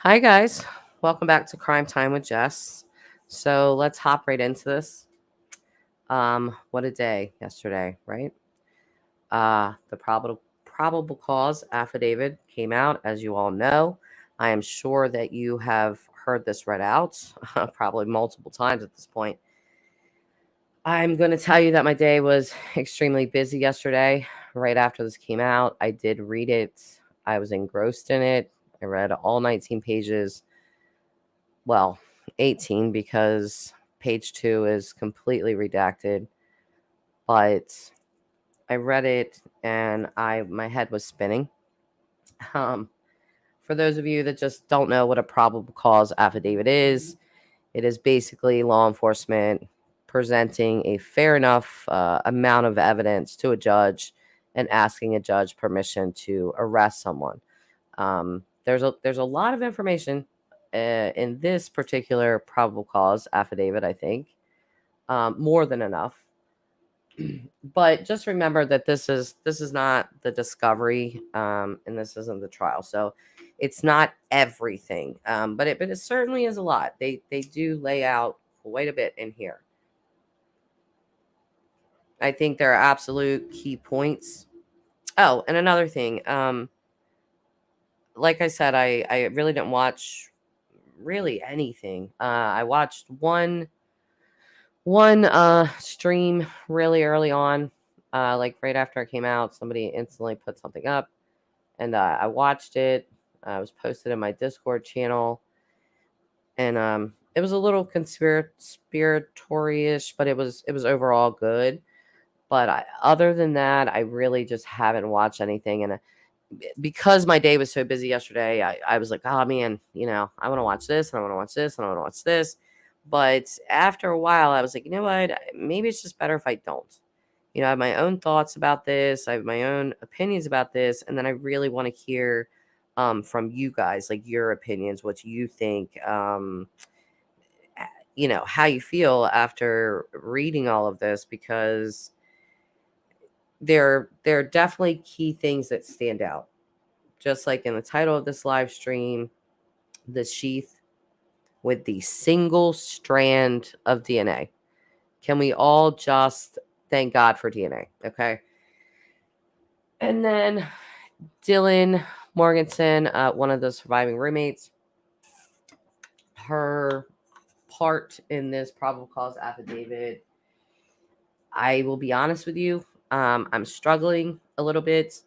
Hi, guys. Welcome back to Crime Time with Jess. So let's hop right into this. What a day yesterday, right? The probable cause affidavit came out, as you all know. I am sure that you have heard this read out probably multiple times at this point. I'm going to tell you that my day was extremely busy yesterday. Right after this came out, I did read it. I was engrossed in it. I read all 19 pages. Well, 18 because page 2 is completely redacted, but I read it and my head was spinning. Um, for those of you that just don't know what a probable cause affidavit is, it is basically law enforcement presenting a fair enough amount of evidence to a judge and asking a judge permission to arrest someone. There's a lot of information in this particular probable cause affidavit. I think more than enough. But just remember that this is not the discovery, and this isn't the trial, so it's not everything. But it certainly is a lot. They do lay out quite a bit in here. I think there are absolute key points. Oh, and another thing. Like I said, I really didn't watch really anything. I watched one stream really early on, like right after it came out. Somebody instantly put something up, and I watched it. It was posted in my Discord channel, and it was a little conspiratorious, but it was overall good. But other than that, I really just haven't watched anything, and because my day was so busy yesterday, I was like, oh man, I want to watch this and I want to watch this and I want to watch this. But after a while, I was like, you know what? Maybe it's just better if I don't. I have my own thoughts about this. I have my own opinions about this. And then I really want to hear from you guys, like your opinions, what you think, how you feel after reading all of this, because there are definitely key things that stand out. Just like in the title of this live stream, the sheath with the single strand of DNA. Can we all just thank God for DNA? Okay. And then Dylan Morganson, one of the surviving roommates, her part in this probable cause affidavit, I will be honest with you, I'm struggling a little bit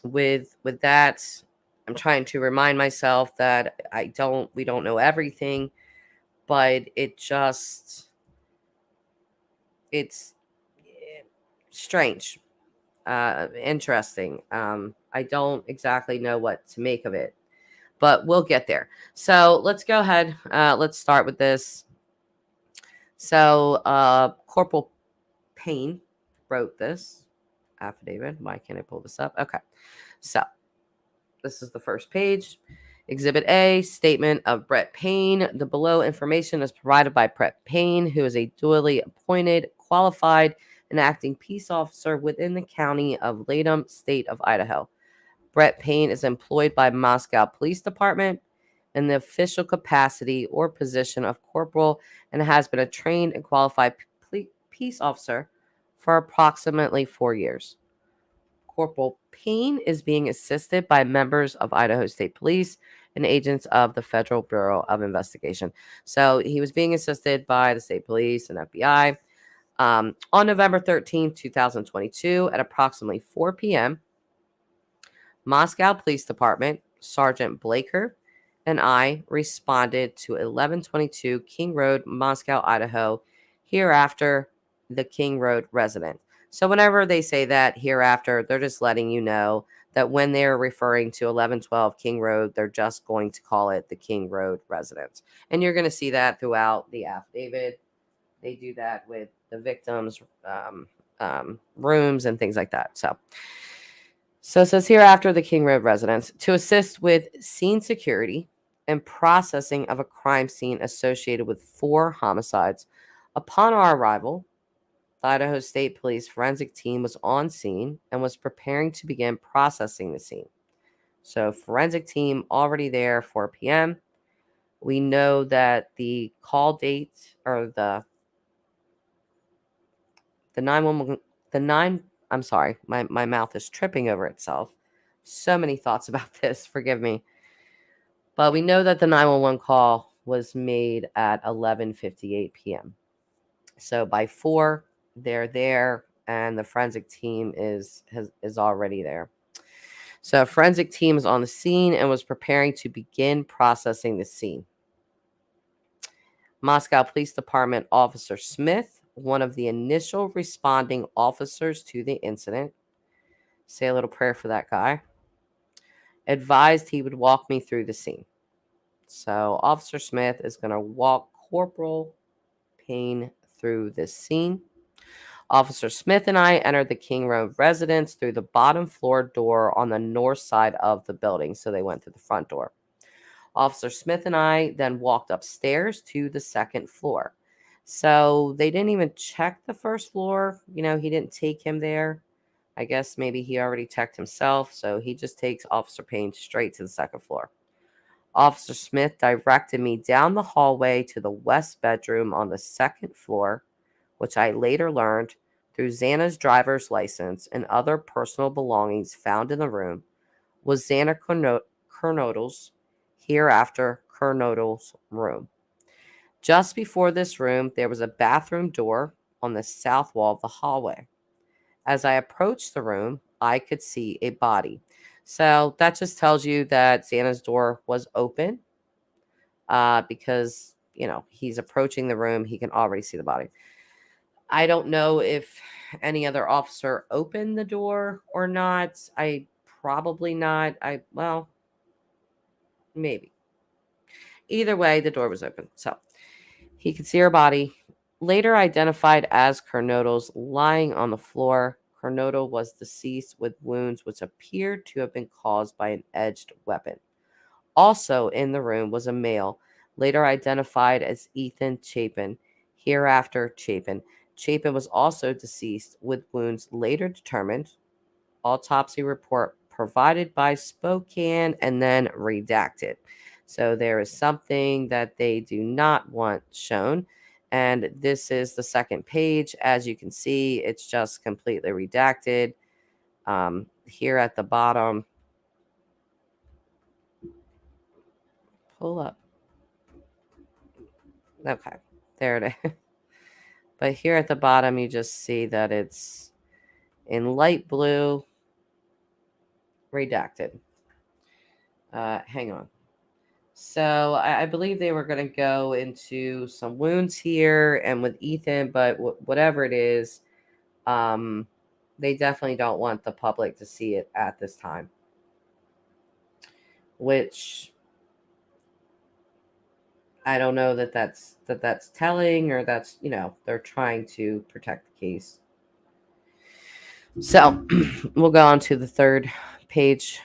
with that. I'm trying to remind myself that we don't know everything, but it's strange, interesting. I don't exactly know what to make of it, but we'll get there. So let's go ahead. Let's start with this. So Corporal Payne wrote this affidavit. Why can't I pull this up? Okay. So this is the first page. Exhibit A, statement of Brett Payne. The below information is provided by Brett Payne, who is a duly appointed, qualified, and acting peace officer within the county of Latham, state of Idaho. Brett Payne is employed by Moscow Police Department in the official capacity or position of corporal and has been a trained and qualified peace officer for approximately 4 years. Corporal Payne is being assisted by members of Idaho State Police and agents of the Federal Bureau of Investigation. So he was being assisted by the state police and FBI. On November 13th, 2022, at approximately 4 p.m., Moscow Police Department, Sergeant Blaker, and I responded to 1122 King Road, Moscow, Idaho, hereafter the King Road resident. So whenever they say that hereafter, they're just letting you know that when they're referring to 1112 King Road, they're just going to call it the King Road residence. And you're going to see that throughout the affidavit. They do that with the victims' rooms and things like that. So it says hereafter the King Road residence to assist with scene security and processing of a crime scene associated with 4 homicides. Upon our arrival, the Idaho State Police forensic team was on scene and was preparing to begin processing the scene. So forensic team already there, 4 p.m. We know that the call date or the 911 the 9 I'm sorry, my mouth is tripping over itself. So many thoughts about this, forgive me. But we know that the 911 call was made at 11:58 p.m. So by 4, they're there and the forensic team is already there. So a forensic team is on the scene and was preparing to begin processing the scene. Moscow Police Department Officer Smith, one of the initial responding officers to the incident, say a little prayer for that guy, advised he would walk me through the scene. So Officer Smith is going to walk Corporal Payne through this scene. Officer Smith and I entered the King Road residence through the bottom floor door on the north side of the building. So they went through the front door. Officer Smith and I then walked upstairs to the second floor. So they didn't even check the first floor. He didn't take him there. I guess maybe he already checked himself. So he just takes Officer Payne straight to the second floor. Officer Smith directed me down the hallway to the west bedroom on the second floor, which I later learned through Xana's driver's license and other personal belongings found in the room was Xana Kernodle's, hereafter Kernodle's room. Just before this room, there was a bathroom door on the south wall of the hallway. As I approached the room, I could see a body. So that just tells you that Xana's door was open because, he's approaching the room. He can already see the body. I don't know if any other officer opened the door or not. Probably not. Maybe. Either way, the door was open. So he could see her body. Later identified as Kernodle's, lying on the floor. Kernodle was deceased with wounds which appeared to have been caused by an edged weapon. Also in the room was a male, later identified as Ethan Chapin, hereafter Chapin. Chapin was also deceased with wounds later determined. Autopsy report provided by Spokane and then redacted. So there is something that they do not want shown. And this is the second page. As you can see, it's just completely redacted. Here at the bottom, pull up. Okay, there it is. But here at the bottom, you just see that it's in light blue, redacted. Hang on. So I believe they were going to go into some wounds here and with Ethan, but whatever it is, they definitely don't want the public to see it at this time. Which I don't know that's telling, or that's, they're trying to protect the case. So we'll go on to the third page.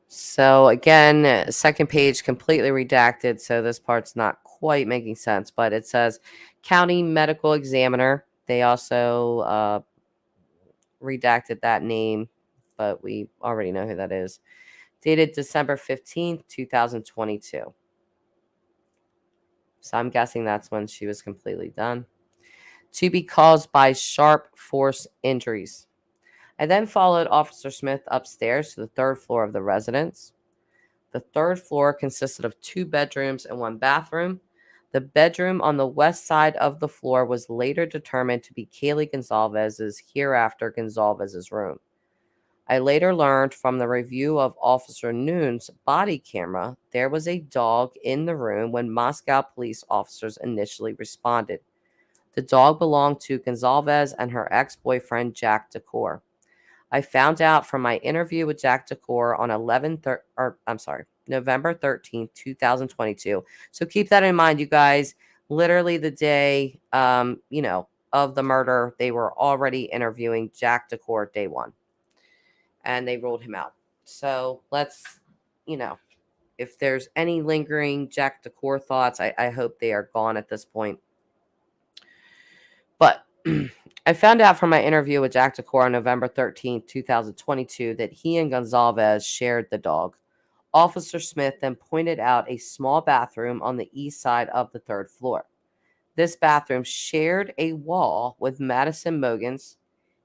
So again, second page completely redacted, so this part's not quite making sense, but it says county medical examiner. They also redacted that name, but we already know who that is. Dated December 15th, 2022. So I'm guessing that's when she was completely done. To be caused by sharp force injuries. I then followed Officer Smith upstairs to the third floor of the residence. The third floor consisted of 2 bedrooms and 1 bathroom. The bedroom on the west side of the floor was later determined to be Kaylee Gonzalez's, hereafter Gonzalez's room. I later learned from the review of Officer Noon's body camera there was a dog in the room when Moscow police officers initially responded. The dog belonged to Gonzalez and her ex-boyfriend Jack Decor. I found out from my interview with Jack Decor on November 13th, 2022. So keep that in mind, you guys. Literally the day, of the murder, they were already interviewing Jack Decor day 1. And they ruled him out. So let's, if there's any lingering Jack Decor thoughts, I hope they are gone at this point. I found out from my interview with Jack Decor on November 13th, 2022, that he and Gonzalez shared the dog. Officer Smith then pointed out a small bathroom on the east side of the third floor. This bathroom shared a wall with Madison Mogan's,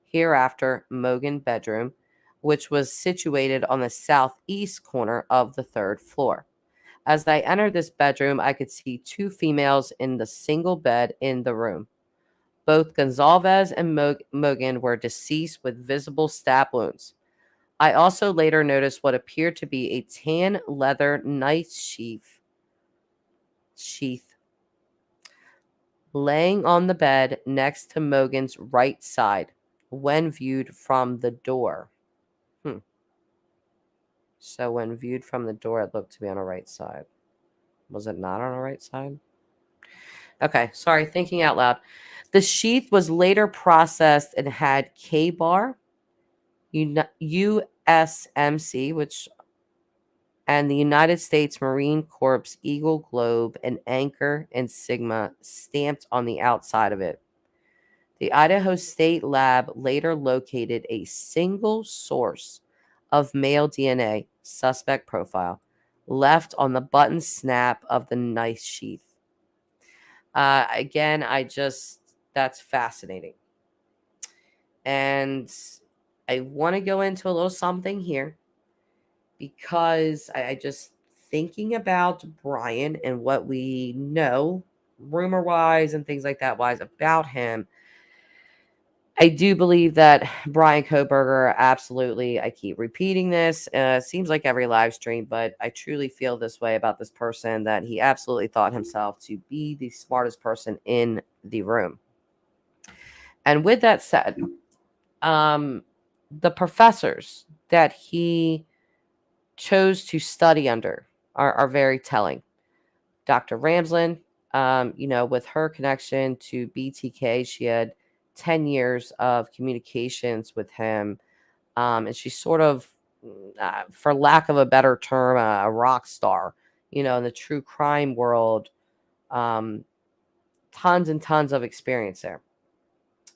hereafter Mogan bedroom, which was situated on the southeast corner of the third floor. As I entered this bedroom, I could see two females in the single bed in the room. Both Gonzalez and Mogan were deceased with visible stab wounds. I also later noticed what appeared to be a tan leather knife sheath laying on the bed next to Mogan's right side when viewed from the door. So when viewed from the door, it looked to be on the right side. Was it not on the right side? Okay, sorry, thinking out loud. The sheath was later processed and had K-bar, USMC, and the United States Marine Corps Eagle Globe and Anchor and Sigma stamped on the outside of it. The Idaho State Lab later located a single source of male DNA, suspect profile, left on the button snap of the knife sheath. Again, that's fascinating. And I want to go into a little something here because I just thinking about Bryan and what we know, rumor wise and things like that wise about him. I do believe that Bryan Kohberger, absolutely, I keep repeating this. Seems like every live stream, but I truly feel this way about this person, that he absolutely thought himself to be the smartest person in the room. And with that said, the professors that he chose to study under are very telling. Dr. Ramsland, with her connection to BTK, she had 10 years of communications with him. And she's sort of, for lack of a better term, a rock star, in the true crime world. Tons and tons of experience there.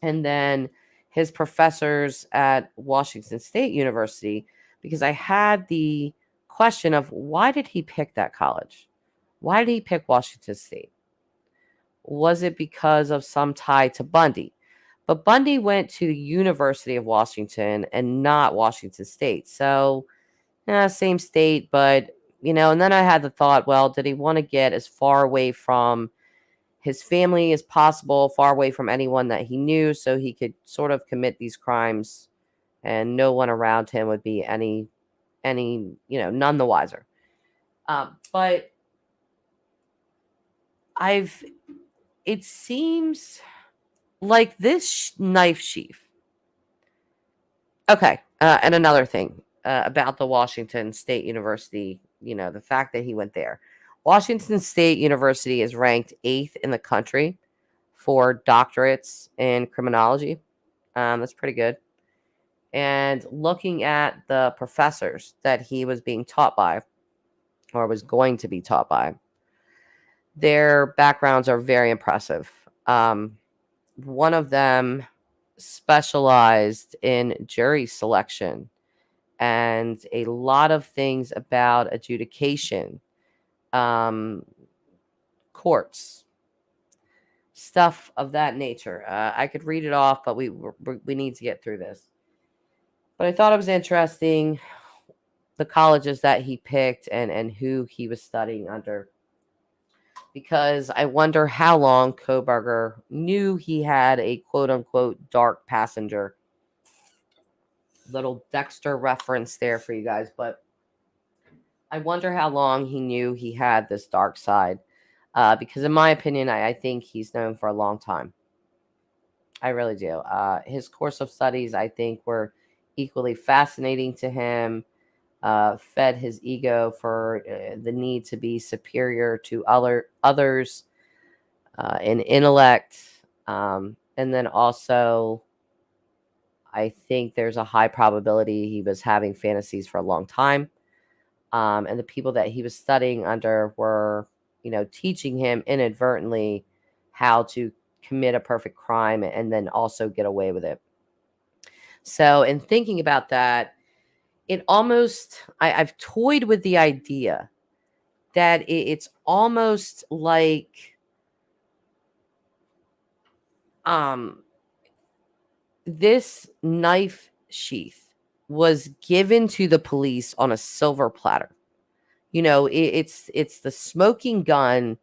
And then his professors at Washington State University, because I had the question of why did he pick that college? Why did he pick Washington State? Was it because of some tie to Bundy? But Bundy went to the University of Washington and not Washington State. So, same state, but, and then I had the thought, well, did he want to get as far away from his family as possible, far away from anyone that he knew, so he could sort of commit these crimes and no one around him would be any, none the wiser. But it seems like this knife sheath. Okay. And another thing about the Washington State University, the fact that he went there. Washington State University is ranked 8th in the country for doctorates in criminology. That's pretty good. And looking at the professors that he was being taught by, or was going to be taught by, their backgrounds are very impressive. One of them specialized in jury selection and a lot of things about adjudication, courts, stuff of that nature. I could read it off, but we need to get through this. But I thought it was interesting, the colleges that he picked and who he was studying under, because I wonder how long Kohberger knew he had a quote-unquote dark passenger. Little Dexter reference there for you guys, but I wonder how long he knew he had this dark side, because in my opinion, I think he's known for a long time. I really do. His course of studies, I think, were equally fascinating to him. Fed his ego for the need to be superior to others in intellect. And then also, I think there's a high probability he was having fantasies for a long time. And the people that he was studying under were, teaching him inadvertently how to commit a perfect crime and then also get away with it. So, in thinking about that, I've toyed with the idea that it's almost like um, this knife sheath was given to the police on a silver platter. It's the smoking gun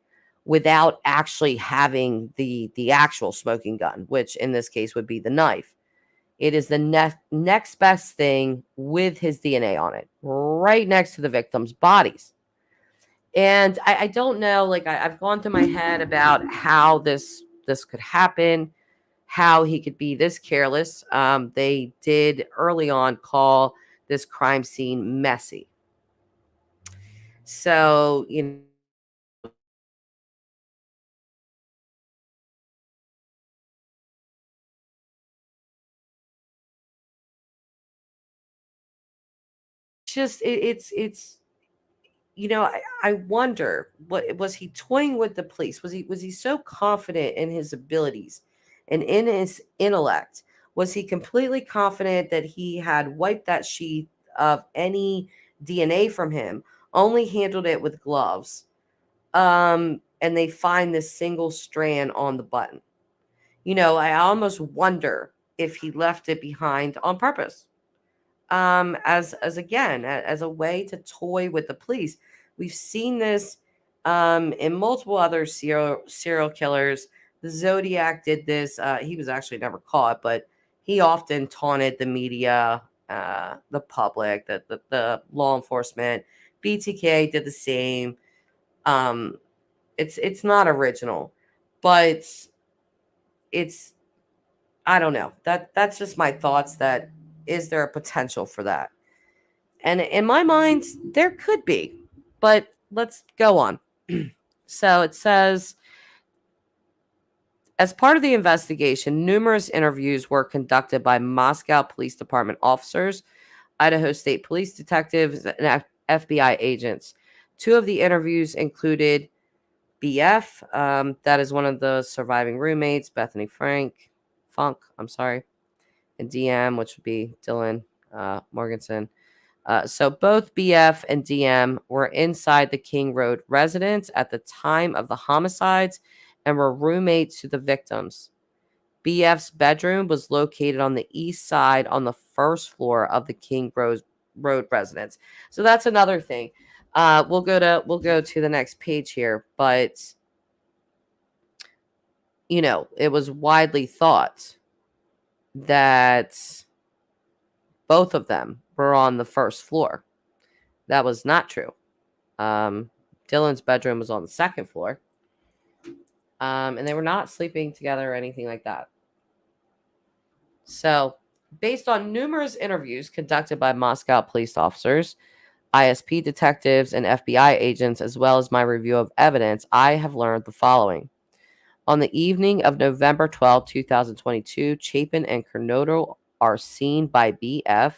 without actually having the actual smoking gun, which in this case would be the knife. It is the next best thing with his DNA on it, right next to the victim's bodies. And I don't know, like I've gone through my head about how this could happen, how he could be this careless. They did early on call this crime scene messy. So, it's I wonder, what was he toying with the police? Was he so confident in his abilities and in his intellect? Was he completely confident that he had wiped that sheet of any DNA from him, only handled it with gloves, and they find this single strand on the button? I almost wonder if he left it behind on purpose, as again, as a way to toy with the police. We've seen this in multiple other serial killers. The Zodiac did this. He was actually never caught, but he often taunted the media, the public, the law enforcement. BTK did the same. um it's not original, but it's I don't know. That's just my thoughts. That is there a potential for that? And in my mind, there could be, but let's go on. So it says, as part of the investigation, numerous interviews were conducted by Moscow Police Department officers, Idaho State Police detectives, and FBI agents. Two of the interviews included BF, that is one of the surviving roommates, Bethany Funk, I'm sorry, and DM, which would be Dylan Morganson. So both BF and DM were inside the King Road residence at the time of the homicides and were roommates to the victims. BF's bedroom was located on the east side on the first floor of the Road residence. So that's another thing. We'll go to the next page here, but it was widely thought that both of them were on the first floor. That was not true. Dylan's bedroom was on the second floor. And they were not sleeping together or anything like that. So, based on numerous interviews conducted by Moscow police officers, ISP detectives, and FBI agents, as well as my review of evidence, I have learned the following. On the evening of November 12, 2022, Chapin and Kernodle are seen by BF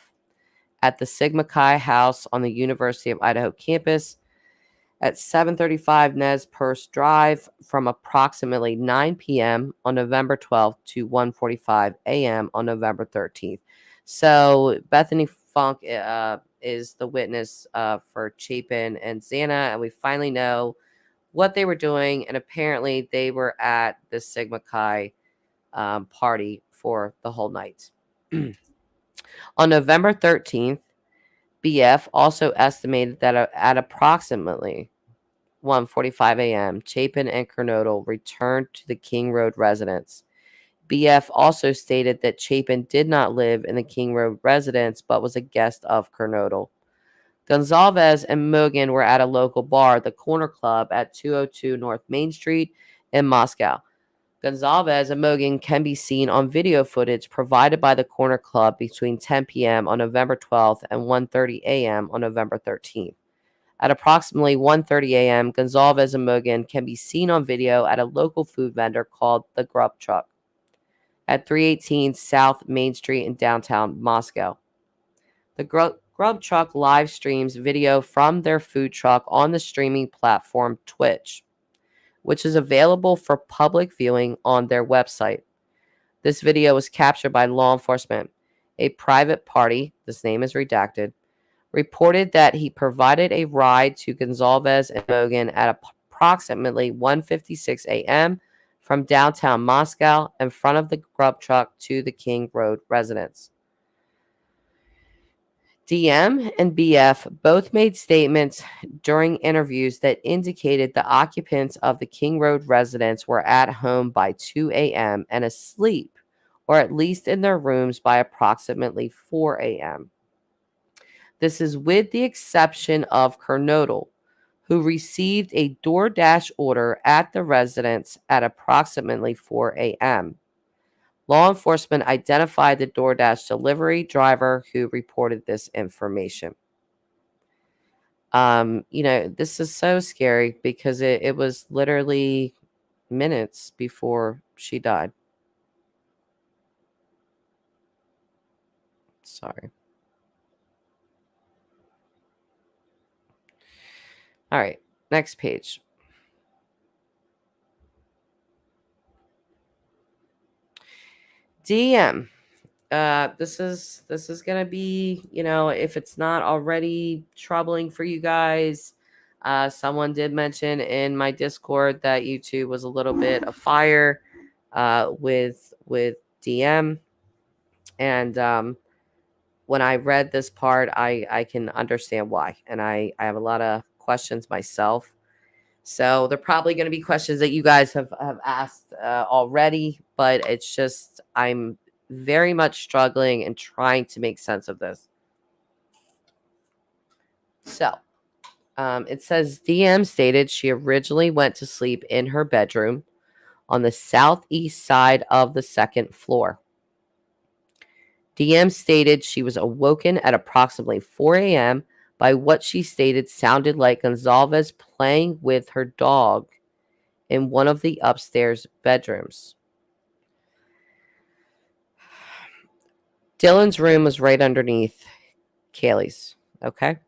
at the Sigma Chi house on the University of Idaho campus at 735 Nez Perce Drive from approximately 9 p.m. on November 12th to 1:45 a.m. on November 13th. So Bethany Funk is the witness for Chapin and Xana, and we finally know what they were doing, and apparently they were at the Sigma Chi party for the whole night. On November 13th, BF also estimated that at approximately 1:45 a.m., Chapin and Kernodle returned to the King Road residence. BF also stated that Chapin did not live in the King Road residence but was a guest of Kernodle. Gonzalez and Mogan were at a local bar, the Corner Club, at 202 North Main Street in Moscow. Gonzalez and Mogan can be seen on video footage provided by the Corner Club between 10 p.m. on November 12th and 1:30 a.m. on November 13th. At approximately 1:30 a.m., Gonzalez and Mogan can be seen on video at a local food vendor called The Grub Truck at 318 South Main Street in downtown Moscow. The Grub Truck live streams video from their food truck on the streaming platform Twitch. which is available for public viewing on their website. This video was captured by law enforcement. A private party, this name is redacted, reported that he provided a ride to Gonzalez and Mogan at approximately 1:56 a.m. from downtown Moscow in front of the grub truck to the King Road residence. DM and BF both made statements during interviews that indicated the occupants of the King Road residence were at home by 2 a.m. and asleep, or at least in their rooms by approximately 4 a.m. This is with the exception of Kernodle, who received a DoorDash order at the residence at approximately 4 a.m. Law enforcement identified the DoorDash delivery driver who reported this information. This is so scary because it was literally minutes before she died. Sorry. All right, next page. DM. This is gonna be, if it's not already troubling for you guys. Someone did mention in my Discord that YouTube was a little bit afire with DM, and when I read this part, I can understand why, and I have a lot of questions myself. So they're probably going to be questions that you guys have asked already, but it's just I'm very much struggling and trying to make sense of this. So it says DM stated she originally went to sleep in her bedroom on the southeast side of the second floor. DM stated she was awoken at approximately 4 a.m. by what she stated sounded like Gonzalez playing with her dog in one of the upstairs bedrooms. Dylan's room was right underneath Kaylee's, okay,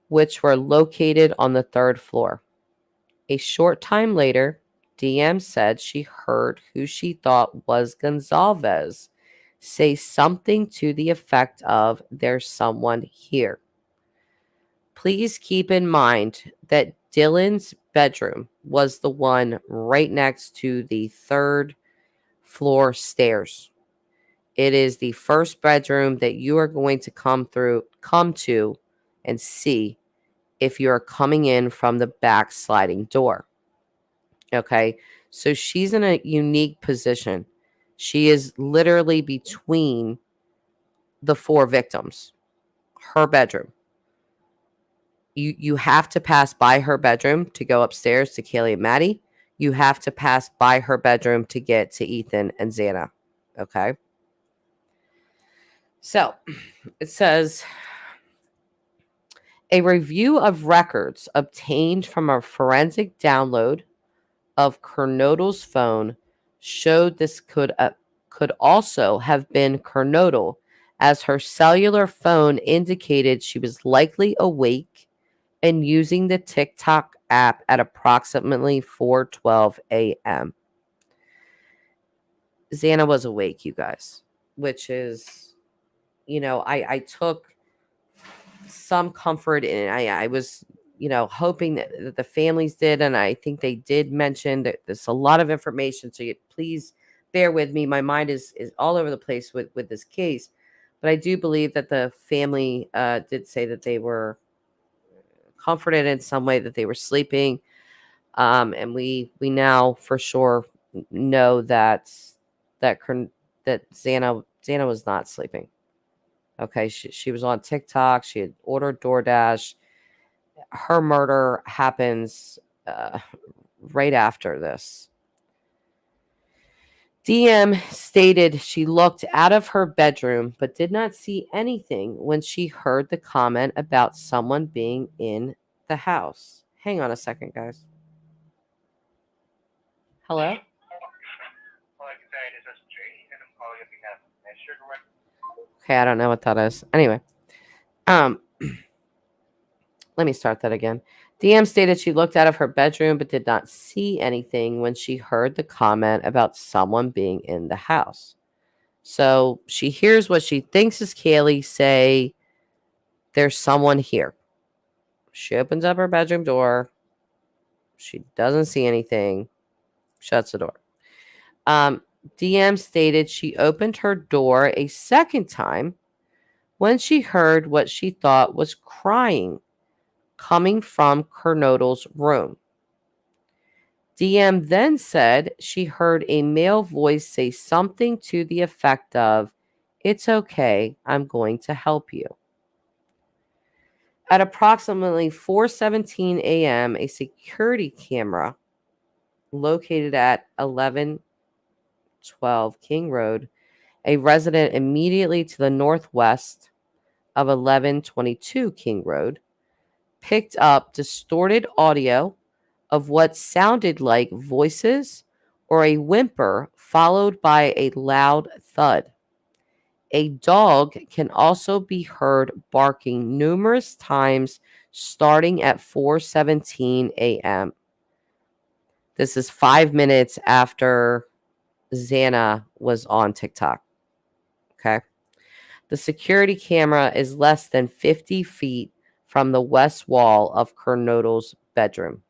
which were located on the third floor. A short time later, DM said she heard who she thought was Gonzalez say something to the effect of, "There's someone here." Please keep in mind that Dylan's bedroom was the one right next to the third floor stairs. It is the first bedroom that you are going to come to and see if you're coming in from the back sliding door. Okay, so she's in a unique position. She is literally between the four victims, her bedroom. You have to pass by her bedroom to go upstairs to Kaylee and Maddie. You have to pass by her bedroom to get to Ethan and Xana. Okay. So it says a review of records obtained from a forensic download of Kernodle's phone showed this could also have been Kernodle, as her cellular phone indicated she was likely awake and using the TikTok app at approximately 4:12 a.m. Xana was awake, you guys, which is, I took some comfort in it. I was, hoping that the families did, and I think they did mention that there's a lot of information, so please bear with me. My mind is all over the place with this case, but I do believe that the family did say that they were comforted in some way, that they were sleeping, and we now for sure know that Xana was not sleeping. Okay, she was on TikTok. She had ordered DoorDash. Her murder happens right after this. DM stated she looked out of her bedroom but did not see anything when she heard the comment about someone being in the house. Hang on a second, guys. Hello? Okay, I don't know what that is. Anyway, let me start that again. DM stated she looked out of her bedroom but did not see anything when she heard the comment about someone being in the house. So she hears what she thinks is Kaylee say, "There's someone here." She opens up her bedroom door. She doesn't see anything. Shuts the door. Um, DM stated she opened her door a second time when she heard what she thought was crying coming from Kernodle's room. DM then said she heard a male voice say something to the effect of, "It's okay, I'm going to help you." At approximately 4:17 a.m., a security camera located at 1112 King Road, a resident immediately to the northwest of 1122 King Road, picked up distorted audio of what sounded like voices or a whimper followed by a loud thud. A dog can also be heard barking numerous times starting at 4:17 a.m. This is 5 minutes after Xana was on TikTok. Okay. The security camera is less than 50 feet from the west wall of Kernodle's bedroom.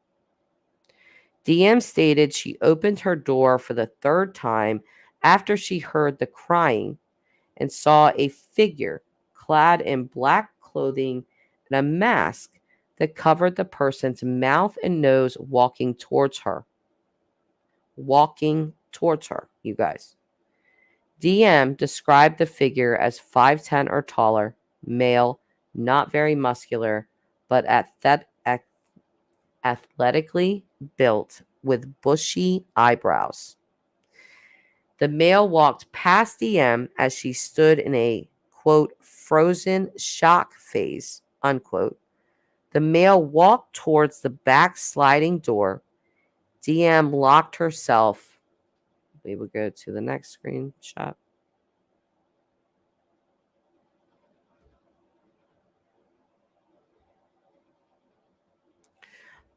DM stated she opened her door for the third time after she heard the crying and saw a figure clad in black clothing and a mask that covered the person's mouth and nose walking towards her. Walking towards her, you guys. DM described the figure as 5'10" or taller, male, not very muscular, but athletically built with bushy eyebrows. The male walked past DM as she stood in a, quote, "frozen shock phase," unquote. The male walked towards the back sliding door. DM locked herself. We will go to the next screenshot.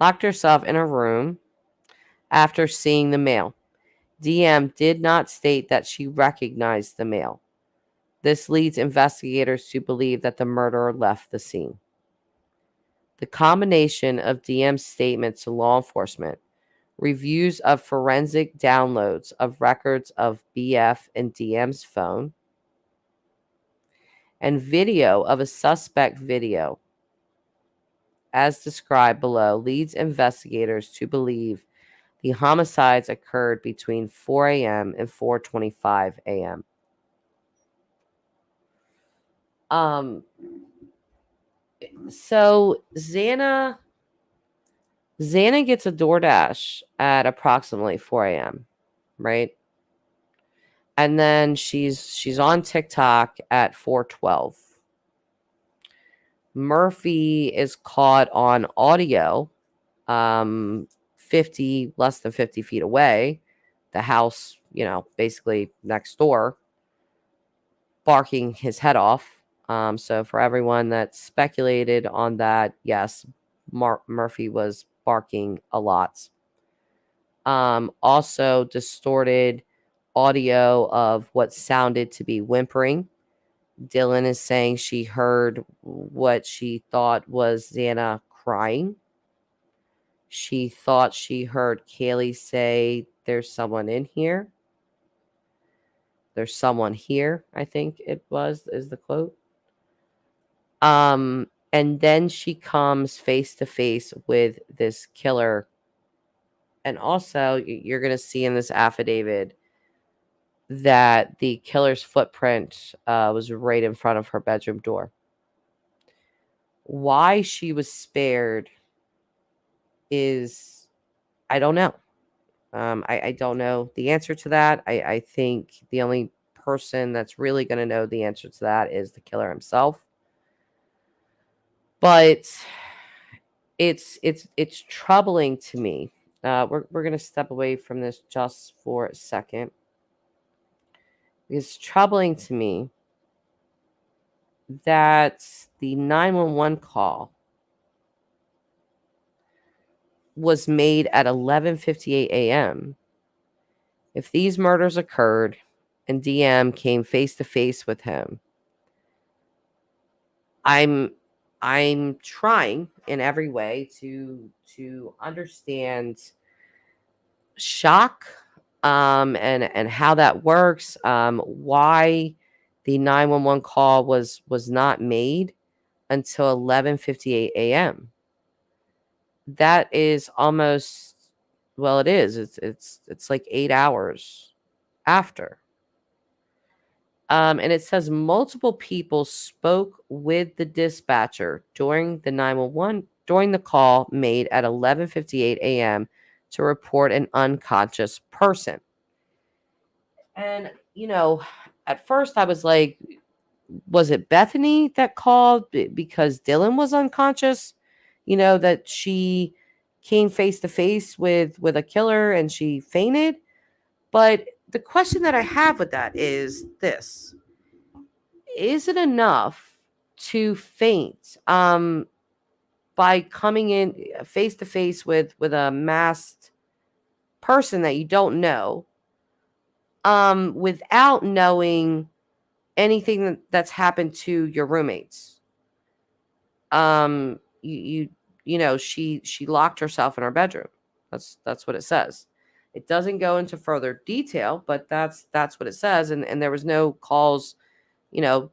Locked herself in a room after seeing the male. DM did not state that she recognized the male. This leads investigators to believe that the murderer left the scene. The combination of DM's statements to law enforcement, reviews of forensic downloads of records of BF and DM's phone, and video of a suspect video, as described below, leads investigators to believe the homicides occurred between 4 a.m. and 4:25 a.m. So Xana gets a DoorDash at approximately 4 a.m., right? And then she's on TikTok at 4:12. Murphy is caught on audio, 50 less than 50 feet away, the house, basically next door, barking his head off. So for everyone that speculated on that, yes, Murphy was barking a lot. Also distorted audio of what sounded to be whimpering. Dylan is saying she heard what she thought was Xana crying. She thought she heard Kaylee say, "There's someone in here. There's someone here," I think is the quote. And then she comes face to face with this killer. And also, you're going to see in this affidavit that the killer's footprint was right in front of her bedroom door. Why she was spared is, I don't know. I don't know the answer to that. I think the only person that's really going to know the answer to that is the killer himself. But it's troubling to me. We're going to step away from this just for a second. It's troubling to me that the 911 call was made at 11:58 a.m., if these murders occurred and DM came face to face with him, I'm trying in every way to understand shock, and how that works, why the 911 call was not made until 11:58 a.m. That is almost, well, it is. It's like 8 hours after. And it says multiple people spoke with the dispatcher during the 911 during the call made at 11:58 a.m. to report an unconscious person. And at first I was like, was it Bethany that called because Dylan was unconscious? That she came face to face with a killer and she fainted. But the question that I have with that is this: is it enough to faint by coming in face to face with a masked person that you don't know, without knowing anything that's happened to your roommates? She locked herself in her bedroom. That's what it says. It doesn't go into further detail, but that's what it says. And there was no calls, you know,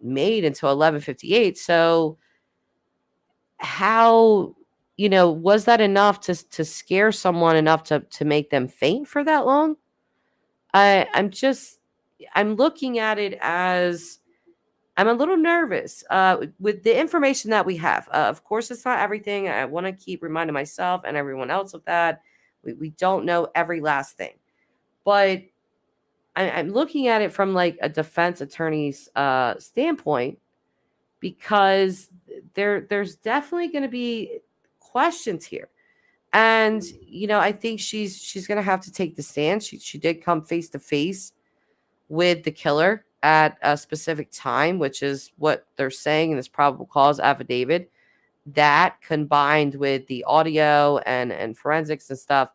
made until 11:58. So how, was that enough to scare someone enough to make them faint for that long? I'm looking at it as I'm a little nervous with the information that we have. Of course, it's not everything. I want to keep reminding myself and everyone else of that. We don't know every last thing. But I'm looking at it from like a defense attorney's standpoint, because there's definitely going to be questions here. And, I think she's going to have to take the stand. She did come face to face with the killer at a specific time, which is what they're saying in this probable cause affidavit. That combined with the audio and forensics and stuff,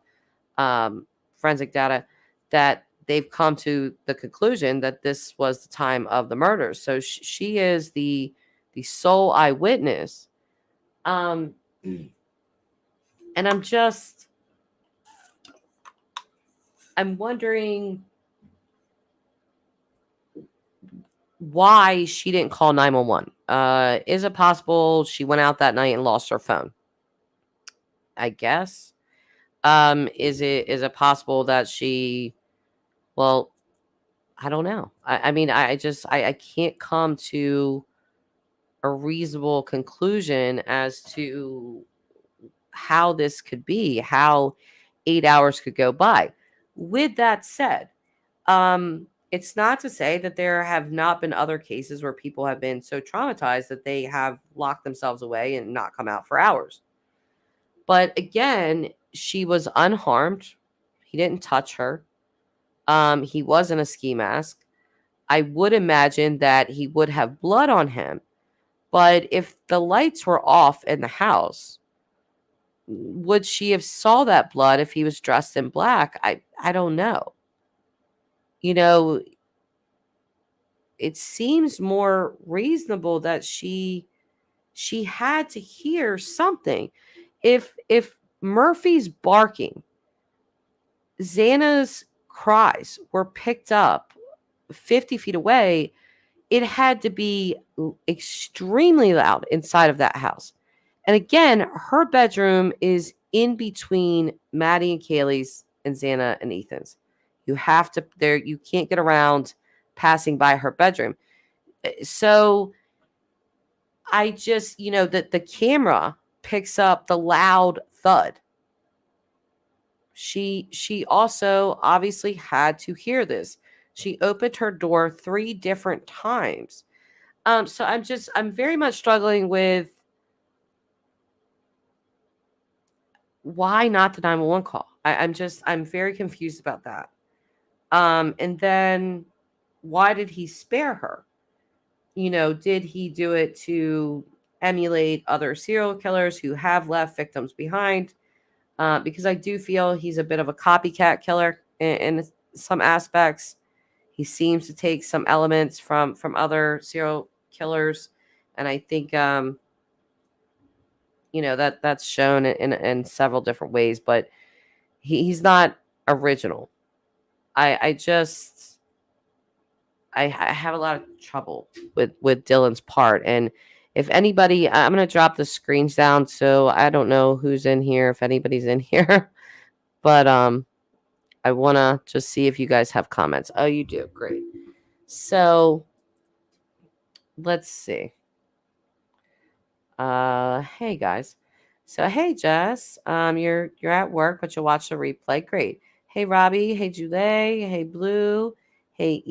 forensic data, that they've come to the conclusion that this was the time of the murder. So she is the sole eyewitness. And I'm wondering why she didn't call 911. Is it possible she went out that night and lost her phone? I guess. Is it possible that she, well, I don't know. I mean, I can't come to a reasonable conclusion as to how this could be, how 8 hours could go by. With that said, it's not to say that there have not been other cases where people have been so traumatized that they have locked themselves away and not come out for hours. But again, she was unharmed. He didn't touch her. He was in a ski mask. I would imagine that he would have blood on him. But if the lights were off in the house, would she have saw that blood if he was dressed in black? I don't know. It seems more reasonable that she had to hear something. If Murphy's barking, Xana's cries were picked up 50 feet away, it had to be extremely loud inside of that house. And again, her bedroom is in between Maddie and Kaylee's and Xana and Ethan's. You can't get around passing by her bedroom. So I just, that the camera picks up the loud thud. She also obviously had to hear this. She opened her door 3 different times. So I'm very much struggling with why not the 911 call. I'm very confused about that. And then why did he spare her? Did he do it to emulate other serial killers who have left victims behind? because I do feel he's a bit of a copycat killer in some aspects. He seems to take some elements from other serial killers, and I think that's shown in several different ways. But he's not original. I just I have a lot of trouble with Dylan's part. And if anybody, I'm gonna drop the screens down, so I don't know who's in here, if anybody's in here, but I wanna just see if you guys have comments. Oh, you do, great. So let's see. Hey guys. So hey Jess, you're at work, but you'll watch the replay. Great. Hey Robbie. Hey Julie. Hey Blue. Hey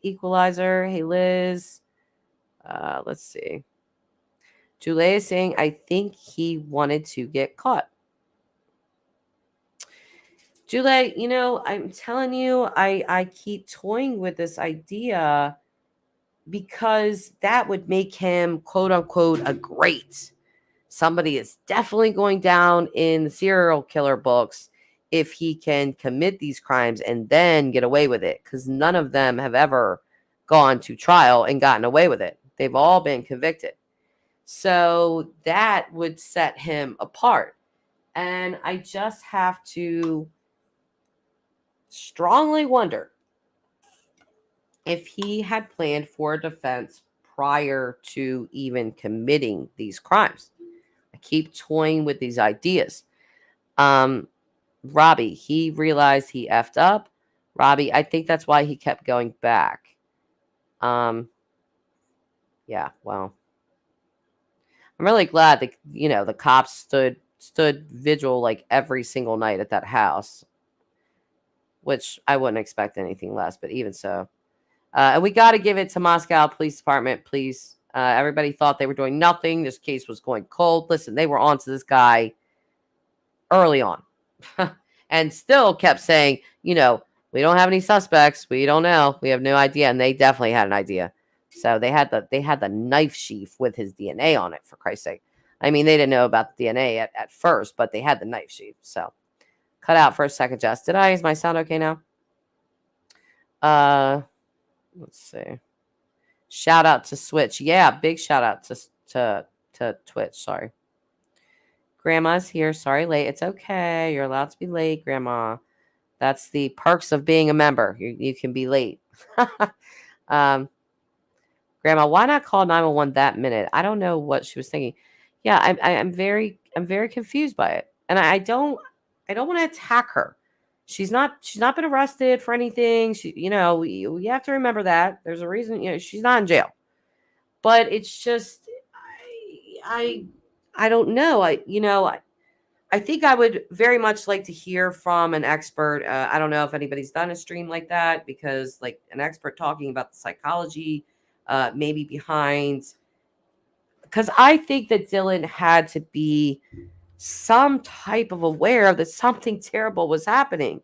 Equalizer. Hey Liz. Let's see. Julie is saying, I think he wanted to get caught. Julie, I'm telling you, I keep toying with this idea because that would make him, quote unquote, a great. Somebody is definitely going down in the serial killer books if he can commit these crimes and then get away with it, because none of them have ever gone to trial and gotten away with it. They've all been convicted. So that would set him apart. And I just have to strongly wonder if he had planned for a defense prior to even committing these crimes. I keep toying with these ideas. Robbie, he realized he effed up. Robbie, I think that's why he kept going back. Yeah, well, I'm really glad that the cops stood vigil like every single night at that house, which I wouldn't expect anything less, but even so. And we got to give it to Moscow Police Department, please. Everybody thought they were doing nothing. This case was going cold. Listen, they were onto this guy early on and still kept saying, we don't have any suspects. We don't know. We have no idea. And they definitely had an idea. So they had the knife sheath with his DNA on it, for Christ's sake. I mean, they didn't know about the DNA at first, but they had the knife sheath. So cut out for a second, Jess. Is my sound okay now? Let's see. Shout out to Switch. Yeah, big shout out to Twitch. Sorry. Grandma's here. Sorry, late. It's okay. You're allowed to be late, Grandma. That's the perks of being a member. You can be late. Grandma, why not call 911 that minute? I don't know what she was thinking. Yeah, I'm very confused by it, and I don't want to attack her. She's not been arrested for anything. We have to remember that there's a reason. She's not in jail, but it's just I don't know. I think I would very much like to hear from an expert. I don't know if anybody's done a stream like that, because like an expert talking about the psychology, maybe behind, because I think that Dylan had to be some type of aware that something terrible was happening.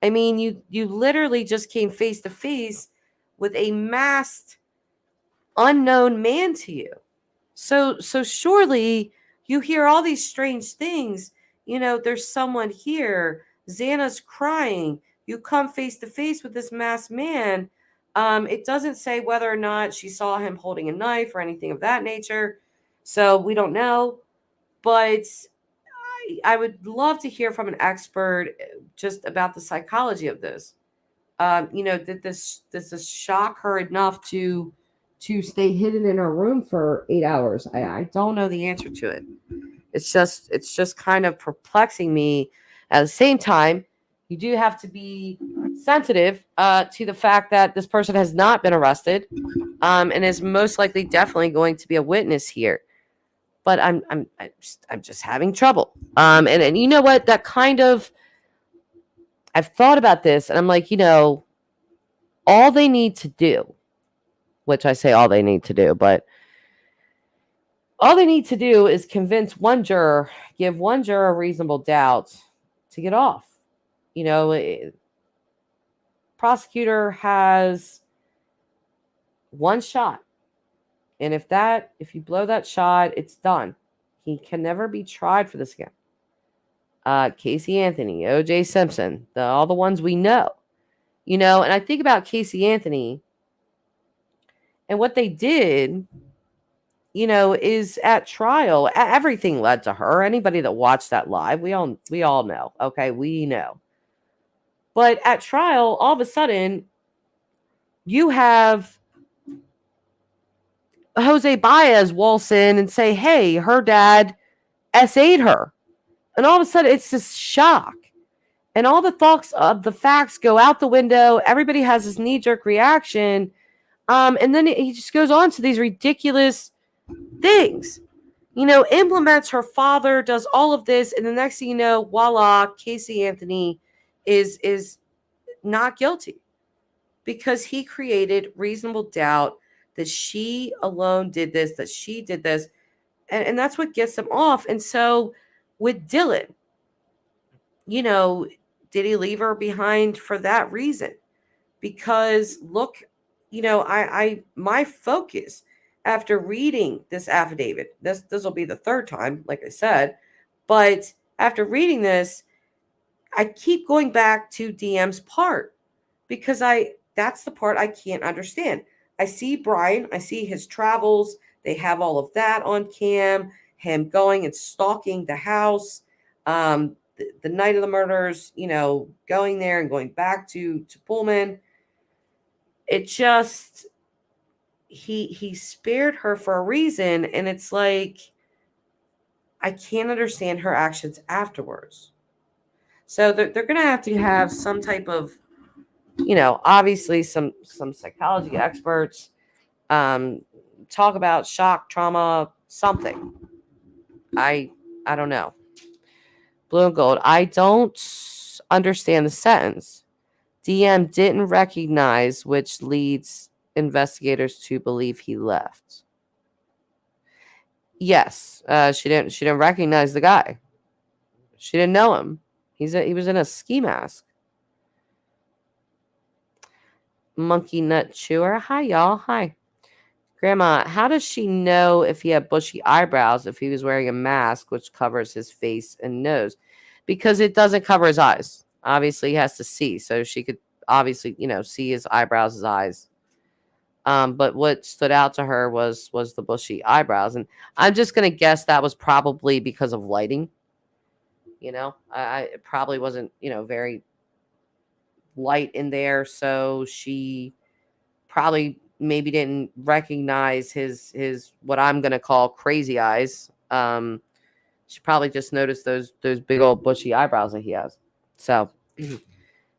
I mean, you literally just came face to face with a masked unknown man to you. So surely you hear all these strange things. There's someone here. Xana's crying. You come face to face with this masked man. It doesn't say whether or not she saw him holding a knife or anything of that nature. So we don't know. But I would love to hear from an expert just about the psychology of this. Did this shock her enough to stay hidden in her room for 8 hours? I don't know the answer to it. It's just kind of perplexing me. At the same time, you do have to be sensitive to the fact that this person has not been arrested, and is most likely definitely going to be a witness here. But I'm just having trouble. And you know what? That kind of, I've thought about this, and I'm like, all they need to do, which I say all they need to do, but all they need to do is convince one juror, give one juror a reasonable doubt to get off. Prosecutor has one shot. And if you blow that shot, it's done. He can never be tried for this again. Casey Anthony, O.J. Simpson, all the ones we know. And I think about Casey Anthony and what they did, is at trial. Everything led to her. Anybody that watched that live, we all know. Okay, we know. But at trial, all of a sudden, you have Jose Baez waltz in and say, "Hey, her dad SA'd her," and all of a sudden, it's this shock. And all the thoughts of the facts go out the window. Everybody has this knee-jerk reaction. And then he just goes on to these ridiculous things. Implements her father, does all of this, and the next thing you know, voila, Casey Anthony is not guilty because he created reasonable doubt that she alone did this, that she did this, and that's what gets them off. And so with Dylan, did he leave her behind for that reason? Because look, my focus after reading this affidavit, this will be the third time, like I said, but after reading this, I keep going back to DM's part because that's the part I can't understand. I see Bryan, I see his travels, they have all of that on cam, him going and stalking the house, the night of the murders, going there and going back to Pullman. It just, he spared her for a reason, and it's like I can't understand her actions afterwards. So they're going to have some type of, obviously some psychology experts talk about shock, trauma, something. I don't know. Blue and gold. I don't understand the sentence. DM didn't recognize, which leads investigators to believe he left. Yes, she didn't recognize the guy. She didn't know him. He was in a ski mask. Monkey nut chewer. Hi y'all. Hi. Grandma, how does she know if he had bushy eyebrows if he was wearing a mask which covers his face and nose? Because it doesn't cover his eyes. Obviously, he has to see. So she could obviously, see his eyebrows, his eyes. But what stood out to her was the bushy eyebrows. And I'm just going to guess that was probably because of lighting. It probably wasn't, very light in there. So she probably maybe didn't recognize his what I'm going to call crazy eyes. She probably just noticed those big old bushy eyebrows that he has. So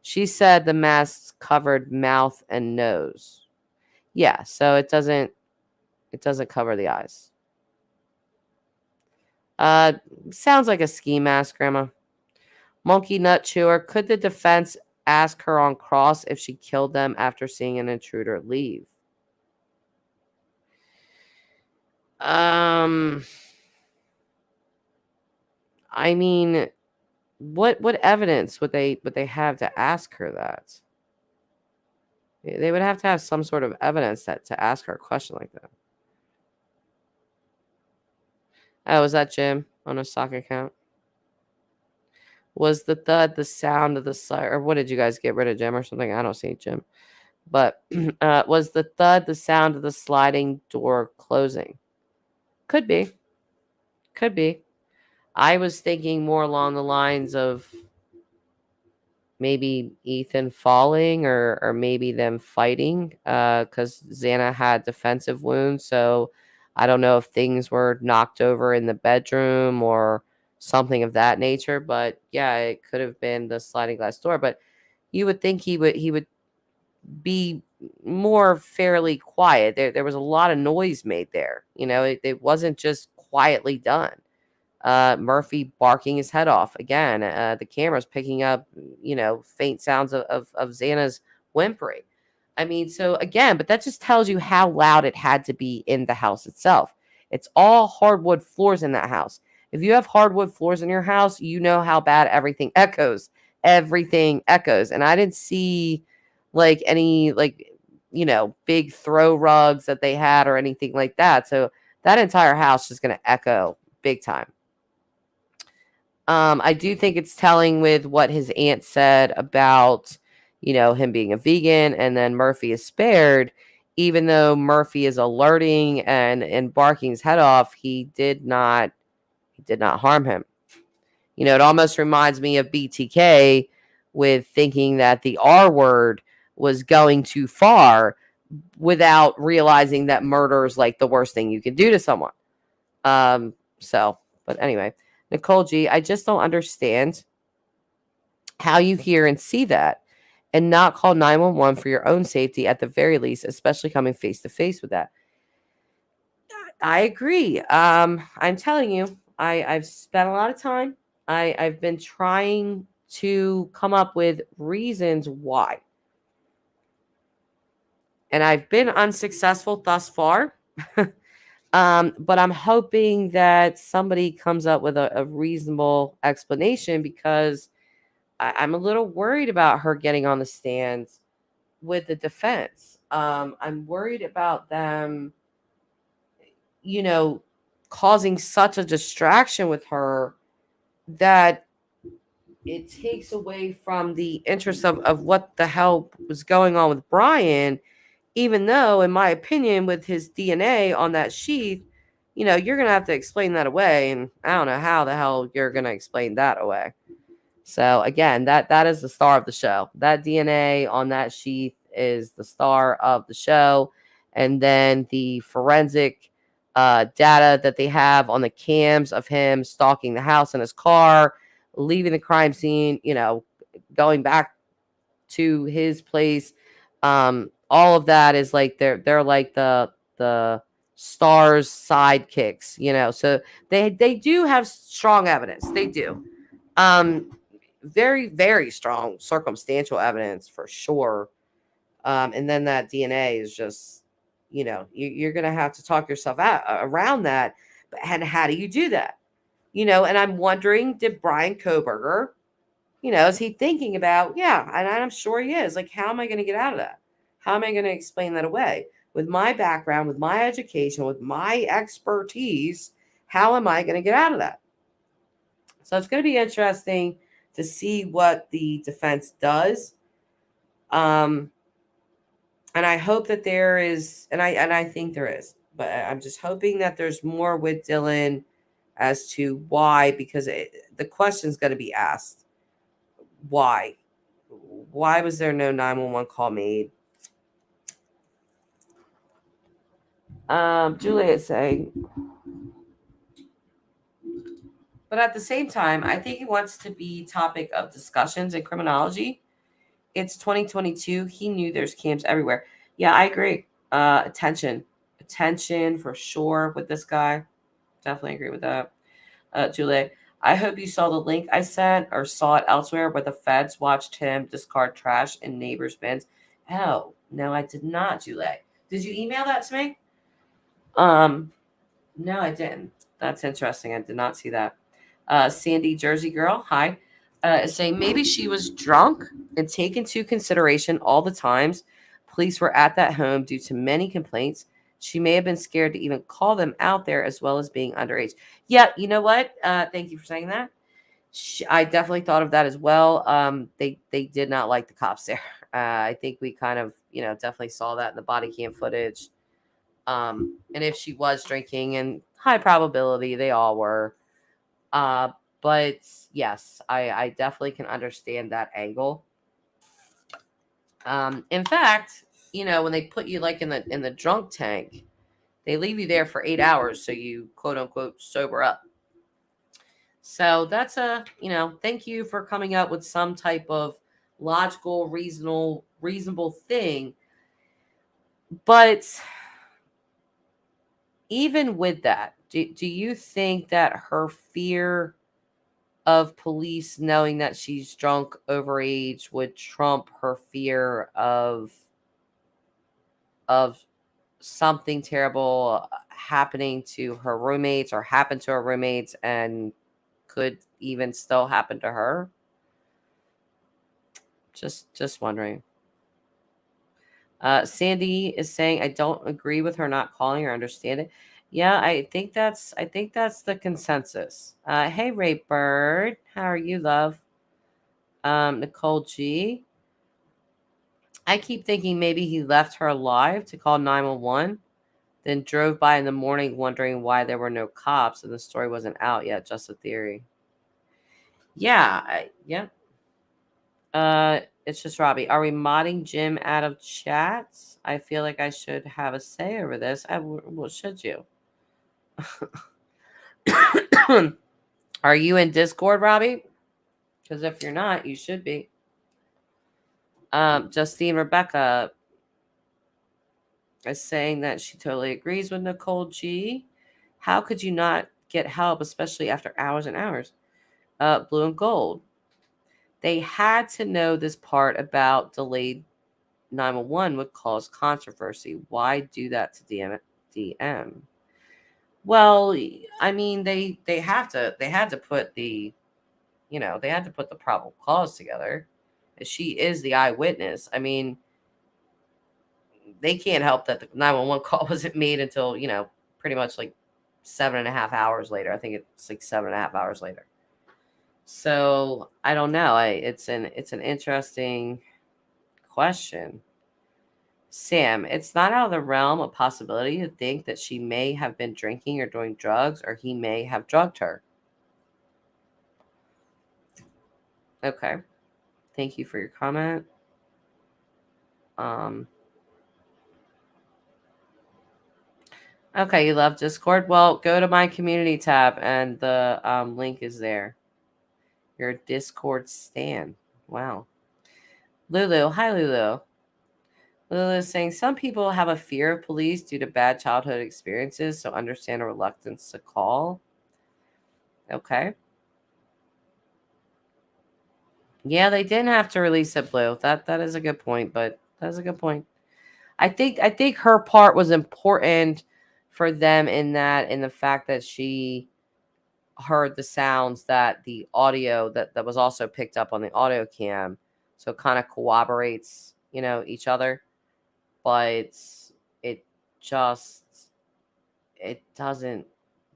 she said the mask covered mouth and nose. Yeah, so it doesn't cover the eyes. Sounds like a ski mask, Grandma. Monkey nut chewer. Could the defense ask her on cross if she killed them after seeing an intruder leave? I mean, what evidence would they have to ask her that? They would have to have some sort of evidence to ask her a question like that. Oh, was that Jim on a sock account? Was the thud the sound of the slide, or what did you guys get rid of Jim or something? I don't see Jim. But was the thud the sound of the sliding door closing? Could be. Could be. I was thinking more along the lines of maybe Ethan falling or maybe them fighting because Xana had defensive wounds. So I don't know if things were knocked over in the bedroom or something of that nature. But yeah, it could have been the sliding glass door. But you would think he would be more fairly quiet. There was a lot of noise made there. It wasn't just quietly done. Murphy barking his head off again. The camera's picking up, faint sounds of Xana's whimpering. I mean, so again, but that just tells you how loud it had to be in the house itself. It's all hardwood floors in that house. If you have hardwood floors in your house, you know how bad everything echoes. Everything echoes. And I didn't see like any big throw rugs that they had or anything like that. So that entire house is going to echo big time. I do think it's telling with what his aunt said about, him being a vegan, and then Murphy is spared. Even though Murphy is alerting and barking his head off, he did not harm him. It almost reminds me of BTK with thinking that the R word was going too far without realizing that murder is like the worst thing you can do to someone. But anyway, Nicole G, I just don't understand how you hear and see that and not call 911 for your own safety at the very least, especially coming face to face with that. I agree. I'm telling you, I've spent a lot of time. I've been trying to come up with reasons why. And I've been unsuccessful thus far. But I'm hoping that somebody comes up with a reasonable explanation, because I'm a little worried about her getting on the stand with the defense. I'm worried about them, you know, causing such a distraction with her that it takes away from the interest of what the hell was going on with Bryan, even though, in my opinion, with his DNA on that sheath, you're going to have to explain that away. And I don't know how the hell you're going to explain that away. So again, that is the star of the show. That DNA on that sheath is the star of the show. And then the forensic data that they have on the cams of him stalking the house in his car, leaving the crime scene, going back to his place. All of that is like they're like the stars sidekicks, So they do have strong evidence. They do. Very, very strong circumstantial evidence for sure. And then that DNA is just, you're going to have to talk yourself out around that. And how do you do that? And I'm wondering, did Bryan Kohberger, is he thinking about, yeah, and I'm sure he is. Like, how am I going to get out of that? How am I going to explain that away? With my background, with my education, with my expertise, how am I going to get out of that? So it's going to be interesting to see what the defense does. And I hope that there is, and I think there is, but I'm just hoping that there's more with Dylan as to why, because the question's going to be asked. Why? Why was there no 911 call made? Juliet saying, but at the same time, I think it wants to be topic of discussions in criminology. It's 2022. He knew there's cams everywhere. Yeah, I agree. Attention for sure with this guy. Definitely agree with that. Juliet, I hope you saw the link I sent or saw it elsewhere where the feds watched him discard trash in neighbors' bins. Oh, no, I did not, Juliet. Did you email that to me? No, I didn't. That's interesting. I did not see that. Sandy Jersey Girl, hi. Is saying maybe she was drunk and take into consideration all the times police were at that home due to many complaints. She may have been scared to even call them out there, as well as being underage. Yeah, you know what? Thank you for saying that. I definitely thought of that as well. They did not like the cops there. I think we kind of, definitely saw that in the body cam footage. And if she was drinking, and high probability they all were. But yes, I definitely can understand that angle. In fact, when they put you like in the drunk tank, they leave you there for 8 hours so you quote unquote sober up. So that's thank you for coming up with some type of logical, reasonable thing. But even with that, do you think that her fear of police knowing that she's drunk overage would trump her fear of something terrible happening to her roommates, or happen to her roommates, and could even still happen to her? Just wondering. Sandy is saying, I don't agree with her not calling or understand it. Yeah, I think that's the consensus. Hey Ray Bird, how are you, love? Nicole G. I keep thinking maybe he left her alive to call 911, then drove by in the morning wondering why there were no cops and the story wasn't out yet, just a theory. Yeah, yeah. It's just Robbie. Are we modding Jim out of chats? I feel like I should have a say over this. Well, should you? Are you in Discord, Robbie? Because if you're not, you should be. Justine Rebecca is saying that she totally agrees with Nicole G. How could you not get help, especially after hours and hours? Blue and gold. They had to know this part about delayed 911 would cause controversy. Why do that to DM? Well, I mean, they had to put the, they had to put the probable cause together. She is the eyewitness. I mean, they can't help that the 911 call wasn't made until, pretty much like 7.5 hours later. I think it's like 7.5 hours later. So I don't know. It's an interesting question. Sam, it's not out of the realm of possibility to think that she may have been drinking or doing drugs, or he may have drugged her. Okay. Thank you for your comment. Okay, you love Discord? Well, go to my community tab and the link is there. Your Discord stan. Wow. Lulu. Hi, Lulu. Lulu is saying some people have a fear of police due to bad childhood experiences, so understand a reluctance to call. Okay. Yeah, they didn't have to release it, Blue. That is a good point, but that's a good point. I think her part was important for them in the fact that she heard the sounds that the audio that was also picked up on the audio cam, so it kind of corroborates, each other, but it just it doesn't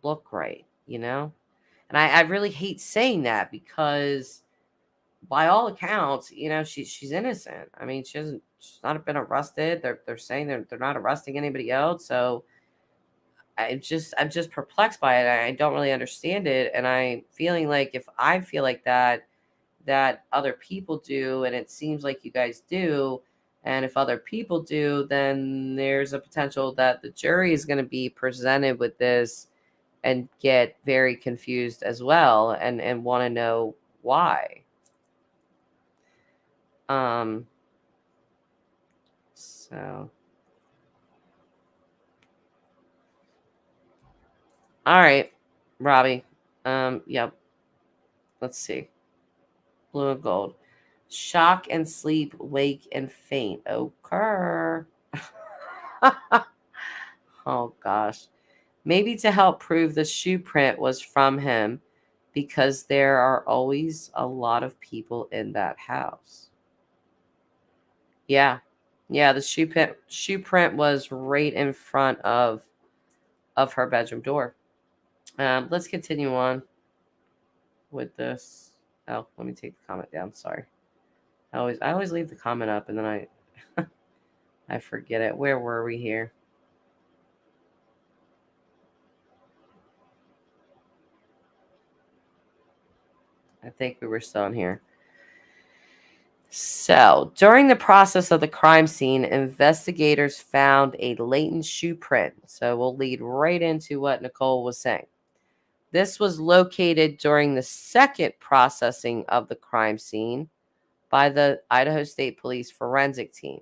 look right. And I really hate saying that because by all accounts, she's innocent. I mean, she's not been arrested. They're saying they're not arresting anybody else. So I'm just perplexed by it. I don't really understand it, and I'm feeling like if I feel like that other people do, and it seems like you guys do, and if other people do, then there's a potential that the jury is going to be presented with this and get very confused as well, and want to know why. So all right, Robbie. Yep. Let's see. Blue and gold. Shock and sleep, wake and faint. Occur. Oh gosh. Maybe to help prove the shoe print was from him because there are always a lot of people in that house. Yeah. Yeah, the shoe print was right in front of her bedroom door. Let's continue on with this. Oh, let me take the comment down. Sorry. I always leave the comment up and then I forget it. Where were we here? I think we were still in here. So, during the process of the crime scene, investigators found a latent shoe print. So, we'll lead right into what Nicole was saying. This was located during the second processing of the crime scene by the Idaho State Police forensic team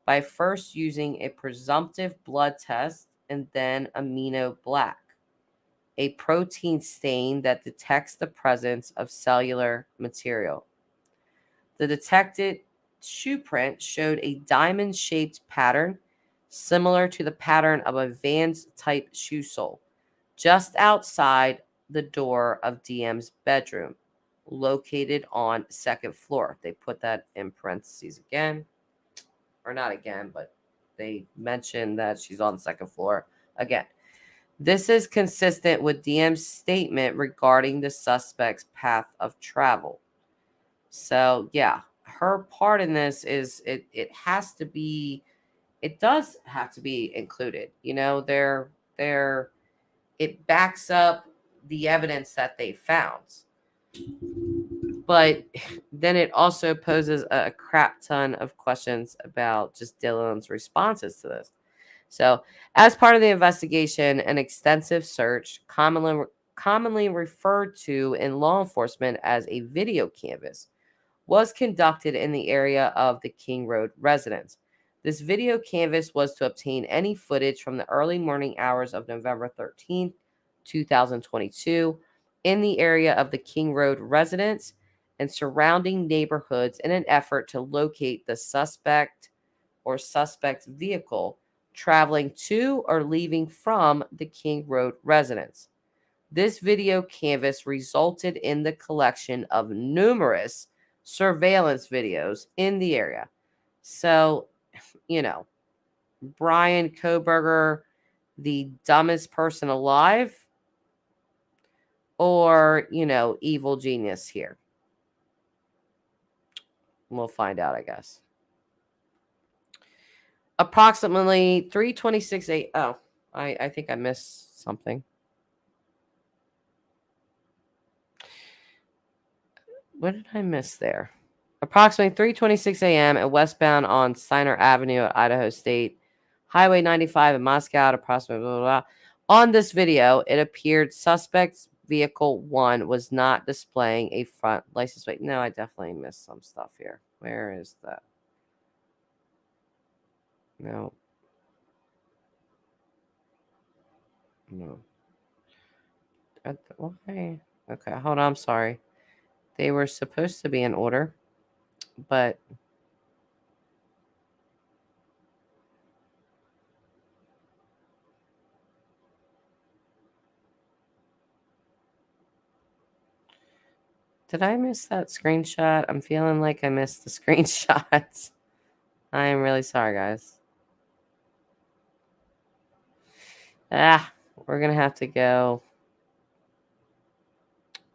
by first using a presumptive blood test and then amino black, a protein stain that detects the presence of cellular material. The detected shoe print showed a diamond-shaped pattern similar to the pattern of a Vans-type shoe sole just outside the door of DM's bedroom, located on second floor. They put that in parentheses again, or not again, but they mentioned that she's on the second floor again. This is consistent with DM's statement regarding the suspect's path of travel. So yeah, her part in this is it has to be, it does have to be included. You know, it backs up the evidence that they found. But then it also poses a crap ton of questions about just Dylan's responses to this. So, as part of the investigation, an extensive search, commonly referred to in law enforcement as a video canvass, was conducted in the area of the King Road residence. This video canvass was to obtain any footage from the early morning hours of November 13th, 2022, in the area of the King Road residence and surrounding neighborhoods in an effort to locate the suspect or suspect's vehicle traveling to or leaving from the King Road residence. This video canvass resulted in the collection of numerous surveillance videos in the area. So, you know, Bryan Kohberger, the dumbest person alive, or, you know, evil genius here. We'll find out, I guess. Approximately 3:26 a.m. Oh, I think I missed something. What did I miss there? Approximately 3:26 a.m. at westbound on Steiner Avenue at Idaho State Highway 95 in Moscow at approximately blah, blah, blah. On this video, it appeared suspect's vehicle 1 was not displaying a front license plate. No, I definitely missed some stuff here. Where is that? No. No. Why? Okay, hold on. I'm sorry. They were supposed to be in order, but did I miss that screenshot? I'm feeling like I missed the screenshots. I am really sorry, guys. We're going to have to go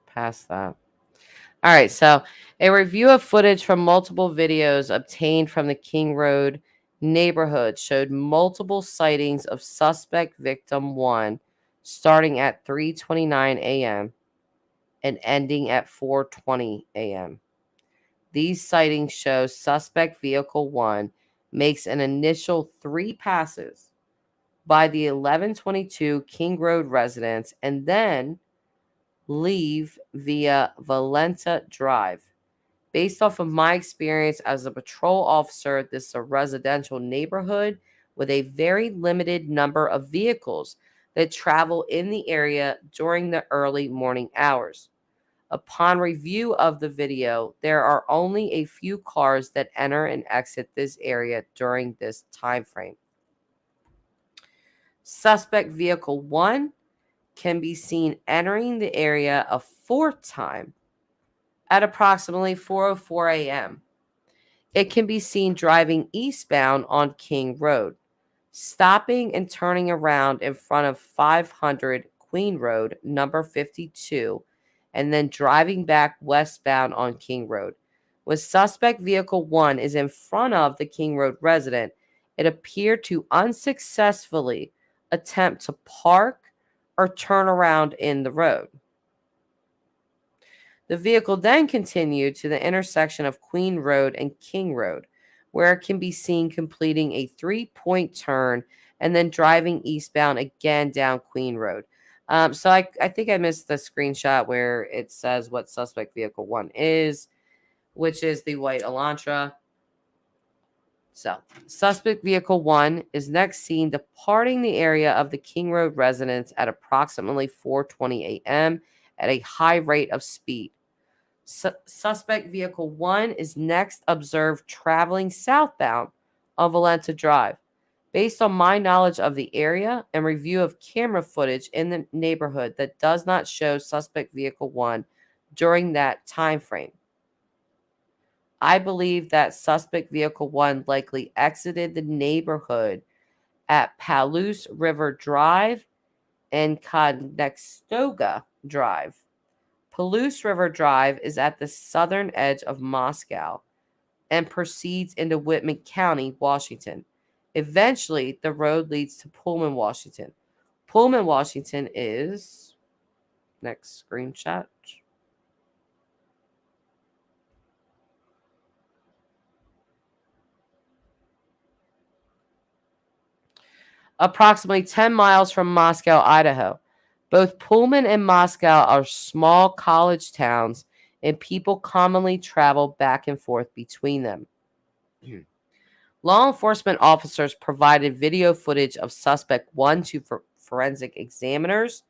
past that. All right, so a review of footage from multiple videos obtained from the King Road neighborhood showed multiple sightings of suspect victim 1 starting at 3:29 a.m. and ending at 4:20 a.m. These sightings show suspect vehicle 1 makes an initial 3 passes by the 1122 King Road residence and then leave via Valenta Drive. Based off of my experience as a patrol officer, this is a residential neighborhood with a very limited number of vehicles that travel in the area during the early morning hours. Upon review of the video, there are only a few cars that enter and exit this area during this time frame. Suspect vehicle 1 can be seen entering the area a 4th time at approximately 4:04 a.m. It can be seen driving eastbound on King Road, stopping and turning around in front of 500 Queen Road, number 52, and then driving back westbound on King Road. When suspect vehicle 1 is in front of the King Road resident, it appeared to unsuccessfully attempt to park or turn around in the road. The vehicle then continued to the intersection of Queen Road and King Road, where it can be seen completing a 3-point turn and then driving eastbound again down Queen Road. So I think I missed the screenshot where it says what suspect vehicle 1 is, which is the white Elantra. So, suspect vehicle 1 is next seen departing the area of the King Road residence at approximately 4:20 a.m. at a high rate of speed. Suspect vehicle 1 is next observed traveling southbound on Valenta Drive. Based on my knowledge of the area and review of camera footage in the neighborhood that does not show suspect vehicle 1 during that time frame, I believe that suspect vehicle 1 likely exited the neighborhood at Palouse River Drive and Conestoga Drive. Palouse River Drive is at the southern edge of Moscow and proceeds into Whitman County, Washington. Eventually, the road leads to Pullman, Washington. Pullman, Washington is, next screenshot, approximately 10 miles from Moscow, Idaho. Both Pullman and Moscow are small college towns, and people commonly travel back and forth between them. Law enforcement officers provided video footage of suspect 1 to forensic examiners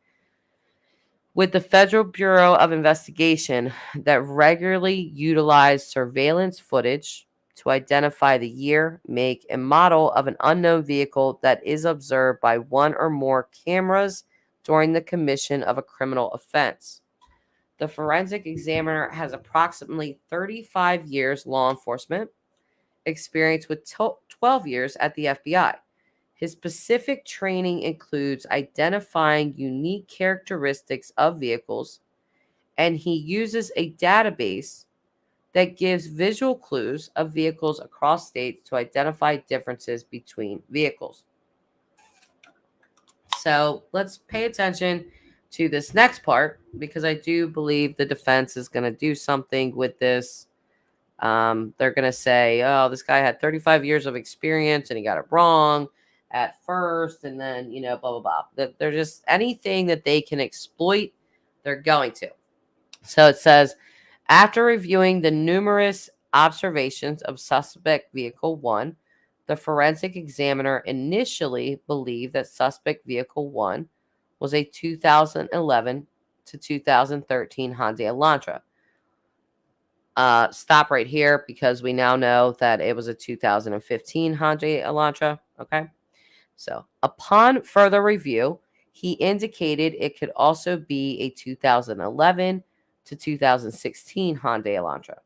with the Federal Bureau of Investigation that regularly utilized surveillance footage to identify the year, make, and model of an unknown vehicle that is observed by one or more cameras during the commission of a criminal offense. The forensic examiner has approximately 35 years law enforcement experience with 12 years at the FBI. His specific training includes identifying unique characteristics of vehicles, and he uses a database that gives visual clues of vehicles across states to identify differences between vehicles. So let's pay attention to this next part, because I do believe the defense is going to do something with this. They're going to say, oh, this guy had 35 years of experience and he got it wrong at first. And then, blah, blah, blah. They're just anything that they can exploit, they're going to. So it says, after reviewing the numerous observations of suspect vehicle 1, the forensic examiner initially believed that suspect vehicle 1 was a 2011 to 2013 Hyundai Elantra. Stop right here, because we now know that it was a 2015 Hyundai Elantra. Okay. So upon further review, he indicated it could also be a 2011 to 2016 Hyundai Elantra,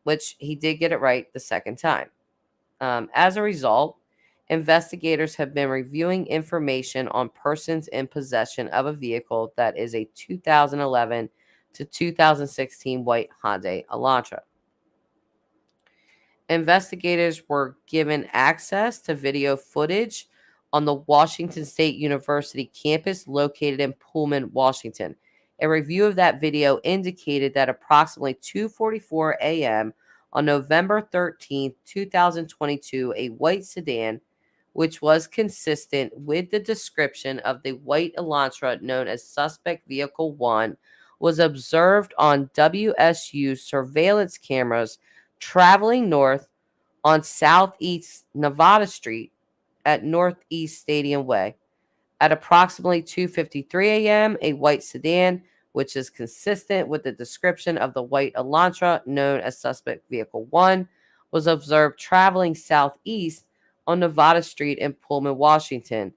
which he did get it right the second time. As a result, investigators have been reviewing information on persons in possession of a vehicle that is a 2011 to 2016 white Hyundai Elantra. Investigators were given access to video footage on the Washington State University campus located in Pullman, Washington. A review of that video indicated that approximately 2:44 a.m. on November 13, 2022, a white sedan, which was consistent with the description of the white Elantra known as Suspect Vehicle 1, was observed on WSU surveillance cameras traveling north on Southeast Nevada Street at Northeast Stadium Way. At approximately 2:53 a.m., a white sedan, which is consistent with the description of the white Elantra known as Suspect Vehicle 1, was observed traveling southeast on Nevada Street in Pullman, Washington,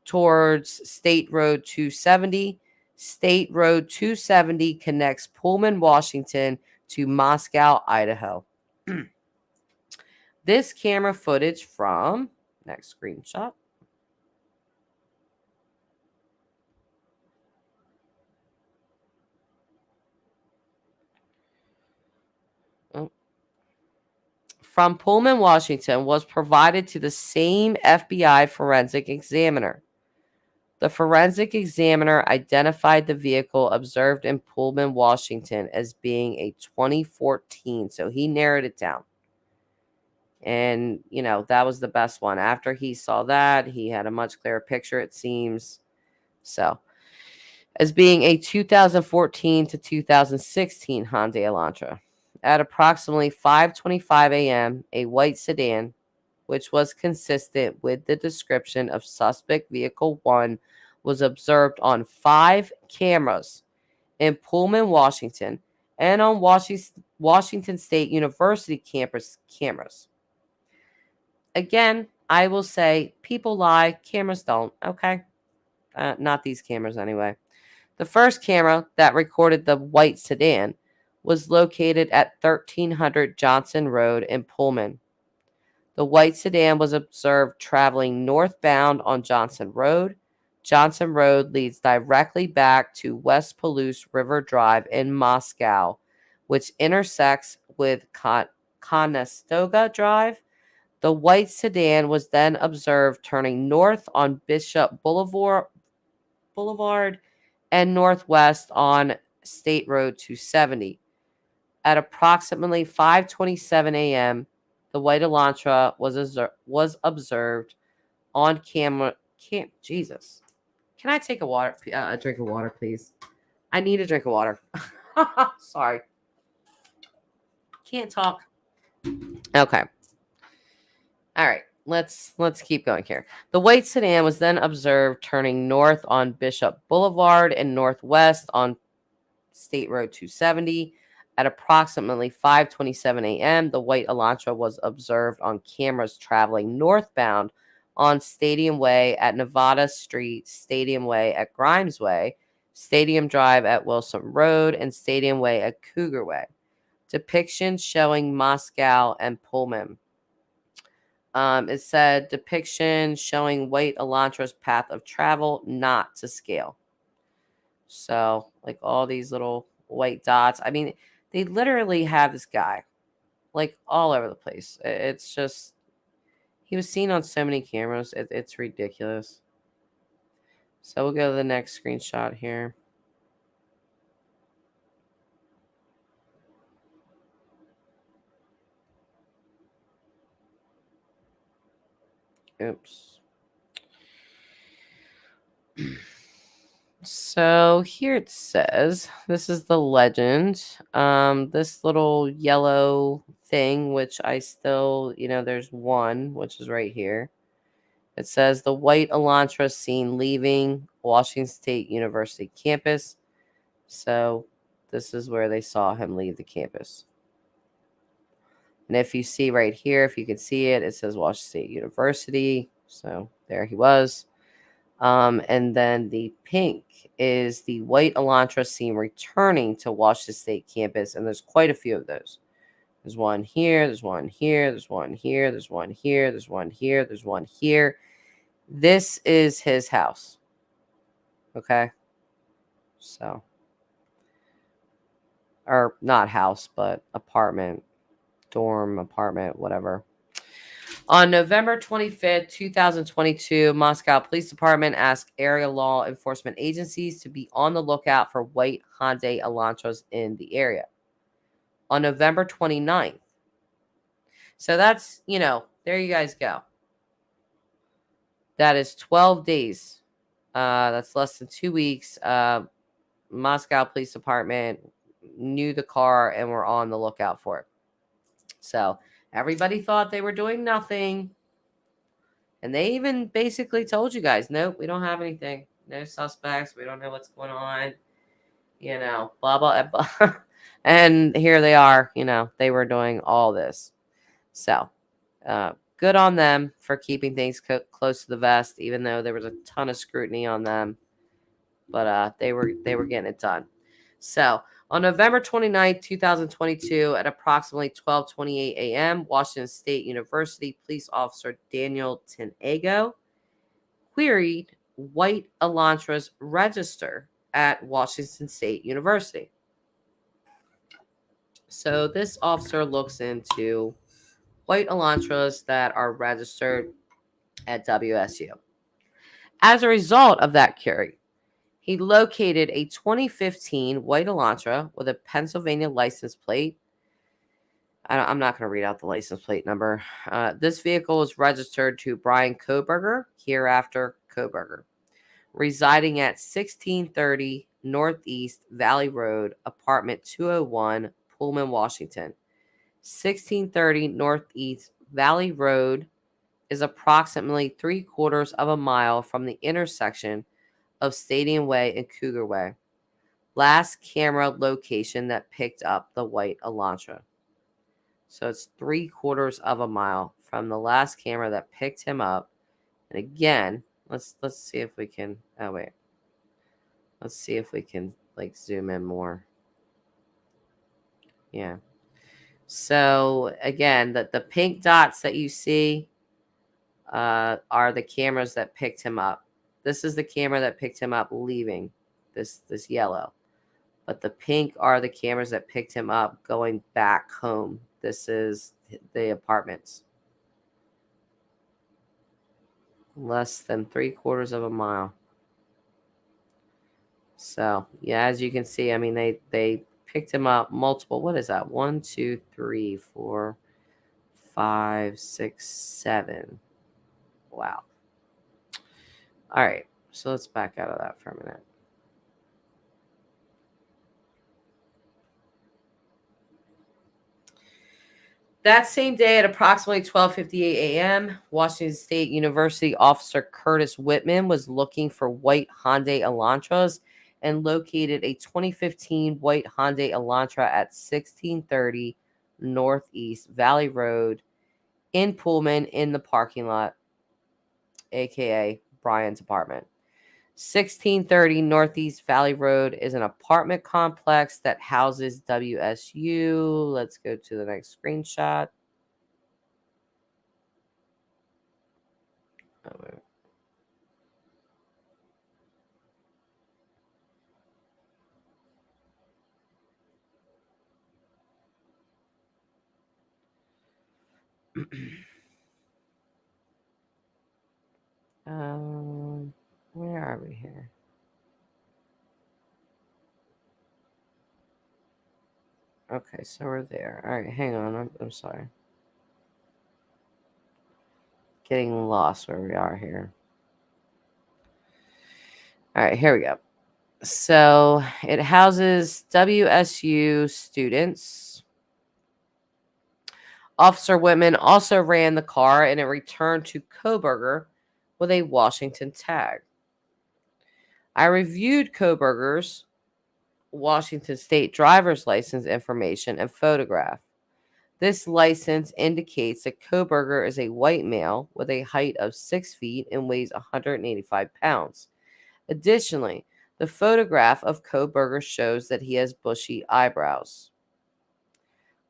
towards State Road 270. State Road 270 connects Pullman, Washington to Moscow, Idaho. This camera footage from, next screenshot, from Pullman, Washington, was provided to the same FBI forensic examiner. The forensic examiner identified the vehicle observed in Pullman, Washington as being a 2014, so he narrowed it down. And, that was the best one. After he saw that, he had a much clearer picture, it seems. So, as being a 2014 to 2016 Hyundai Elantra. At approximately 5:25 a.m., a white sedan, which was consistent with the description of Suspect Vehicle 1, was observed on 5 cameras in Pullman, Washington, and on Washington State University campus cameras. Again, I will say people lie, cameras don't, okay? Not these cameras anyway. The first camera that recorded the white sedan was located at 1300 Johnson Road in Pullman. The white sedan was observed traveling northbound on Johnson Road, Johnson Road leads directly back to West Palouse River Drive in Moscow, which intersects with Conestoga Drive. The white sedan was then observed turning north on Bishop Boulevard and northwest on State Road 270. At approximately 5:27 a.m., the white Elantra was observed on camera. Jesus. Can I take a drink of water, please? I need a drink of water. Sorry. Can't talk. Okay. All right. Let's keep going here. The white sedan was then observed turning north on Bishop Boulevard and northwest on State Road 270. At approximately 5:27 a.m., the white Elantra was observed on cameras traveling northbound on Stadium Way at Nevada Street, Stadium Way at Grimes Way, Stadium Drive at Wilson Road, and Stadium Way at Cougar Way. Depictions showing Moscow and Pullman. It said depiction showing white Elantra's path of travel, not to scale. So, like all these little white dots. I mean, they literally have this guy like all over the place. It's just, he was seen on so many cameras. It's ridiculous. So we'll go to the next screenshot here. Oops. So here it says, this is the legend. This little yellow thing, which I still, there's one, which is right here. It says the white Elantra seen leaving Washington State University campus. So this is where they saw him leave the campus. And if you see right here, if you can see it, it says Washington State University. So there he was. And then the pink is the white Elantra seen returning to Washington State campus. And there's quite a few of those. There's one here, there's one here, there's one here, there's one here, there's one here, there's one here. This is his house. Okay. So, or not house, but apartment, dorm, apartment, whatever. On November 25th, 2022, Moscow Police Department asked area law enforcement agencies to be on the lookout for white Hyundai Elantras in the area. On November 29th. So that's, there you guys go. That is 12 days. That's less than 2 weeks. Moscow Police Department knew the car and were on the lookout for it. So everybody thought they were doing nothing. And they even basically told you guys, nope, we don't have anything. No suspects. We don't know what's going on. Blah, blah, blah. And here they are. They were doing all this. So good on them for keeping things close to the vest, even though there was a ton of scrutiny on them. But they were getting it done. So on November 29th, 2022, at approximately 12:28 a.m., Washington State University police officer Daniel Tenego queried white Elantra's register at Washington State University. So this officer looks into white Elantras that are registered at WSU. As a result of that query, he located a 2015 white Elantra with a Pennsylvania license plate. I'm not going to read out the license plate number. This vehicle was registered to Bryan Kohberger, hereafter Kohberger, residing at 1630 Northeast Valley Road, apartment 201, Pullman, Washington. 1630 Northeast Valley Road is approximately 3/4 of a mile from the intersection of Stadium Way and Cougar Way. Last camera location that picked up the white Elantra. So it's 3/4 of a mile from the last camera that picked him up. And again, let's see if we can. Oh wait, let's see if we can zoom in more. Yeah. So again, the pink dots that you see are the cameras that picked him up. This is the camera that picked him up leaving, this yellow. But the pink are the cameras that picked him up going back home. This is the apartments. Less than 3/4 of a mile. So, yeah, as you can see, I mean, they picked him up multiple. What is that? 1, 2, 3, 4, 5, 6, 7. Wow. All right. So let's back out of that for a minute. That same day at approximately 12:58 a.m., Washington State University officer Curtis Whitman was looking for white Hyundai Elantras and located a 2015 white Hyundai Elantra at 1630 Northeast Valley Road in Pullman in the parking lot, aka Bryan's apartment. 1630 Northeast Valley Road is an apartment complex that houses WSU. Let's go to the next screenshot. Where are we here? Okay, so we're there. All right, hang on. I'm sorry. Getting lost where we are here. All right, here we go. So it houses WSU students. Officer Whitman also ran the car and it returned to Kohberger with a Washington tag. I reviewed Kohberger's Washington State driver's license information and photograph. This license indicates that Kohberger is a white male with a height of 6 feet and weighs 185 pounds. Additionally, the photograph of Kohberger shows that he has bushy eyebrows.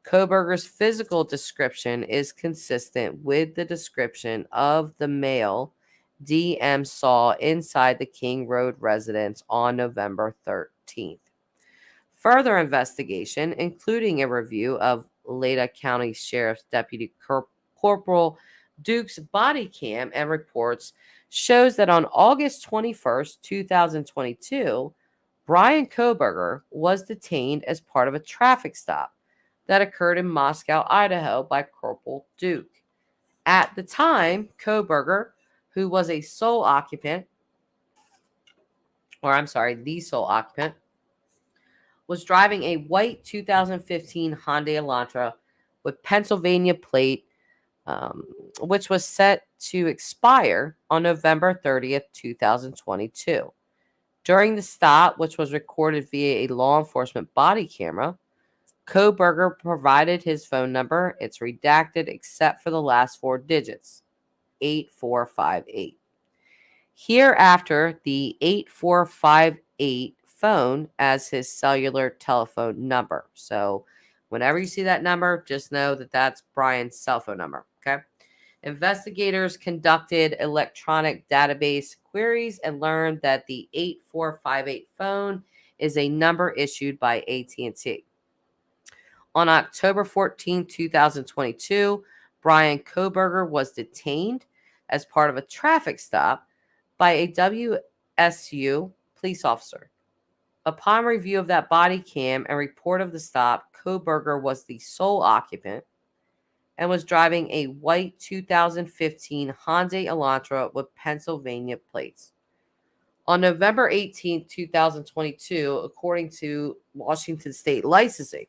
Kohberger's physical description is consistent with the description of the male DM saw inside the King Road residence on November 13th. Further investigation, including a review of Lada County Sheriff's Deputy Corporal Duke's body cam and reports, shows that on August 21st, 2022, Bryan Kohberger was detained as part of a traffic stop that occurred in Moscow, Idaho by Corporal Duke. At the time, Kohberger, who was the sole occupant, was driving a white 2015 Hyundai Elantra with Pennsylvania plate, which was set to expire on November 30th, 2022. During the stop, which was recorded via a law enforcement body camera, Kohberger provided his phone number. It's redacted except for the last 4 digits, 8458. Hereafter, the 8458 phone as his cellular telephone number. So whenever you see that number, just know that that's Bryan's cell phone number, okay? Investigators conducted electronic database queries and learned that the 8458 phone is a number issued by AT&T. On October 14, 2022, Bryan Kohberger was detained as part of a traffic stop by a WSU police officer. Upon review of that body cam and report of the stop, Kohberger was the sole occupant and was driving a white 2015 Hyundai Elantra with Pennsylvania plates. On November 18, 2022, according to Washington State Licensing,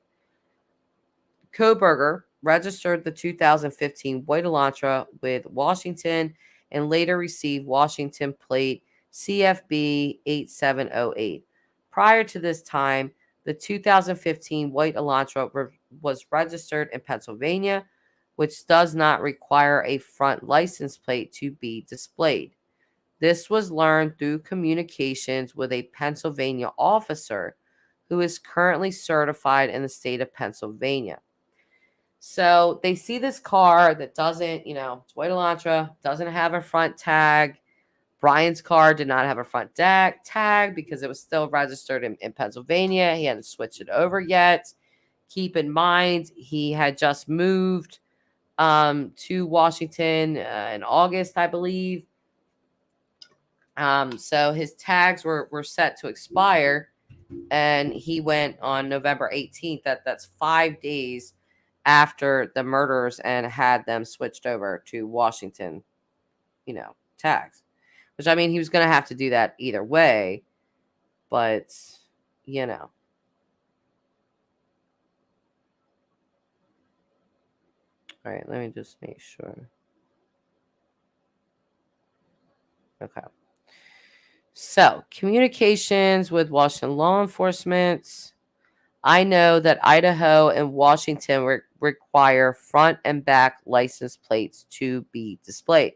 Kohberger registered the 2015 white Elantra with Washington and later received Washington plate CFB 8708. Prior to this time, the 2015 white Elantra was registered in Pennsylvania, which does not require a front license plate to be displayed. This was learned through communications with a Pennsylvania officer who is currently certified in the state of Pennsylvania. So they see this car that doesn't, it's white Elantra, doesn't have a front tag. Bryan's car did not have a front tag because it was still registered in Pennsylvania. He hadn't switched it over yet. Keep in mind, he had just moved to Washington in August, I believe. So his tags were set to expire, and he went on November 18th. That's 5 days after the murders, and had them switched over to Washington, tags. Which, I mean, he was going to have to do that either way, but, All right, let me just make sure. Okay. So, communications with Washington law enforcement. I know that Idaho and Washington require front and back license plates to be displayed.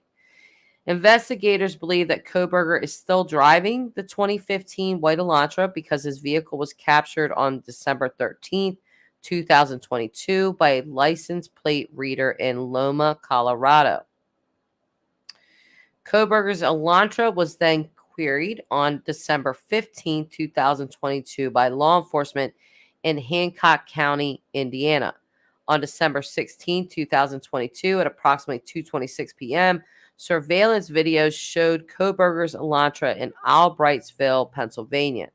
Investigators believe that Kohberger is still driving the 2015 white Elantra because his vehicle was captured on December 13th, 2022 by a license plate reader in Loma, Colorado. Kohberger's Elantra was then queried on December 15, 2022 by law enforcement in Hancock County, Indiana. On December 16, 2022 at approximately 2:26 p.m., surveillance videos showed Kohberger's Elantra in Albrightsville, Pennsylvania.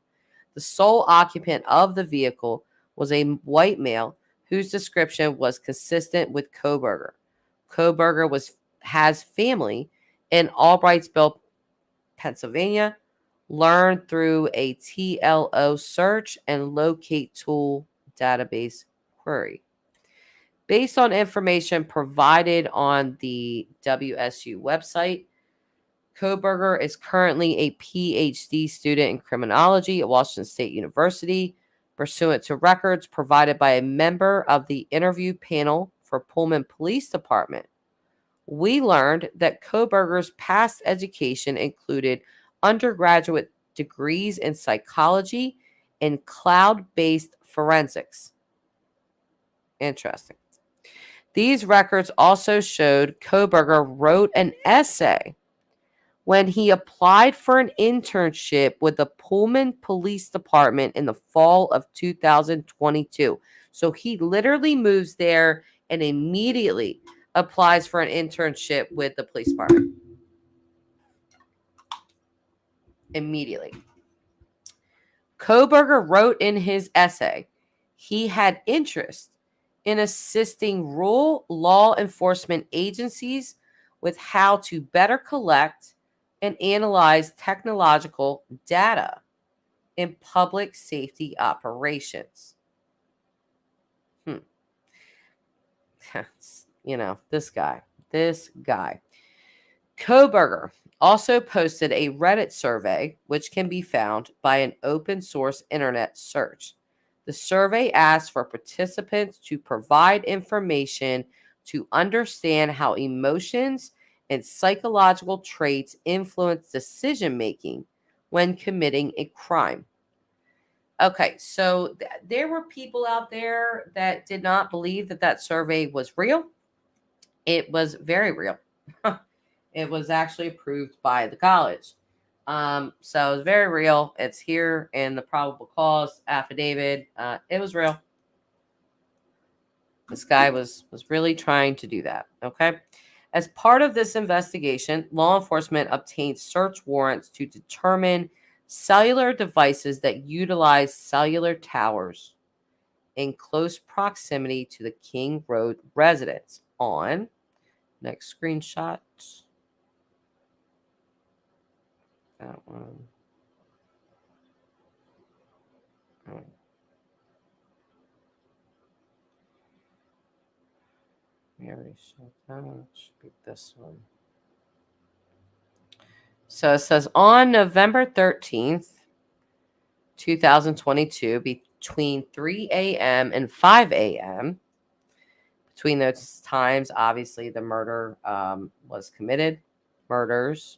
The sole occupant of the vehicle was a white male whose description was consistent with Kohberger. Kohberger has family in Albrightsville, Pennsylvania, learned through a TLO search and locate tool database query. Based on information provided on the WSU website, Kohberger is currently a PhD student in criminology at Washington State University, pursuant to records provided by a member of the interview panel for Pullman Police Department. We learned that Kohberger's past education included undergraduate degrees in psychology and cloud-based forensics. Interesting. These records also showed Kohberger wrote an essay when he applied for an internship with the Pullman Police Department in the fall of 2022. So he literally moves there and immediately applies for an internship with the police department. Immediately. Kohberger wrote in his essay he had interest in assisting rural law enforcement agencies with how to better collect and analyze technological data in public safety operations. This guy. Kohberger also posted a Reddit survey, which can be found by an open source internet search. The survey asked for participants to provide information to understand how emotions and psychological traits influence decision making when committing a crime. Okay, so there were people out there that did not believe that survey was real. It was very real. It was actually approved by the college. So it's very real. It's here in the probable cause affidavit. It was real. This guy was really trying to do that. Okay. As part of this investigation, law enforcement obtained search warrants to determine cellular devices that utilize cellular towers in close proximity to the King Road residence on next screenshot. That one. Oh. We already showed that one. Should be this one. So it says on November 13th, 2022, between 3 a.m. and 5 a.m., between those times, obviously, the murder was committed. Murders.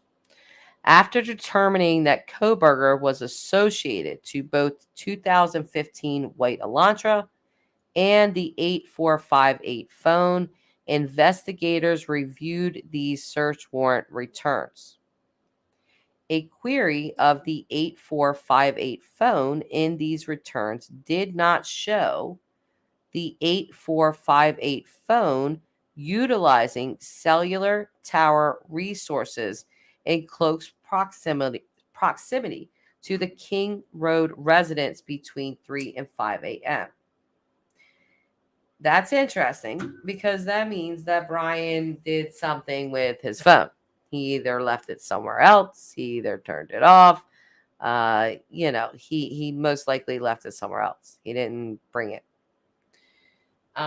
After determining that Kohberger was associated to both 2015 white Elantra and the 8458 phone, investigators reviewed these search warrant returns. A query of the 8458 phone in these returns did not show the 8458 phone utilizing cellular tower resources in close proximity to the King Road residence between 3 and 5 a.m. That's interesting because that means that Bryan did something with his phone. He either left it somewhere else, he either turned it off. He most likely left it somewhere else. He didn't bring it. He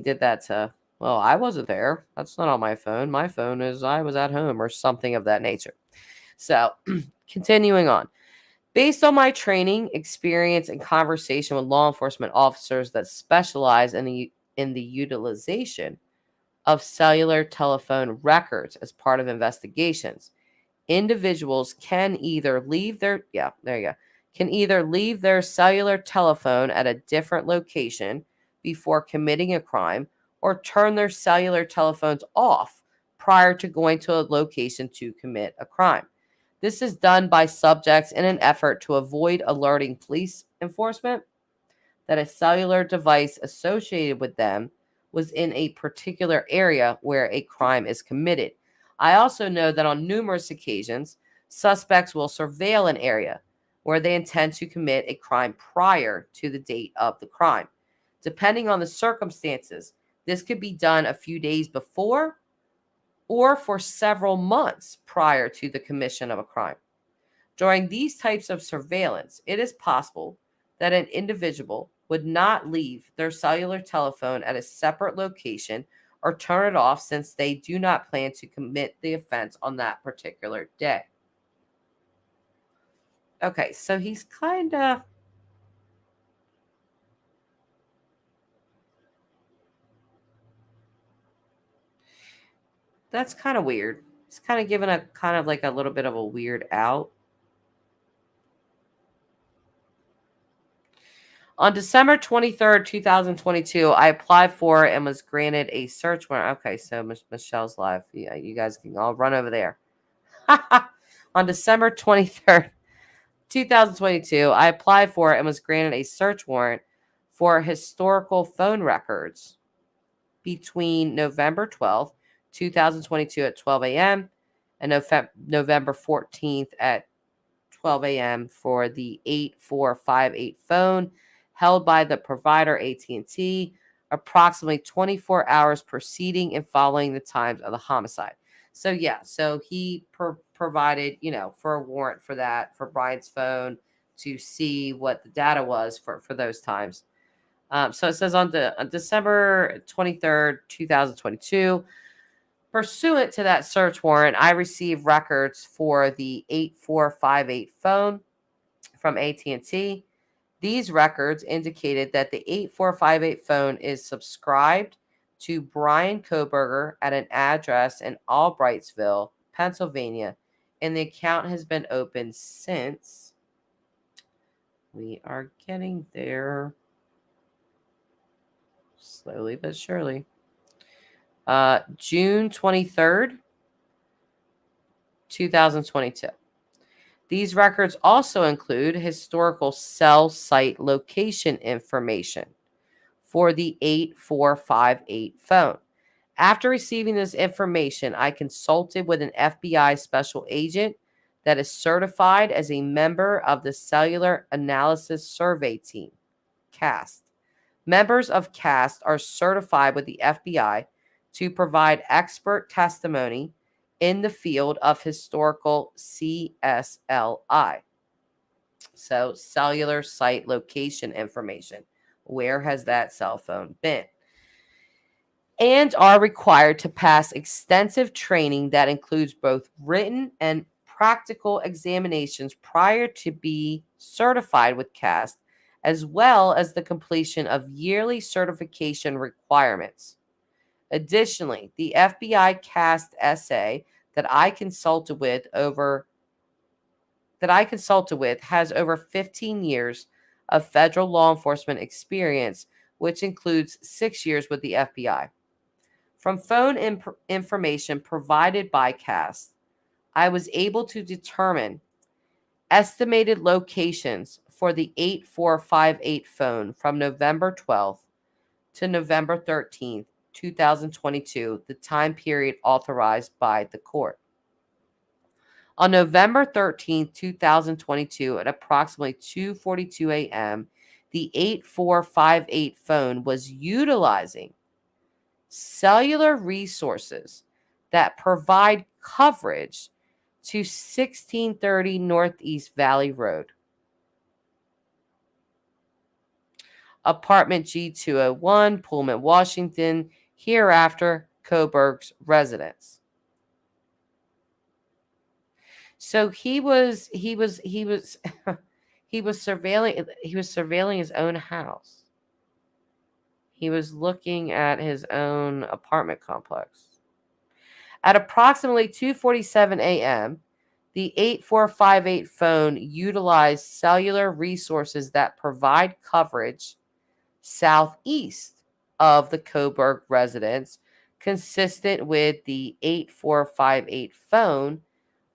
did that to, well, I wasn't there. That's not on my phone. My phone is I was at home or something of that nature. So, continuing on. Based on my training, experience, and conversation with law enforcement officers that specialize in the utilization of cellular telephone records as part of investigations, individuals can either leave their cellular telephone at a different location before committing a crime or turn their cellular telephones off prior to going to a location to commit a crime. This is done by subjects in an effort to avoid alerting police enforcement that a cellular device associated with them was in a particular area where a crime is committed. I also know that on numerous occasions, suspects will surveil an area where they intend to commit a crime prior to the date of the crime. Depending on the circumstances, this could be done a few days before or for several months prior to the commission of a crime. During these types of surveillance, it is possible that an individual would not leave their cellular telephone at a separate location or turn it off since they do not plan to commit the offense on that particular day. Okay, so he's kind of... That's kind of weird. He's kind of given a kind of like a little bit of a weird out. On December 23rd, 2022, I applied for and was granted a search warrant. Okay, so Michelle's live. Yeah, you guys can all run over there. On December 23rd, 2022, I applied for and was granted a search warrant for historical phone records between November 12th, 2022 at 12 a.m. and November 14th at 12 a.m. for the 8458 phone held by the provider AT&T, approximately 24 hours preceding and following the times of the homicide. So he provided, for a warrant for that, for Bryan's phone to see what the data was for those times. So it says on December 23rd, 2022, pursuant to that search warrant, I received records for the 8458 phone from AT&T. These records indicated that the 8458 phone is subscribed to Bryan Kohberger at an address in Albrightsville, Pennsylvania, and the account has been open since... We are getting there. Slowly but surely. June 23rd, 2022. These records also include historical cell site location information for the 8458 phone. After receiving this information, I consulted with an FBI special agent that is certified as a member of the Cellular Analysis Survey Team, CAST. Members of CAST are certified with the FBI to provide expert testimony in the field of historical CSLI. So, cellular site location information. Where has that cell phone been? And are required to pass extensive training that includes both written and practical examinations prior to be certified with CAST, as well as the completion of yearly certification requirements. Additionally, the FBI CAST essay that I consulted with has over 15 years of federal law enforcement experience, which includes 6 years with the FBI. From phone information provided by CAST, I was able to determine estimated locations for the 8458 phone from November 12th to November 13th, 2022, the time period authorized by the court. On November 13th, 2022, at approximately 2:42 a.m., the 8458 phone was utilizing cellular resources that provide coverage to 1630 Northeast Valley Road, apartment G201, Pullman, Washington, hereafter Kohberger's residence. So he was he was surveilling his own house. He was looking at his own apartment complex. At approximately 2:47 a.m., the 8458 phone utilized cellular resources that provide coverage southeast of the Kohberger residence, consistent with the 8458 phone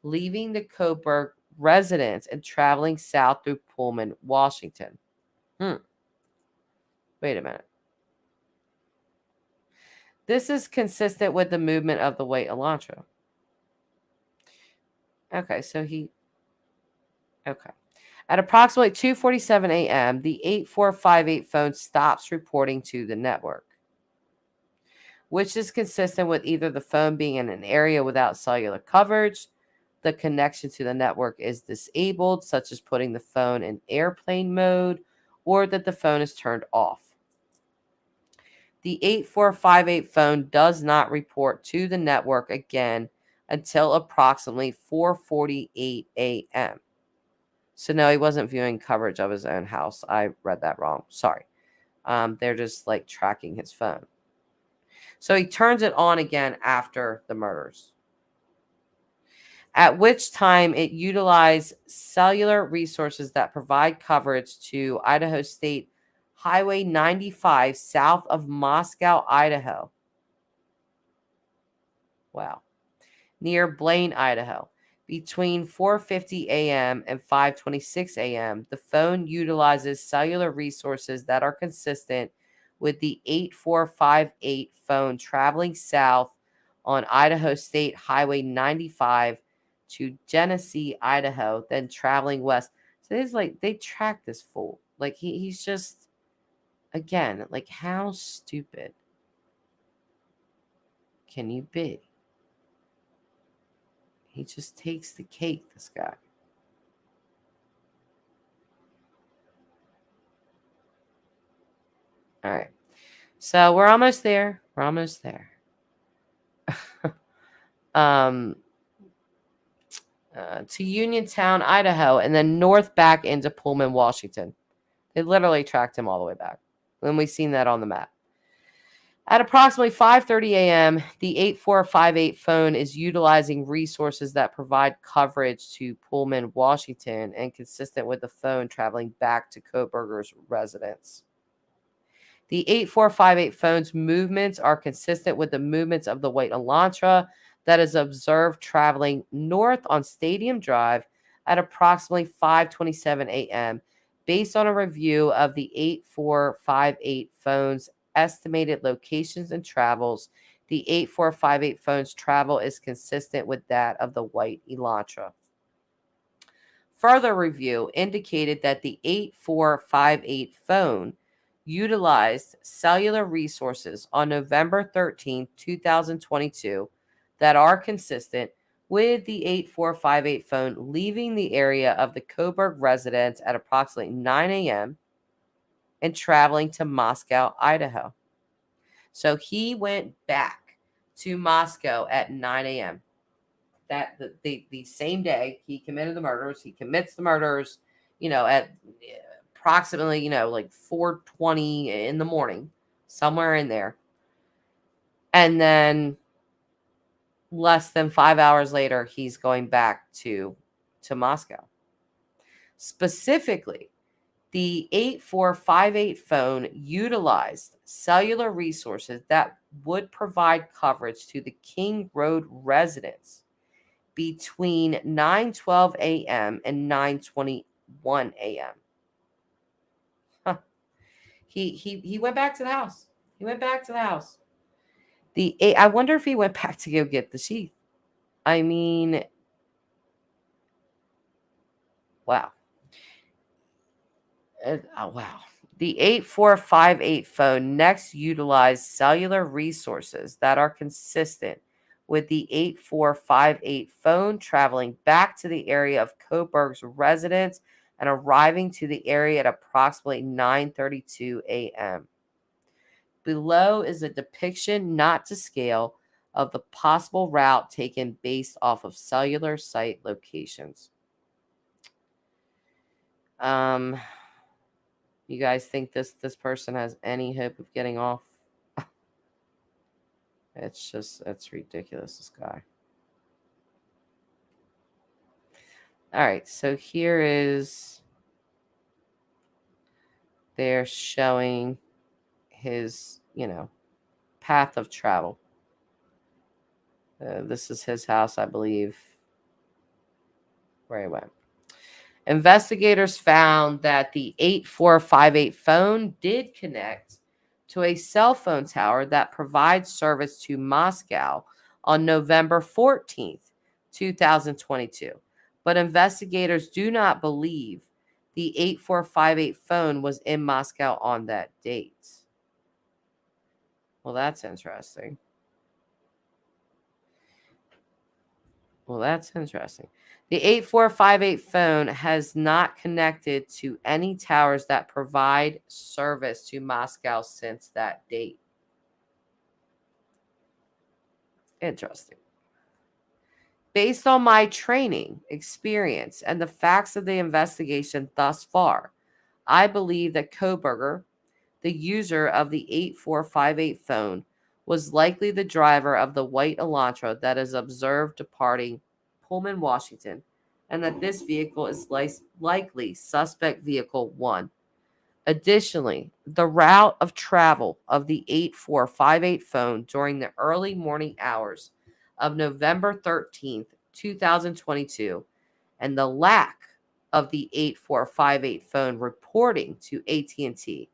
leaving the Kohberger residence and traveling south through Pullman, Washington. Wait a minute. This is consistent with the movement of the white Elantra. Okay, okay. At approximately 2:47 a.m., the 8458 phone stops reporting to the network, which is consistent with either the phone being in an area without cellular coverage, the connection to the network is disabled, such as putting the phone in airplane mode, or that the phone is turned off. The 8458 phone does not report to the network again until approximately 4:48 a.m. So no, he wasn't viewing coverage of his own house. I read that wrong. Sorry. They're just like tracking his phone. So he turns it on again after the murders, at which time it utilized cellular resources that provide coverage to Idaho State Highway 95 south of Moscow, Idaho. Wow. Near Blaine, Idaho. Between 4:50 a.m. and 5:26 a.m., the phone utilizes cellular resources that are consistent with the 8458 phone traveling south on Idaho State Highway 95 to Genesee, Idaho, then traveling west. So it's like they track this fool. Like he's just, again, like how stupid can you be? He just takes the cake, this guy. All right. So we're almost there. We're almost there. To Uniontown, Idaho, and then north back into Pullman, Washington. They literally tracked him all the way back. And we've seen that on the map. At approximately 5:30 a.m., the 8458 phone is utilizing resources that provide coverage to Pullman, Washington, and consistent with the phone traveling back to Kohberger's residence. The 8458 phone's movements are consistent with the movements of the white Elantra that is observed traveling north on Stadium Drive at approximately 5:27 a.m. Based on a review of the 8458 phone's estimated locations and travels, the 8458 phone's travel is consistent with that of the white Elantra. Further review indicated that the 8458 phone utilized cellular resources on November 13, 2022 that are consistent with the 8458 phone leaving the area of the Kohberger residence at approximately 9 a.m. and traveling to Moscow, Idaho. So he went back to Moscow at 9 a.m. That the same day he committed the murders. He commits the murders, at approximately, like 4:20 in the morning, somewhere in there. And then less than 5 hours later, he's going back to Moscow. Specifically, the 8458 phone utilized cellular resources that would provide coverage to the King Road residence between 9:12 a.m. and 9:21 a.m. Huh. He went back to the house. He went back to the house. I wonder if he went back to go get the sheath. I mean, wow. Oh, wow. The 8458 phone next utilized cellular resources that are consistent with the 8458 phone traveling back to the area of Kohberger's residence and arriving to the area at approximately 9:32 a.m. Below is a depiction, not to scale, of the possible route taken based off of cellular site locations. You guys think this person has any hope of getting off? It's ridiculous, this guy. All right, so here is, they're showing his, path of travel. This is his house, I believe, where he went. Investigators found that the 8458 phone did connect to a cell phone tower that provides service to Moscow on November 14th, 2022. But investigators do not believe the 8458 phone was in Moscow on that date. Well, that's interesting. The 8458 phone has not connected to any towers that provide service to Moscow since that date. Interesting. Based on my training, experience, and the facts of the investigation thus far, I believe that Kohberger, the user of the 8458 phone, was likely the driver of the white Elantra that is observed departing Pullman, Washington, and that this vehicle is likely suspect vehicle 1. Additionally, the route of travel of the 8458 phone during the early morning hours of November 13th, 2022, and the lack of the 8458 phone reporting to AT&T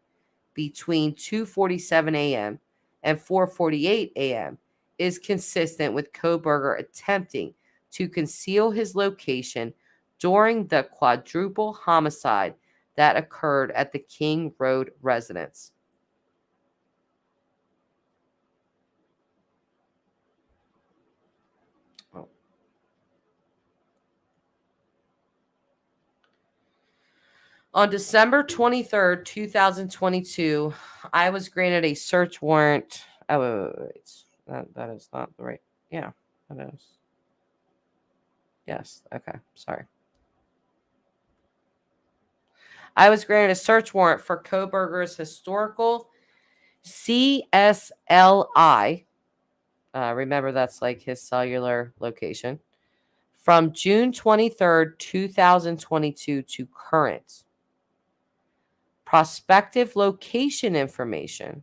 between 2:47 a.m. and 4:48 a.m. is consistent with Kohberger attempting to conceal his location during the quadruple homicide that occurred at the King Road residence. On December 23rd, 2022, I was granted a search warrant. Oh, wait. That is not the right. Yeah, that is. Yes. Okay. Sorry. I was granted a search warrant for Kohberger's historical CSLI. Remember, that's like his cellular location. From June 23rd, 2022 to current. Prospective location information,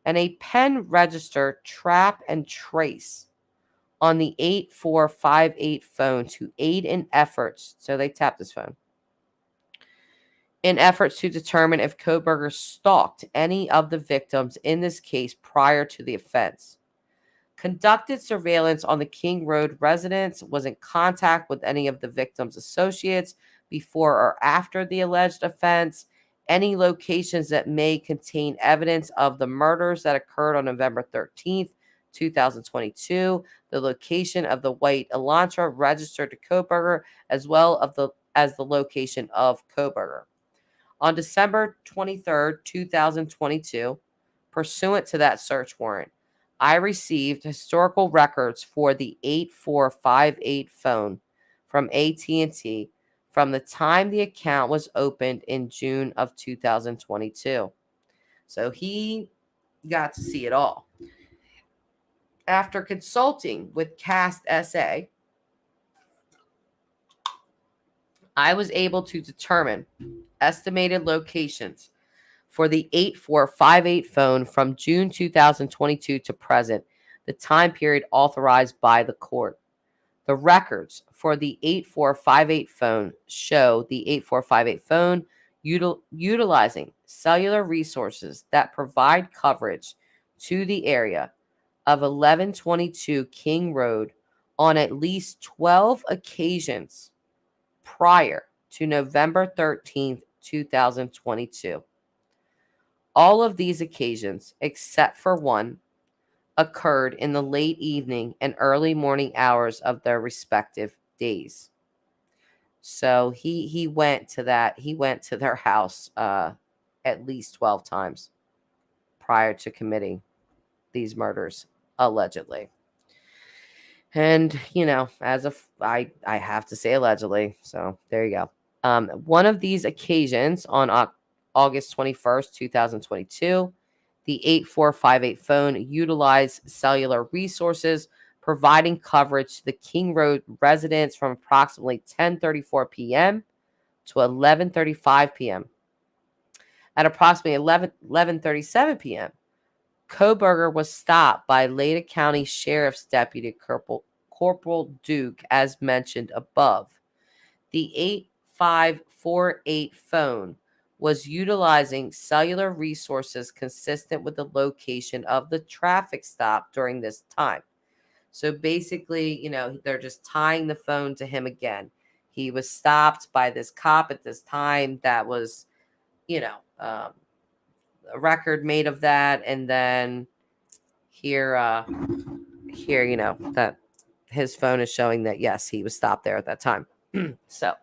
and a pen register trap and trace on the 8458 phone to aid in efforts. So they tapped his phone. In efforts to determine if Kohberger stalked any of the victims in this case prior to the offense. Conducted surveillance on the King Road residence, was in contact with any of the victims' associates before or after the alleged offense. Any locations that may contain evidence of the murders that occurred on November 13th, 2022, the location of the white Elantra registered to Kohberger, as well as the location of Kohberger. On December 23rd, 2022, pursuant to that search warrant, I received historical records for the 8458 phone from AT&T from the time the account was opened in June of 2022. So he got to see it all. After consulting with Cast SA, I was able to determine estimated locations for the 8458 phone from June 2022 to present, the time period authorized by the court. The records for the 8458 phone show the 8458 phone utilizing cellular resources that provide coverage to the area of 1122 King Road on at least 12 occasions prior to November 13th, 2022. All of these occasions, except for one, occurred in the late evening and early morning hours of their respective days. So he went to their house at least 12 times prior to committing these murders, allegedly. And I have to say allegedly, so there you go. One of these occasions on August 21st, 2022, the 8458 phone utilized cellular resources, providing coverage to the King Road residents from approximately 10:34 p.m. to 11:35 p.m. At approximately 11:37 p.m., Kohberger was stopped by Lada County Sheriff's Deputy Corporal Duke, as mentioned above. The 8548 phone was utilizing cellular resources consistent with the location of the traffic stop during this time. So basically, they're just tying the phone to him again. He was stopped by this cop at this time. That was, a record made of that. And then here, that his phone is showing that, yes, he was stopped there at that time. So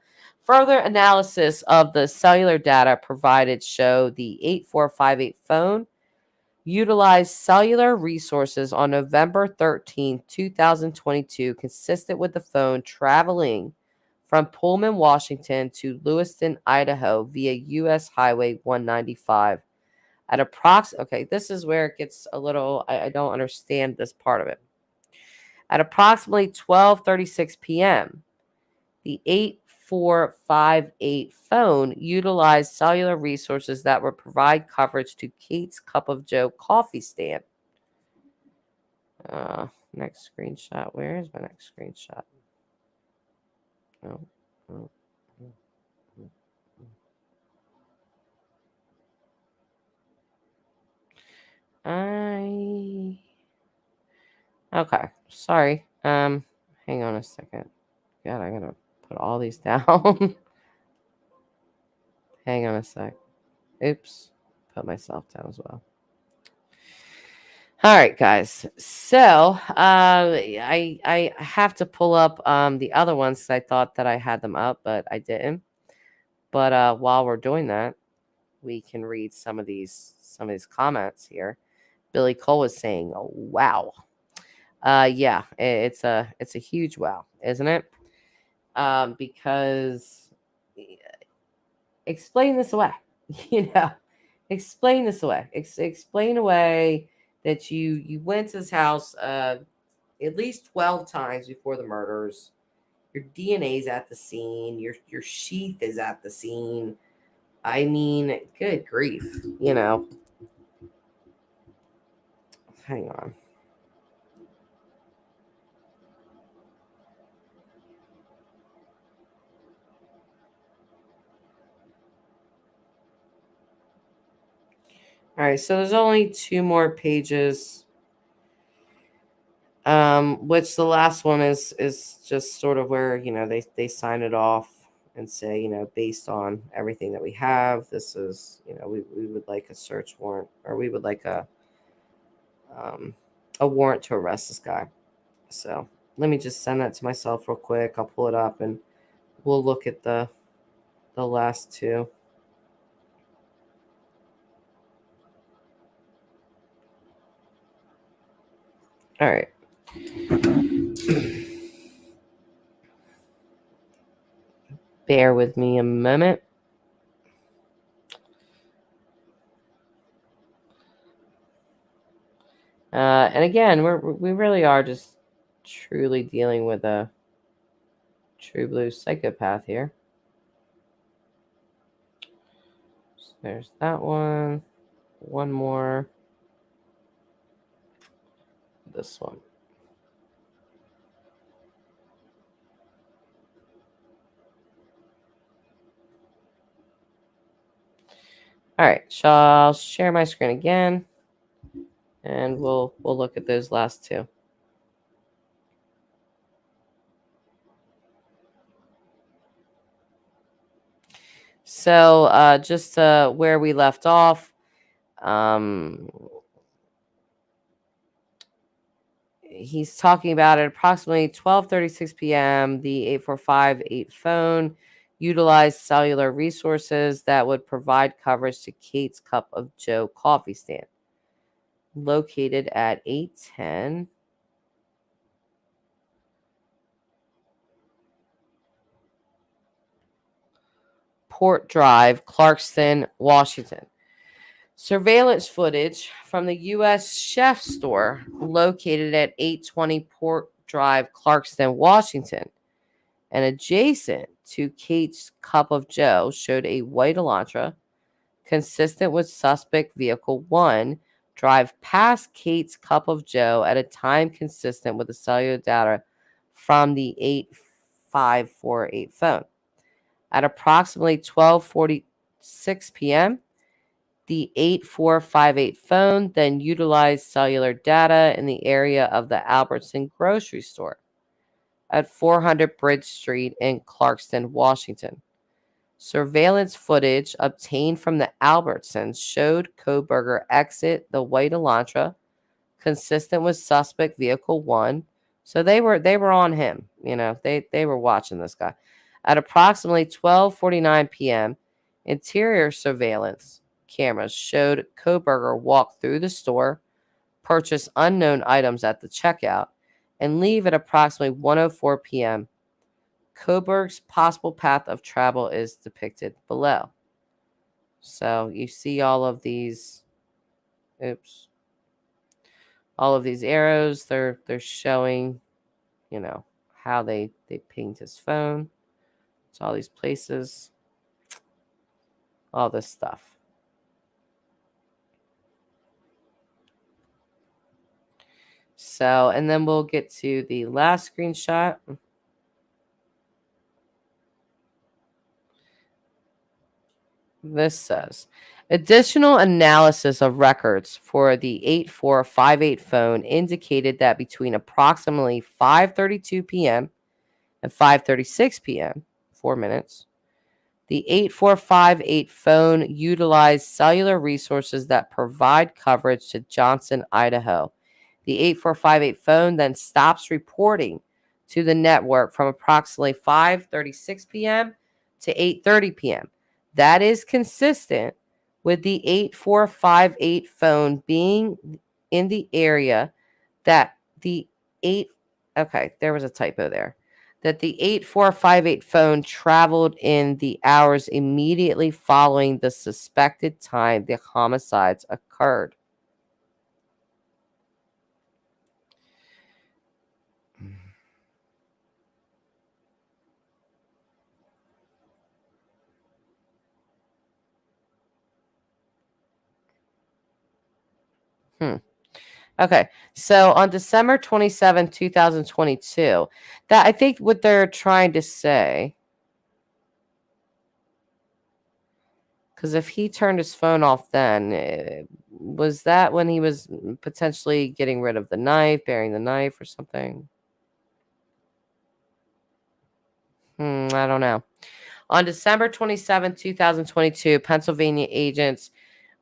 further analysis of the cellular data provided show the 8458 phone utilized cellular resources on November 13, 2022, consistent with the phone traveling from Pullman, Washington to Lewiston, Idaho via U.S. Highway 195 at okay, this is where it gets a little, I don't understand this part of it. At approximately 12:36 p.m., the 8458 phone utilized cellular resources that would provide coverage to Kate's Cup of Joe coffee stand. Next screenshot. Where is my next screenshot? Oh. Okay. Sorry. Hang on a second. God, I gotta put all these down. Hang on a sec. Oops. Put myself down as well. All right, guys. So I have to pull up the other ones because I thought that I had them up, but I didn't. But while we're doing that, we can read some of these comments here. Billy Cole was saying, oh, "Wow, yeah, it's a huge wow, isn't it?" Because explain this away, explain this away. Explain away that you went to this house at least 12 times before the murders. Your DNA's at the scene. Your sheath is at the scene. I mean, good grief, Hang on. All right, so there's only 2 more pages. Which the last one is just sort of where, they sign it off and say, based on everything that we have, this is, we would like a search warrant, or we would like a warrant to arrest this guy. So let me just send that to myself real quick. I'll pull it up and we'll look at the last 2. All right. Bear with me a moment. And again, we really are just truly dealing with a true blue psychopath here. So there's that one. One more. This one. All right, so I'll share my screen again, and we'll look at those last two. So just where we left off, he's talking about at approximately 12:36 p.m. The 8458 phone utilized cellular resources that would provide coverage to Kate's Cup of Joe coffee stand, located at 810 Port Drive, Clarkston, Washington. Surveillance footage from the U.S. Chef store located at 820 Port Drive, Clarkston, Washington, and adjacent to Kate's Cup of Joe showed a white Elantra consistent with suspect vehicle 1 drive past Kate's Cup of Joe at a time consistent with the cellular data from the 8548 phone. At approximately 12:46 p.m., the 8458 phone then utilized cellular data in the area of the Albertson grocery store at 400 Bridge Street in Clarkston, Washington. Surveillance footage obtained from the Albertsons showed Kohberger exit the white Elantra, consistent with suspect vehicle 1. So they were on him. They were watching this guy. At approximately 12:49 p.m., interior surveillance cameras showed Kohberger walk through the store, purchase unknown items at the checkout, and leave at approximately 1:04 p.m. Kohberger's possible path of travel is depicted below. So you see all of these, all of these arrows. They're showing, how they pinged his phone. It's all these places, all this stuff. So, and then we'll get to the last screenshot. This says, additional analysis of records for the 8458 phone indicated that between approximately 5:32 p.m. and 5:36 p.m., 4 minutes, the 8458 phone utilized cellular resources that provide coverage to Johnson, Idaho. The 8458 phone then stops reporting to the network from approximately 5:36 p.m. to 8:30 p.m. That is consistent with the 8458 phone being in the area that the 8 okay, there was a typo there. That the 8458 phone traveled in the hours immediately following the suspected time the homicides occurred. Okay, so on December 27, 2022, that I think what they're trying to say, because if he turned his phone off then, was that when he was potentially getting rid of the knife, burying the knife or something? I don't know. On December 27, 2022, Pennsylvania agents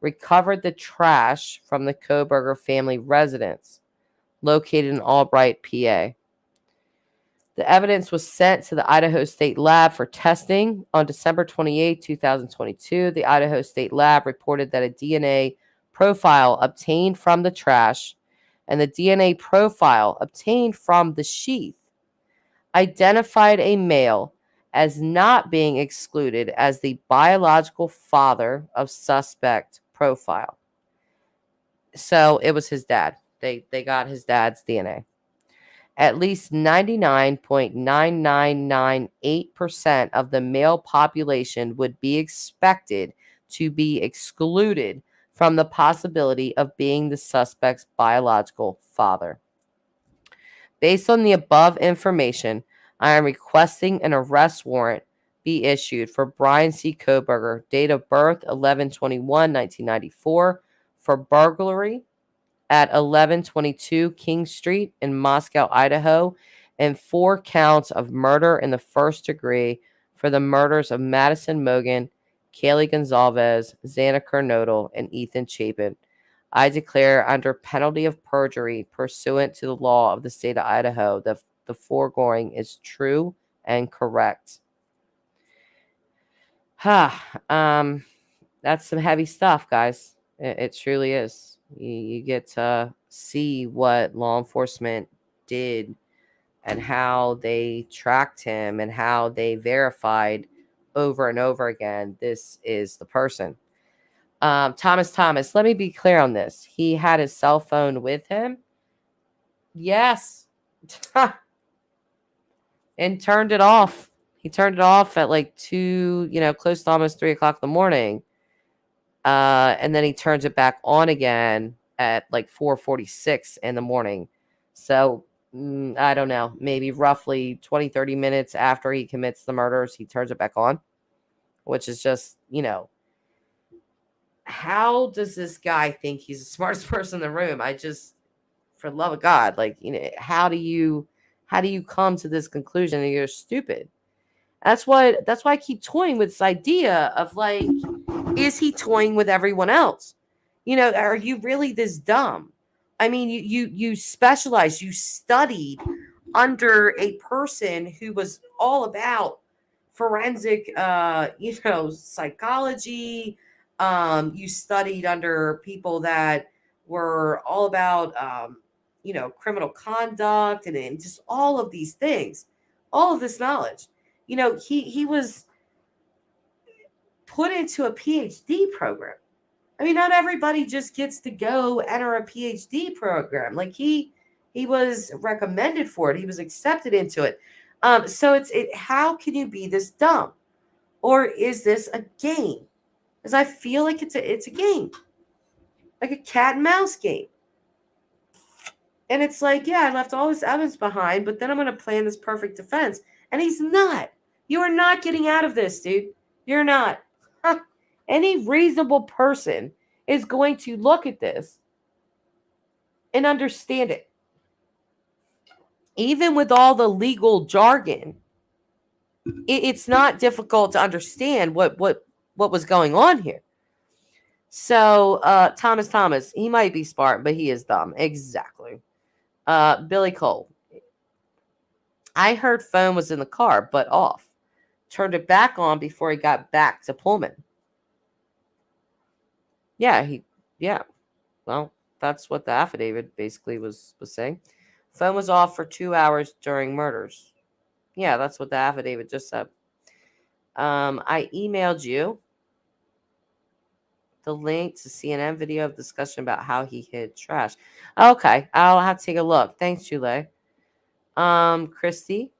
recovered the trash from the Kohberger family residence located in Albright, PA. The evidence was sent to the Idaho State Lab for testing. On December 28, 2022, the Idaho State Lab reported that a DNA profile obtained from the trash and the DNA profile obtained from the sheath identified a male as not being excluded as the biological father of suspect profile. So it was his dad. They got his dad's DNA. At least 99.9998% of the male population would be expected to be excluded from the possibility of being the suspect's biological father. Based on the above information, I am requesting an arrest warrant be issued for Bryan C. Kohberger, date of birth 11/21/1994, for burglary at 1122 King Street in Moscow, Idaho, and 4 counts of murder in the first degree for the murders of Madison Mogan, Kaylee Gonzalez, Xana Kernodle, and Ethan Chapin. I declare under penalty of perjury pursuant to the law of the state of Idaho that the foregoing is true and correct. That's some heavy stuff, guys. It truly is. You get to see what law enforcement did and how they tracked him and how they verified over and over again, this is the person. Thomas, let me be clear on this. He had his cell phone with him. Yes. And turned it off. He turned it off at like 2, close to almost 3 o'clock in the morning. And then he turns it back on again at like 4:46 in the morning. So I don't know, maybe roughly 20, 30 minutes after he commits the murders, he turns it back on, which is just, how does this guy think he's the smartest person in the room? I just, for the love of God, like, how do you come to this conclusion that you're stupid? That's why I keep toying with this idea of like, is he toying with everyone else? Are you really this dumb? I mean, you specialized, you studied under a person who was all about forensic, psychology. You studied under people that were all about, criminal conduct and just all of these things, all of this knowledge. He was put into a PhD program. I mean, not everybody just gets to go enter a PhD program. Like he was recommended for it. He was accepted into it. So how can you be this dumb? Or is this a game? Because I feel like it's a game, like a cat and mouse game. And it's like, yeah, I left all this evidence behind, but then I'm going to plan this perfect defense. And he's not. You are not getting out of this, dude. You're not. Any reasonable person is going to look at this and understand it. Even with all the legal jargon, it's not difficult to understand what was going on here. So Thomas, he might be smart, but he is dumb. Exactly. Billy Cole. I heard phone was in the car, but off. Turned it back on before he got back to Pullman. Yeah. Well, that's what the affidavit basically was saying. Phone was off for 2 hours during murders. Yeah, that's what the affidavit just said. I emailed you the link to CNN video of discussion about how he hid trash. Okay, I'll have to take a look. Thanks, Julie. Christy,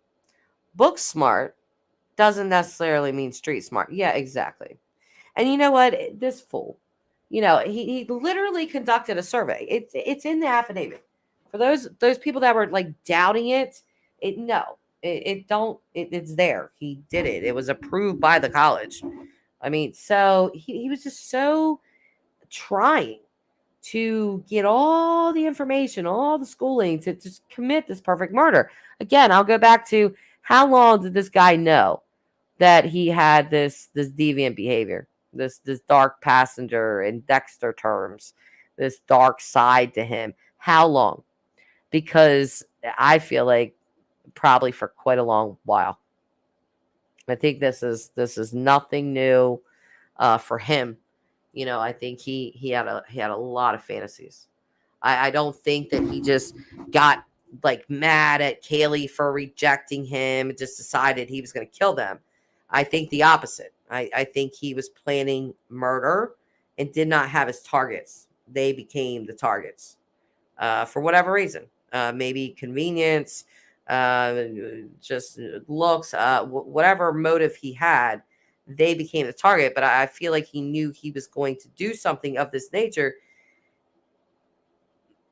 book smart doesn't necessarily mean street smart. Yeah, exactly. And you know what? This fool, he literally conducted a survey. It's in the affidavit. For those people that were like doubting it, it's there. He did it. It was approved by the college. I mean, so he was just so trying to get all the information, all the schooling to just commit this perfect murder. Again, I'll go back to how long did this guy know that he had this deviant behavior, this dark passenger in Dexter terms, this dark side to him? How long? Because I feel like probably for quite a long while. I think this is nothing new for him. I think he had a lot of fantasies. I don't think that he just got like mad at Kaylee for rejecting him and just decided he was going to kill them. I think the opposite. I think he was planning murder and did not have his targets. They became the targets for whatever reason. Maybe convenience, just looks, whatever motive he had, they became the target. But I feel like he knew he was going to do something of this nature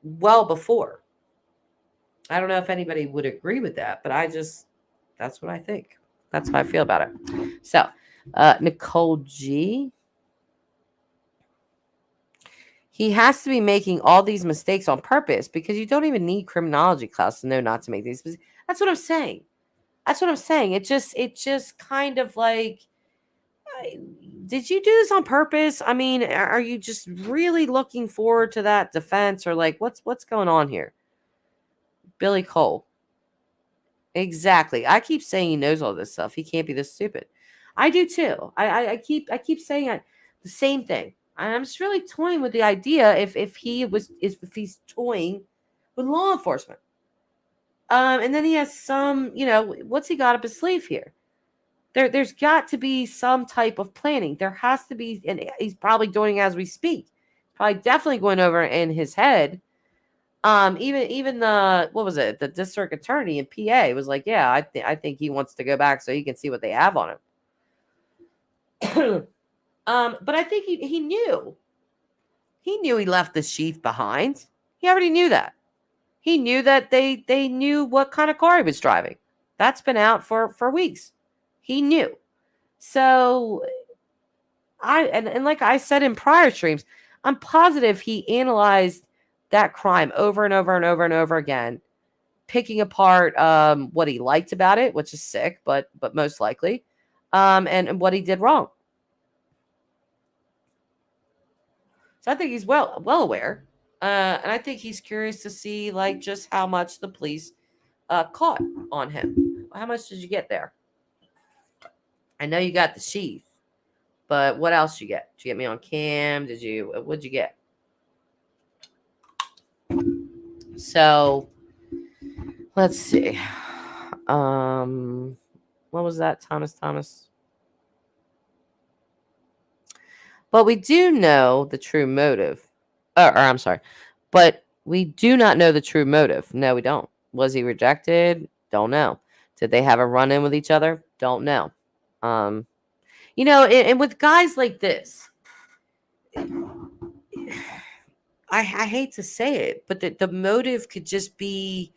well before. I don't know if anybody would agree with that, but that's what I think. That's how I feel about it. So, Nicole G. He has to be making all these mistakes on purpose because you don't even need criminology class to know not to make these. That's what I'm saying. That's what I'm saying. It just kind of like, did you do this on purpose? I mean, are you just really looking forward to that defense, or like what's going on here? Billy Cole. Exactly. I keep saying he knows all this stuff. He can't be this stupid. I do too. I keep saying the same thing. I'm just really toying with the idea if he's toying with law enforcement. And then he has some, what's he got up his sleeve here? There's got to be some type of planning. There has to be, and he's probably doing it as we speak. Probably definitely going over in his head. Even the, what was it? The district attorney in PA was like, yeah, I think he wants to go back so he can see what they have on him. But I think he knew. He knew he left the Sheath behind. He already knew that. He knew that they knew what kind of car he was driving. That's been out for weeks. He knew. So and like I said in prior streams, I'm positive he analyzed that crime over and over and over and over again, picking apart what he liked about it, which is sick, but most likely, and what he did wrong. So I think he's well aware, and I think he's curious to see like just how much the police caught on him. How much did you get there? I know you got the Sheath, but what else you get? Did you get me on cam? What'd you get? So let's see. What was that, Thomas? But we do know the true motive. Or I'm sorry. But we do not know the true motive. No, we don't. Was he rejected? Don't know. Did they have a run in with each other? Don't know. And with guys like this, I hate to say it, but the motive could just be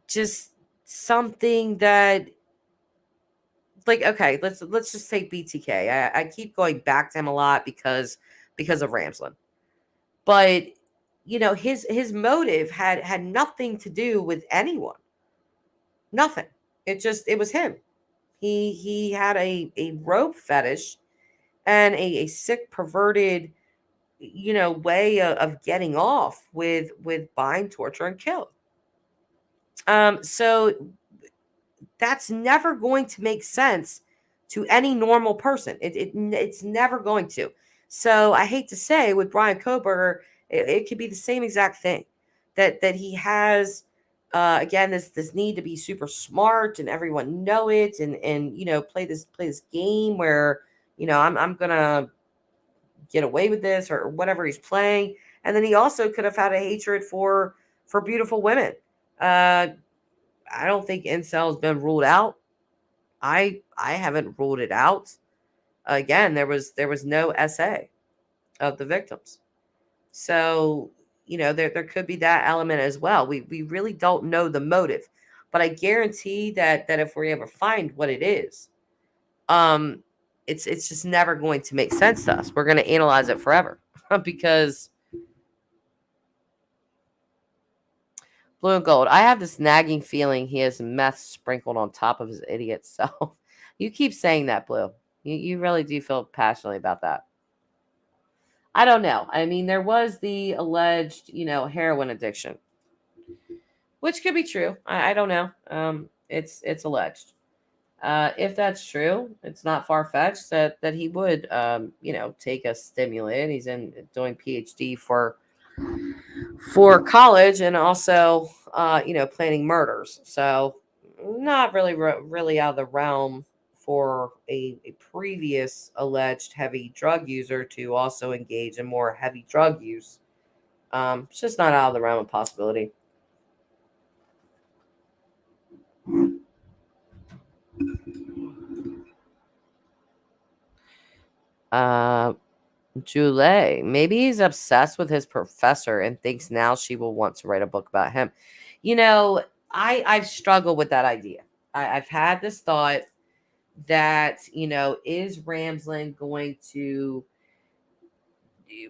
just something that, like, okay, let's just take BTK. I keep going back to him a lot because of Ramsland, but his motive had nothing to do with anyone. Nothing. It was him. He had a rope fetish and a sick, perverted, way of getting off with bind, torture, and kill. So that's never going to make sense to any normal person. It's never going to. So I hate to say, with Bryan Kohberger, it could be the same exact thing. That he has, again, this need to be super smart and everyone know it, and play this game where I'm gonna get away with this, or whatever he's playing. And then he also could have had a hatred for beautiful women. I don't think incel has been ruled out. I haven't ruled it out. Again, there was no SA of the victims. So, there could be that element as well. We really don't know the motive. But I guarantee that if we ever find what it is, it's just never going to make sense to us. We're going to analyze it forever because Blue and Gold. I have this nagging feeling he has meth sprinkled on top of his idiot self. You keep saying that, Blue. You really do feel passionately about that. I don't know. I mean, there was the alleged, heroin addiction, which could be true. I don't know. It's alleged. If that's true, it's not far fetched that he would, take a stimulant. He's doing PhD for college, and also, planning murders. So not really out of the realm for a previous alleged heavy drug user to also engage in more heavy drug use. It's just not out of the realm of possibility. Julie, maybe he's obsessed with his professor and thinks now she will want to write a book about him. I've struggled with that idea. I've had this thought that, is Ramsland going to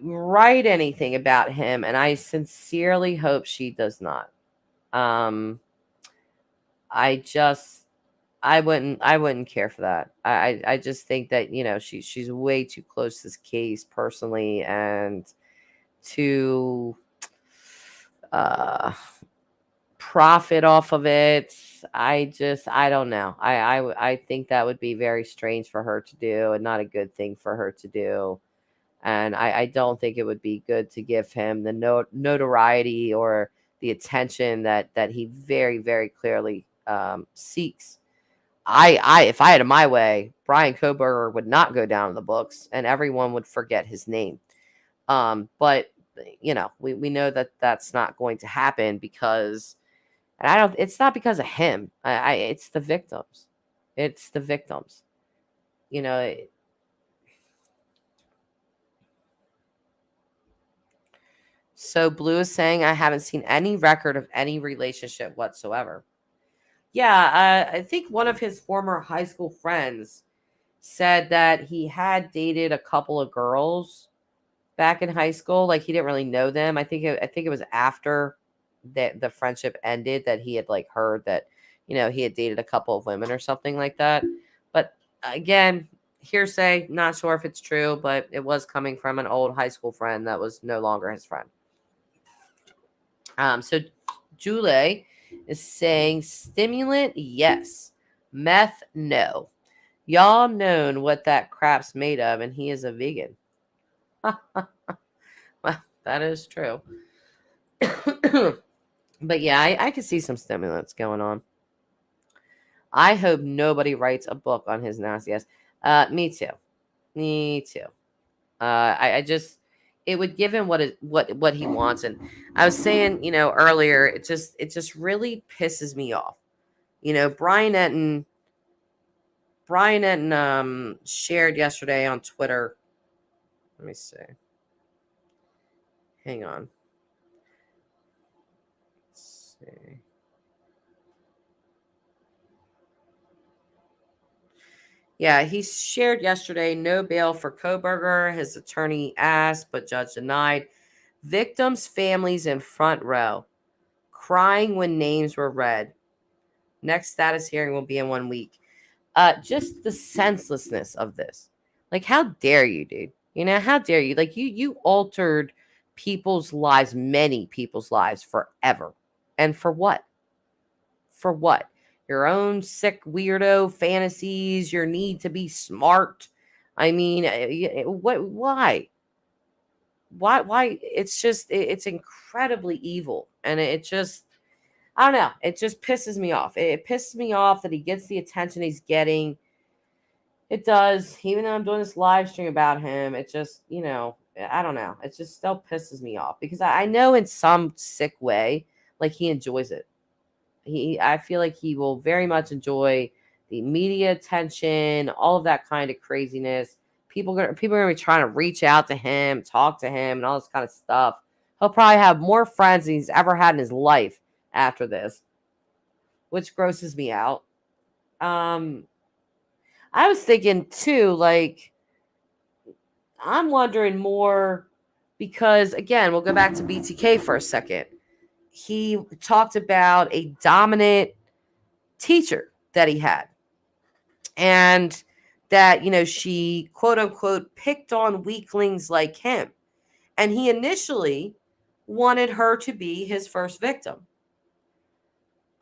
write anything about him? And I sincerely hope she does not. Um, I wouldn't care for that. I just think that, she's way too close to this case personally, and to uh profit off of it. I don't know. I think that would be very strange for her to do, and not a good thing for her to do. And I don't think it would be good to give him the notoriety or the attention that he very, very clearly seeks. If I had it my way, Bryan Kohberger would not go down in the books, and everyone would forget his name. But we know that that's not going to happen, because, and I don't. It's not because of him. It's the victims. It's the victims. You know. So Blue is saying, I haven't seen any record of any relationship whatsoever. Yeah, I think one of his former high school friends said that he had dated a couple of girls back in high school. Like, he didn't really know them. I think it was after that the friendship ended that he had like heard that, he had dated a couple of women or something like that. But again, hearsay, not sure if it's true, but it was coming from an old high school friend that was no longer his friend. So Julie is saying stimulant, yes. Meth, no. Y'all known what that crap's made of, and he is a vegan. Well, that is true. But yeah, I could see some stimulants going on. I hope nobody writes a book on his nasty ass. Me too. Me too. I just, it would give him what he wants. And I was saying, earlier, it just really pisses me off. Brian Etten shared yesterday on Twitter. Let me see. Hang on. Let's see. Yeah, he shared yesterday, no bail for Kohberger. His attorney asked, but judge denied. Victims' families in front row, crying when names were read. Next status hearing will be in 1 week. Just the senselessness of this. Like, how dare you, dude? How dare you? Like, you altered people's lives, many people's lives, forever. And for what? For what? Your own sick weirdo fantasies, your need to be smart. I mean, what? Why? It's just, it's incredibly evil, and it just, I don't know. It just pisses me off. It pisses me off that he gets the attention he's getting. It does, even though I'm doing this live stream about him. It just, I don't know. It just still pisses me off, because I know in some sick way, like, he enjoys it. I feel like he will very much enjoy the media attention, all of that kind of craziness. People are gonna be trying to reach out to him, talk to him, and all this kind of stuff. He'll probably have more friends than he's ever had in his life after this, which grosses me out. I was thinking too, like, I'm wondering more, because again, we'll go back to BTK for a second. He talked about a dominant teacher that he had, and that, she quote unquote picked on weaklings like him. And he initially wanted her to be his first victim.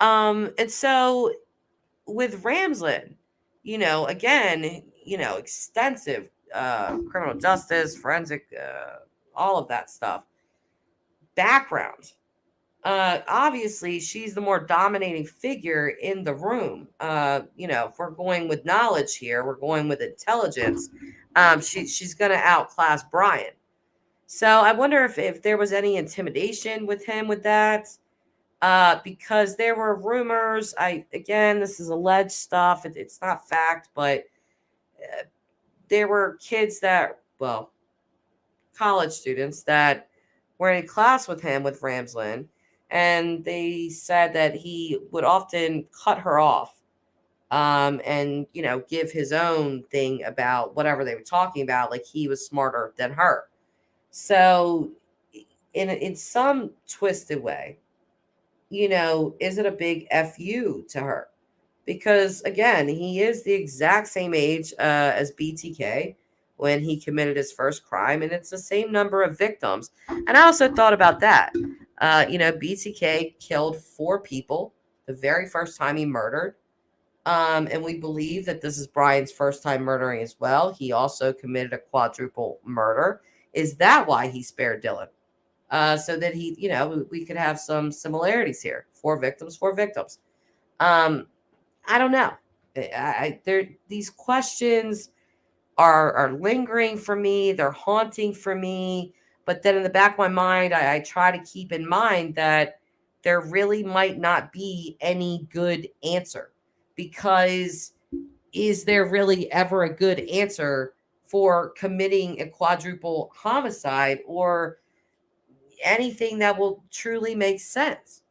And so with Ramsland, again, extensive criminal justice, forensic, all of that stuff, background. Obviously, she's the more dominating figure in the room. If we're going with knowledge here, we're going with intelligence. She's going to outclass Bryan. So I wonder if there was any intimidation with him with that. Because there were rumors. Again, this is alleged stuff. It's not fact, but there were kids college students that were in class with him, with Ramsland, and they said that he would often cut her off and, give his own thing about whatever they were talking about, like he was smarter than her. So, in some twisted way, is it a big FU to her? Because again, he is the exact same age as BTK when he committed his first crime, and it's the same number of victims. And I also thought about that. BTK killed 4 people the very first time he murdered. And we believe that this is Bryan's first time murdering as well. He also committed a quadruple murder. Is that why he spared Dylan? So that we could have some similarities here. 4 victims, 4 victims. I don't know. These questions are lingering for me. They're haunting for me. But then in the back of my mind, I try to keep in mind that there really might not be any good answer, because is there really ever a good answer for committing a quadruple homicide or anything that will truly make sense?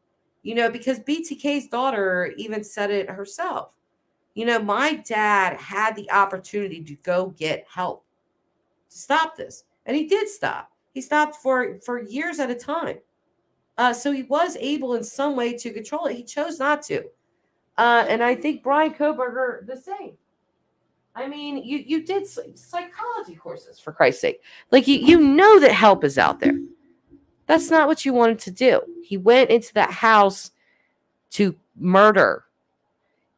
Because BTK's daughter even said it herself. My dad had the opportunity to go get help to stop this, and he did stop. He stopped for years at a time. So he was able in some way to control it. He chose not to. And I think Bryan Kohberger the same. I mean, you did psychology courses, for Christ's sake. Like, you know that help is out there. That's not what you wanted to do. He went into that house to murder.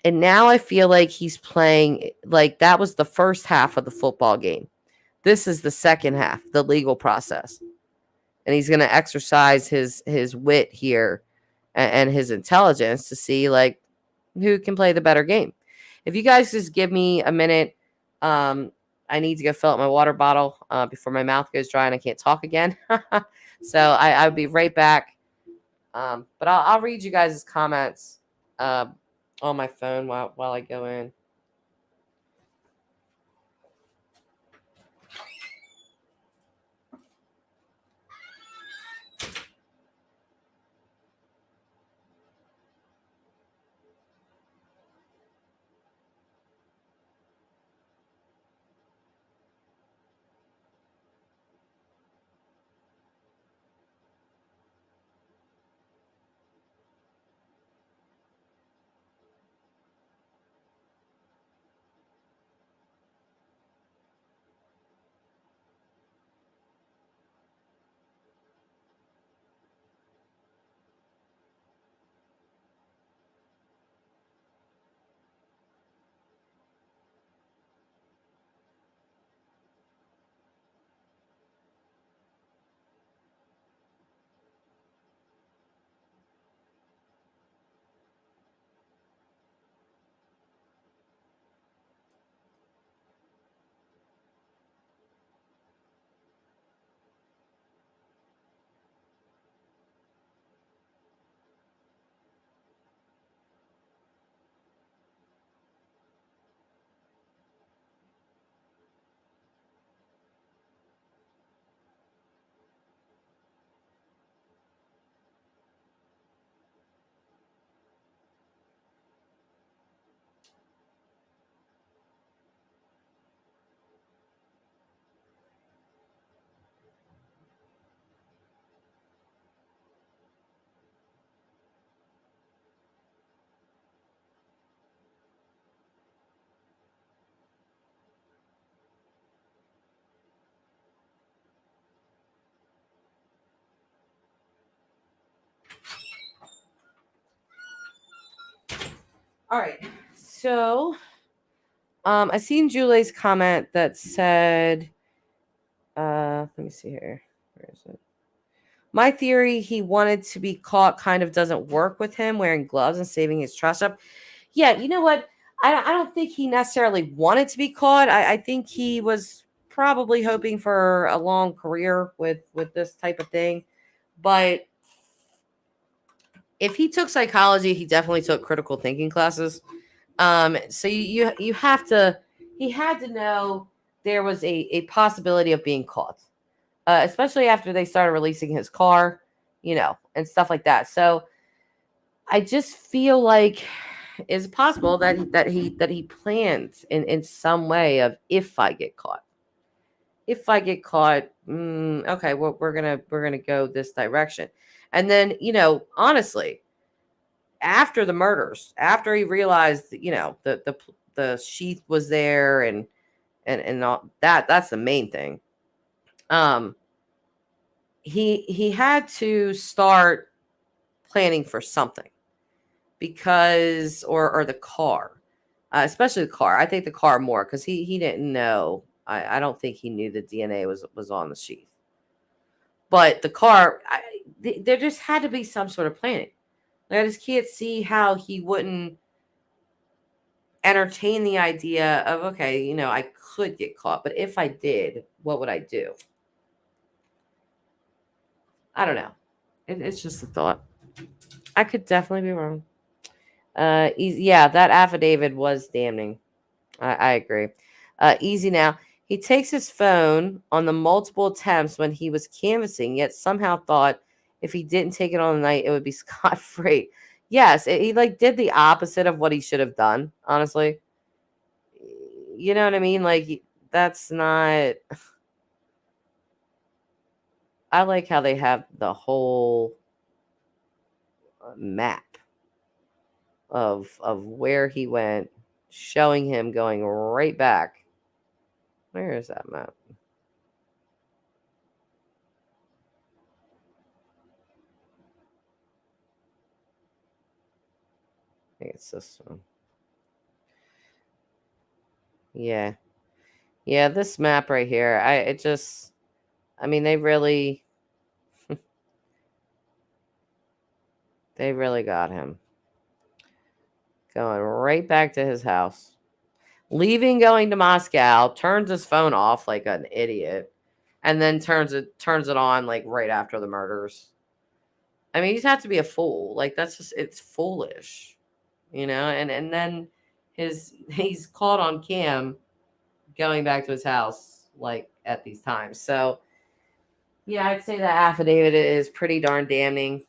And now I feel like he's playing, like that was the first half of the football game. This is the second half, the legal process. And he's going to exercise his wit here and his intelligence to see, like, who can play the better game. If you guys just give me a minute, I need to go fill up my water bottle before my mouth goes dry and I can't talk again. So I'll be right back. But I'll read you guys' comments on my phone while I go in. All right. So I seen Julie's comment that said, let me see here. Where is it? My theory, he wanted to be caught kind of doesn't work with him wearing gloves and saving his trust up. Yeah, you know what? I don't think he necessarily wanted to be caught. I think he was probably hoping for a long career with this type of thing. But if he took psychology, he definitely took critical thinking classes. So you have to, he had to know there was a possibility of being caught, especially after they started releasing his car, and stuff like that. So I just feel like is it possible that he planned in some way of, if I get caught, okay, well, we're gonna go this direction. And then, honestly, after the murders, after he realized that, the sheath was there, and all that's the main thing. um he had to start planning for something, because, or the car, especially the car. I think the car more, because he didn't know. I don't think he knew the DNA was on the sheath. But the car, there just had to be some sort of planning. Like, I just can't see how he wouldn't entertain the idea of, okay, I could get caught, but if I did, what would I do? I don't know. It's just a thought. I could definitely be wrong. Yeah, that affidavit was damning. I agree. Easy now. He takes his phone on the multiple attempts when he was canvassing, yet somehow thought if he didn't take it on the night, it would be scot free. Yes, he like did the opposite of what he should have done. Honestly, you know what I mean? Like, that's not. I like how they have the whole map of where he went, showing him going right back. Where is that map? I think it's this one. Yeah. Yeah, this map right here. I mean, they really got him. Going right back to his house. Leaving, going to Moscow, turns his phone off like an idiot, and then turns it on like right after the murders. I mean, you have to be a fool. Like, that's just, it's foolish. And then he's caught on cam going back to his house like at these times. So yeah, I'd say that affidavit is pretty darn damning.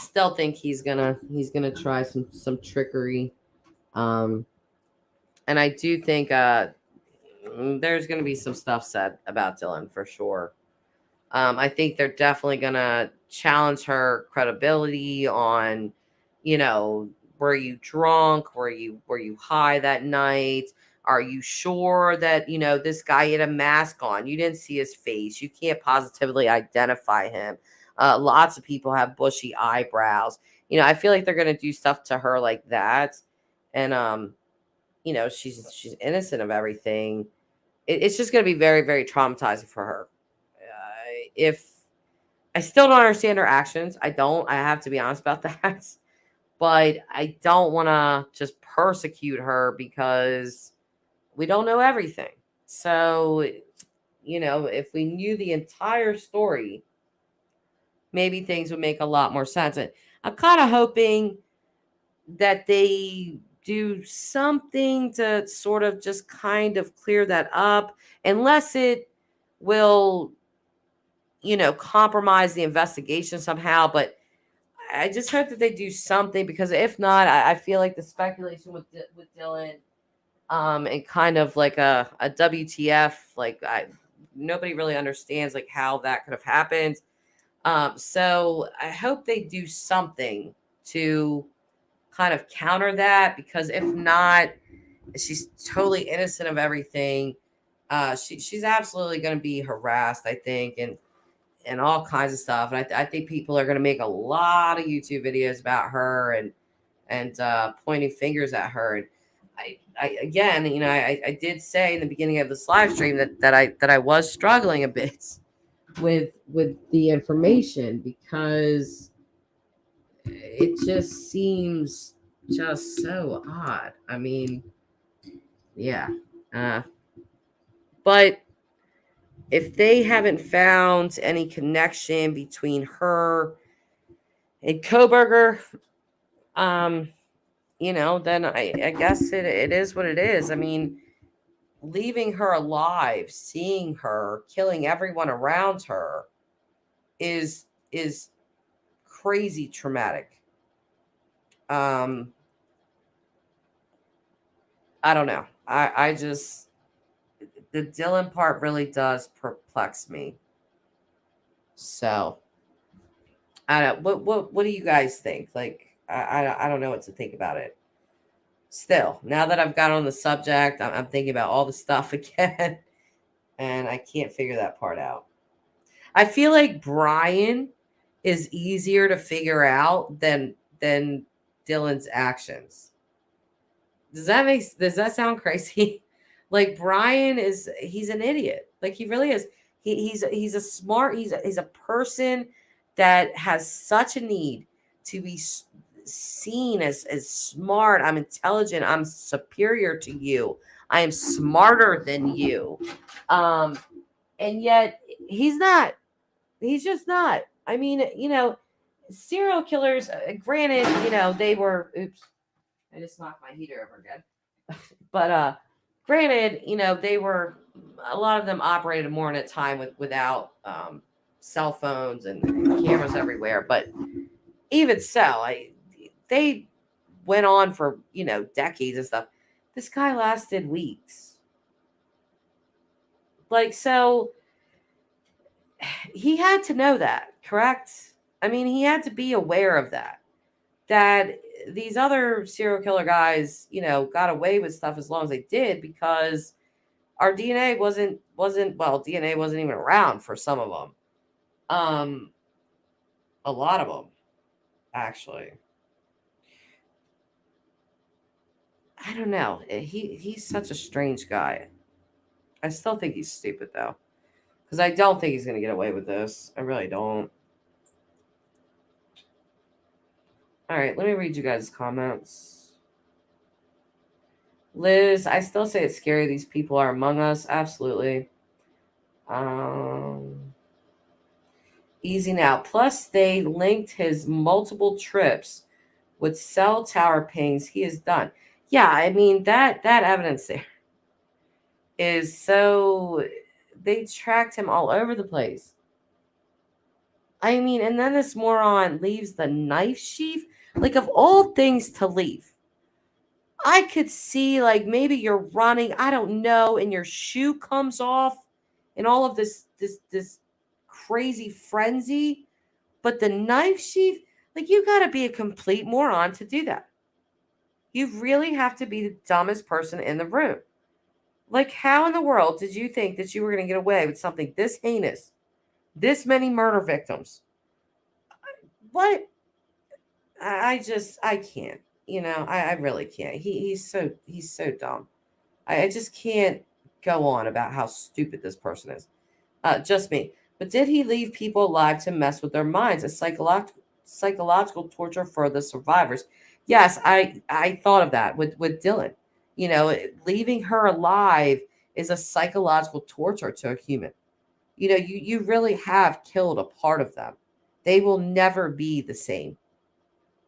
Still think he's gonna try some trickery. Um and I do think there's gonna be some stuff said about Dylan for sure. I think they're definitely gonna challenge her credibility on, were you drunk? Were you high that night? Are you sure that, this guy had a mask on? You didn't see his face. You can't positively identify him. Lots of people have bushy eyebrows. I feel like they're gonna do stuff to her like that. And she's innocent of everything. It's just gonna be very, very traumatizing for her. If I still don't understand her actions. I don't. I have to be honest about that. But I don't want to just persecute her because we don't know everything. So, if we knew the entire story, maybe things would make a lot more sense. And I'm kind of hoping that they do something to sort of just kind of clear that up, unless it will, compromise the investigation somehow. But I just hope that they do something, because if not, I feel like the speculation with Dylan, and kind of like a WTF, like, nobody really understands like how that could have happened. So I hope they do something to kind of counter that, because if not, she's totally innocent of everything. She's absolutely going to be harassed, I think, and all kinds of stuff. And I think people are going to make a lot of YouTube videos about her, and pointing fingers at her. And I again, I did say in the beginning of this live stream that I was struggling a bit with the information, because it just seems just so odd. I mean, yeah. But if they haven't found any connection between her and Kohberger, um, then I guess it is what it is. I mean, leaving her alive, seeing her killing everyone around her is crazy traumatic. I don't know. I just, the Dylan part really does perplex me. So I don't. What do you guys think? Like, I don't know what to think about it. Still, now that I've got on the subject, I'm thinking about all the stuff again, and I can't figure that part out. I feel like Bryan is easier to figure out than Dylan's actions. Does that sound crazy? Like Bryan he's an idiot. Like he really is. He's a smart he's a person that has such a need to be seen as smart. I'm intelligent. I'm superior to you. I am smarter than you. Um and yet he's not. He's just not. I mean, serial killers, granted, they were, oops, I just knocked my heater over again. But granted, they were, a lot of them operated more in a time without cell phones and cameras everywhere. But even so, they went on for, decades and stuff. This guy lasted weeks. Like, so he had to know that, correct? I mean, he had to be aware of that these other serial killer guys, got away with stuff as long as they did because our DNA wasn't DNA wasn't even around for some of them. A lot of them actually. I don't know. He's such a strange guy. I still think he's stupid though. Because I don't think he's going to get away with this. I really don't. All right, let me read you guys' comments. Liz, I still say it's scary. These people are among us. Absolutely. Easy now. Plus, they linked his multiple trips with cell tower pings he has done. Yeah, I mean that evidence there is so, they tracked him all over the place. I mean, and then this moron leaves the knife sheath. Like, of all things to leave, I could see, like, maybe you're running, I don't know, and your shoe comes off and all of this crazy frenzy. But the knife sheath, like, you got to be a complete moron to do that. You really have to be the dumbest person in the room. Like, how in the world did you think that you were going to get away with something this heinous? This many murder victims? What? I can't. I really can't. He's so dumb. I just can't go on about how stupid this person is. Just me. But did he leave people alive to mess with their minds? A psychological torture for the survivors. Yes, I thought of that with Dylan. Leaving her alive is a psychological torture to a human. You really have killed a part of them. They will never be the same.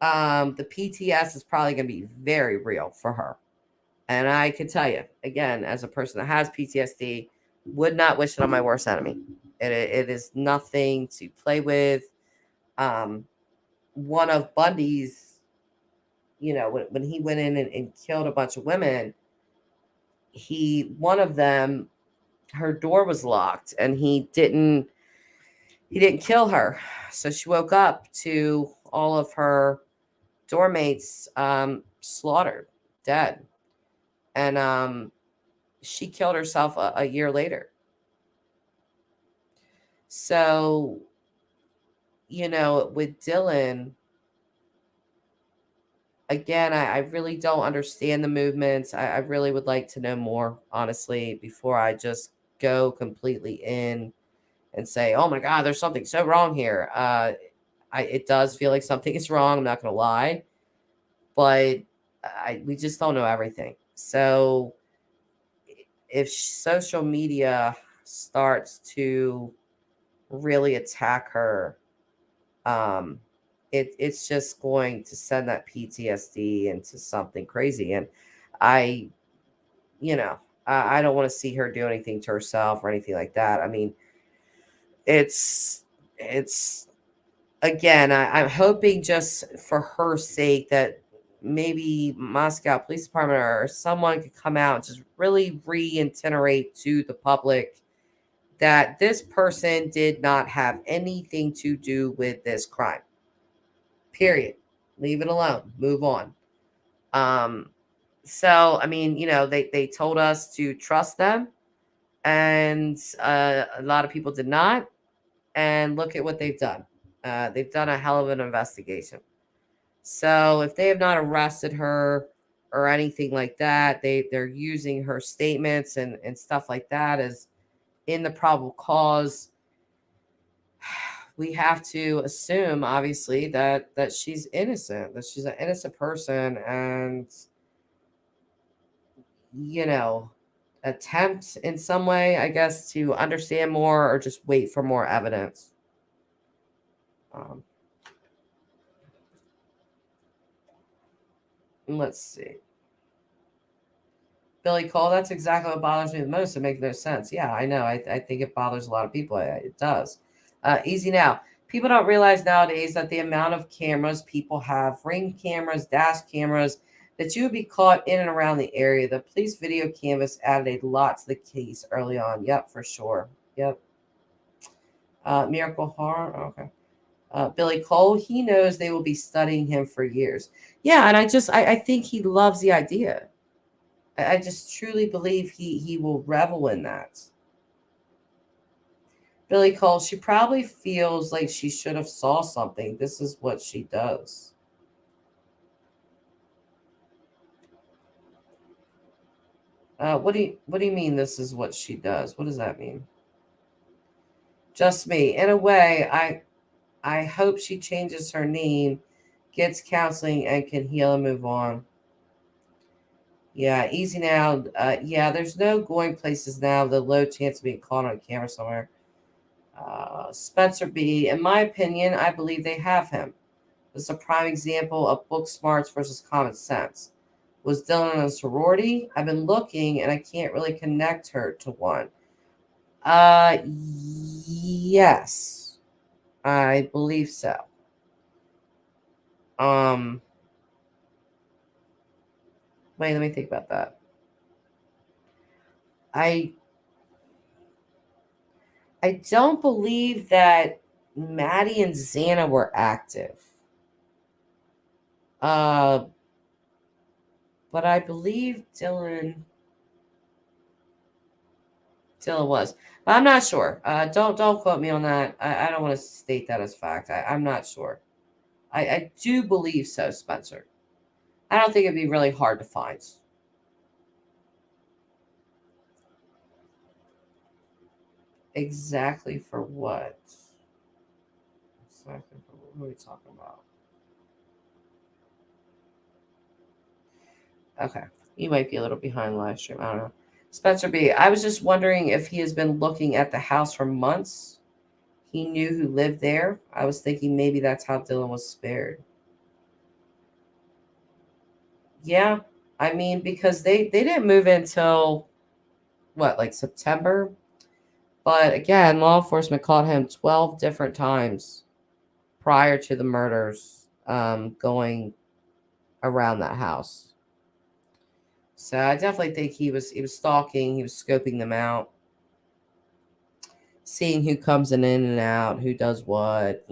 The PTS is probably going to be very real for her. And I can tell you, again, as a person that has PTSD, would not wish it on my worst enemy. It is nothing to play with. One of Bundy's, when he went in and killed a bunch of women, one of them, her door was locked and he didn't kill her. So she woke up to all of her doormates slaughtered, dead. And she killed herself a year later. So, with Dylan, again, I really don't understand the movements. I really would like to know more, honestly, before I just go completely in and say, oh my God, there's something so wrong here. It does feel like something is wrong. I'm not going to lie. But we just don't know everything. So if social media starts to really attack her, it's just going to send that PTSD into something crazy. And I don't want to see her do anything to herself or anything like that. I mean, it's again, I'm hoping just for her sake that maybe Moscow Police Department or someone could come out and just really reiterate to the public that this person did not have anything to do with this crime. Period. Leave it alone. Move on. So, I mean, they told us to trust them, and a lot of people did not. And look at what they've done. They've done a hell of an investigation. So if they have not arrested her or anything like that, they're using her statements and stuff like that as in the probable cause. We have to assume, obviously, that she's innocent, that she's an innocent person, and attempt in some way, I guess, to understand more or just wait for more evidence. Let's see. Billy Cole, that's exactly what bothers me the most. It makes no sense. Yeah, I know. I think it bothers a lot of people. It does. Easy now. People don't realize nowadays that the amount of cameras people have, ring cameras, dash cameras, that you would be caught in and around the area. The police video canvas added a lot to the case early on. Yep, for sure. Yep. Miracle Horror. Okay. Billy Cole, he knows they will be studying him for years. Yeah, and I think he loves the idea. I just truly believe he will revel in that. Billy Cole, she probably feels like she should have saw something. This is what she does. What do you mean this is what she does? What does that mean? Just me. In a way, I hope she changes her name, gets counseling, and can heal and move on. Yeah, easy now. Yeah, there's no going places now. The low chance of being caught on camera somewhere. Spencer B. In my opinion, I believe they have him. This is a prime example of book smarts versus common sense. Was Dylan in a sorority? I've been looking and I can't really connect her to one. Yes, I believe so. Wait, let me think about that. I don't believe that Maddie and Xana were active. But I believe Dylan was. But I'm not sure. Don't quote me on that. I don't want to state that as fact. I'm not sure. I do believe so, Spencer. I don't think it'd be really hard to find. Exactly for what? Exactly for what are we talking about? Okay. You might be a little behind live stream. I don't know. Spencer B. I was just wondering if he has been looking at the house for months. He knew who lived there. I was thinking maybe that's how Dylan was spared. Yeah. I mean, because they didn't move in until what, like September? But again, law enforcement caught him 12 different times prior to the murders going around that house. So I definitely think he was stalking, he was scoping them out, seeing who comes in and out, who does what.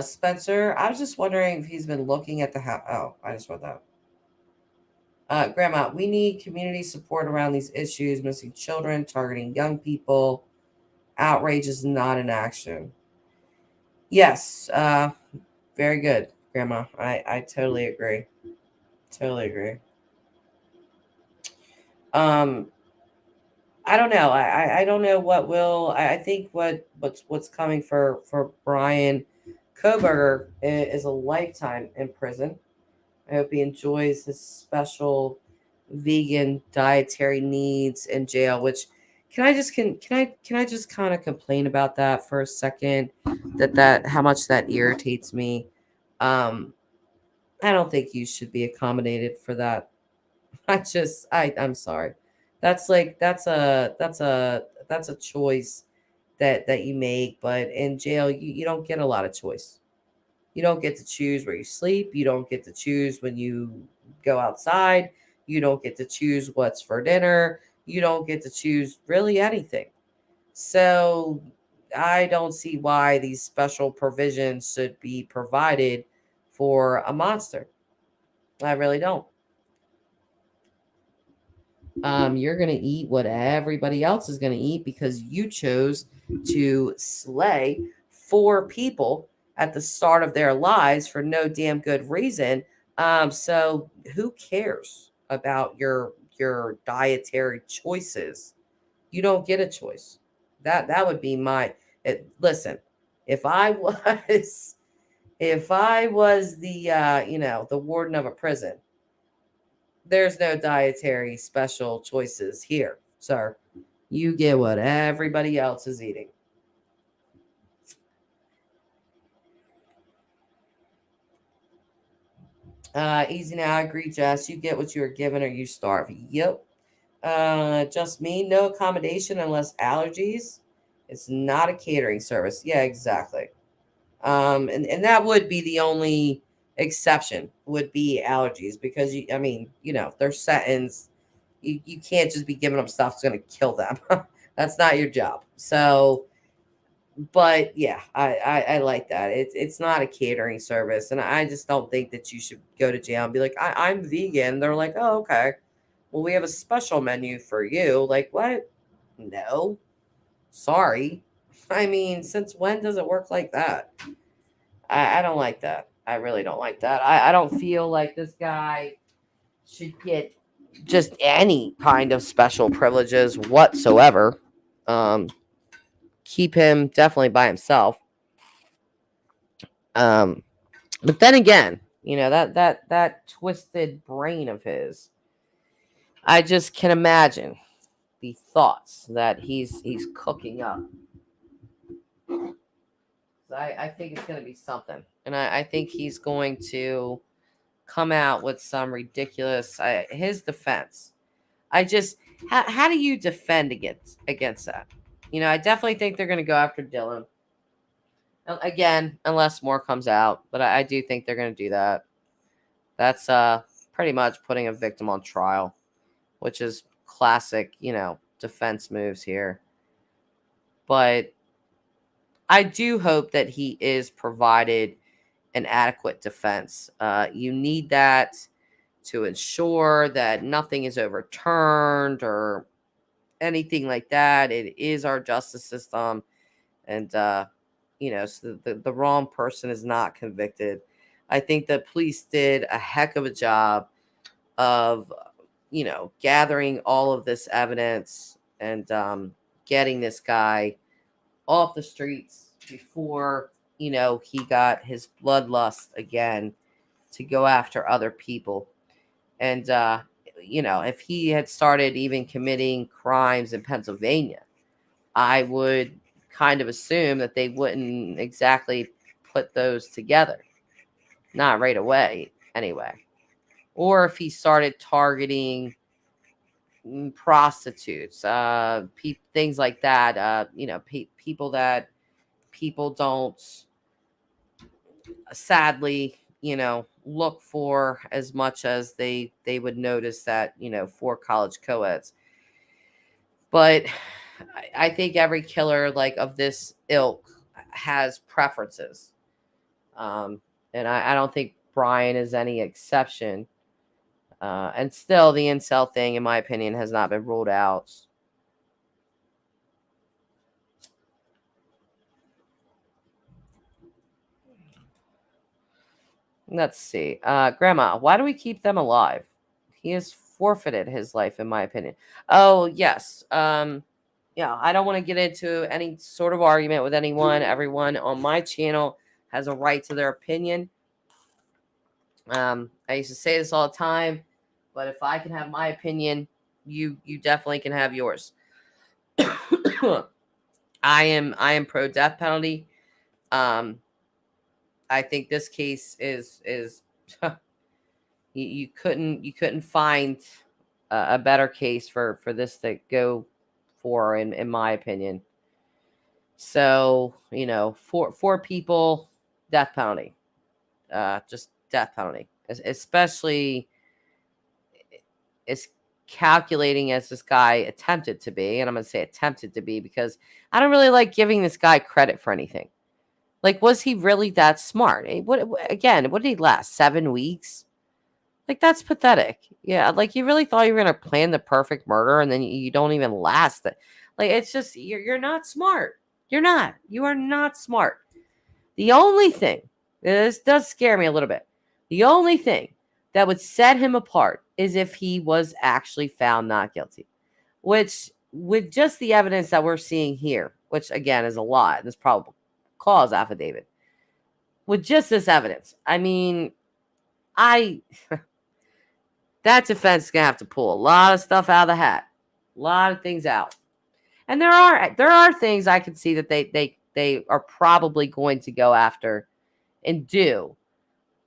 Spencer, I was just wondering if he's been looking at the house. Oh, I just read that. Grandma, we need community support around these issues, missing children, targeting young people. Outrage is not an action. Yes, very good, Grandma. I totally agree. Totally agree. I don't know. I don't know what will. I think what's coming for Bryan Kohberger is a lifetime in prison. I hope he enjoys his special vegan dietary needs in jail. Which can I just kind of complain about that for a second? That how much that irritates me. I don't think you should be accommodated for that. I'm sorry. That's a choice that you make, but in jail you don't get a lot of choice. You don't get to choose where you sleep. You don't get to choose when you go outside. You don't get to choose what's for dinner. You don't get to choose really anything. So I don't see why these special provisions should be provided for a monster. I really don't. You're going to eat what everybody else is going to eat because you chose to slay 4 people at the start of their lives for no damn good reason. So who cares about your dietary choices? You don't get a choice. That would be my listen. If I was if I was the the warden of a prison, there's no dietary special choices here, sir. You get what everybody else is eating. Easy now. I agree, Jess. You get what you are given or you starve. Yep. Just me. No accommodation unless allergies. It's not a catering service. Yeah, exactly. And that would be the only exception would be allergies because I mean, they're sentence. You can't just be giving them stuff that's going to kill them. That's not your job. So, but yeah, I like that. It's not a catering service, and I just don't think that you should go to jail and be like, I'm vegan. They're like, oh, okay. Well, we have a special menu for you. Like, what? No, sorry. I mean, since when does it work like that? I don't like that. I really don't like that. I don't feel like this guy should get just any kind of special privileges whatsoever. Um, Keep him definitely by himself. Um, but then again, that twisted brain of his, I just can imagine the thoughts that he's cooking up. So I think it's going to be something, and I think he's going to come out with some ridiculous. His defense. I just how do you defend against that? I definitely think they're going to go after Dylan again, unless more comes out. But I do think they're going to do that. That's pretty much putting a victim on trial, which is classic, defense moves here. But I do hope that he is provided an adequate defense. You need that to ensure that nothing is overturned or anything like that. It is our justice system. And, so the wrong person is not convicted. I think the police did a heck of a job of, gathering all of this evidence and getting this guy off the streets before, he got his bloodlust again to go after other people. And, if he had started even committing crimes in Pennsylvania, I would kind of assume that they wouldn't exactly put those together. Not right away, anyway. Or if he started targeting prostitutes, things like that, people that people don't sadly, look for as much as they would notice that, for college co-eds. But I think every killer like of this ilk has preferences. And I don't think Bryan is any exception. And still, the incel thing, in my opinion, has not been ruled out. Let's see. Grandma, why do we keep them alive? He has forfeited his life, in my opinion. Oh, yes. Yeah, I don't want to get into any sort of argument with anyone. Everyone on my channel has a right to their opinion. I used to say this all the time, but if I can have my opinion, you definitely can have yours. I am pro death penalty. I think this case is you couldn't find a better case for this to go for in my opinion. So, four people, death penalty. just death penalty, especially as calculating as this guy attempted to be. And I'm going to say attempted to be because I don't really like giving this guy credit for anything. Like, was he really that smart? What did he last? 7 weeks? Like, that's pathetic. Yeah, like, you really thought you were going to plan the perfect murder and then you don't even last it. Like, it's just, you're not smart. You're not. You are not smart. The only thing, this does scare me a little bit, the only thing that would set him apart is if he was actually found not guilty, which with just the evidence that we're seeing here, which again is a lot, this probable cause affidavit, with just this evidence, I mean, that defense is gonna have to pull a lot of stuff out of the hat, a lot of things out, and there are things I can see that they are probably going to go after and do.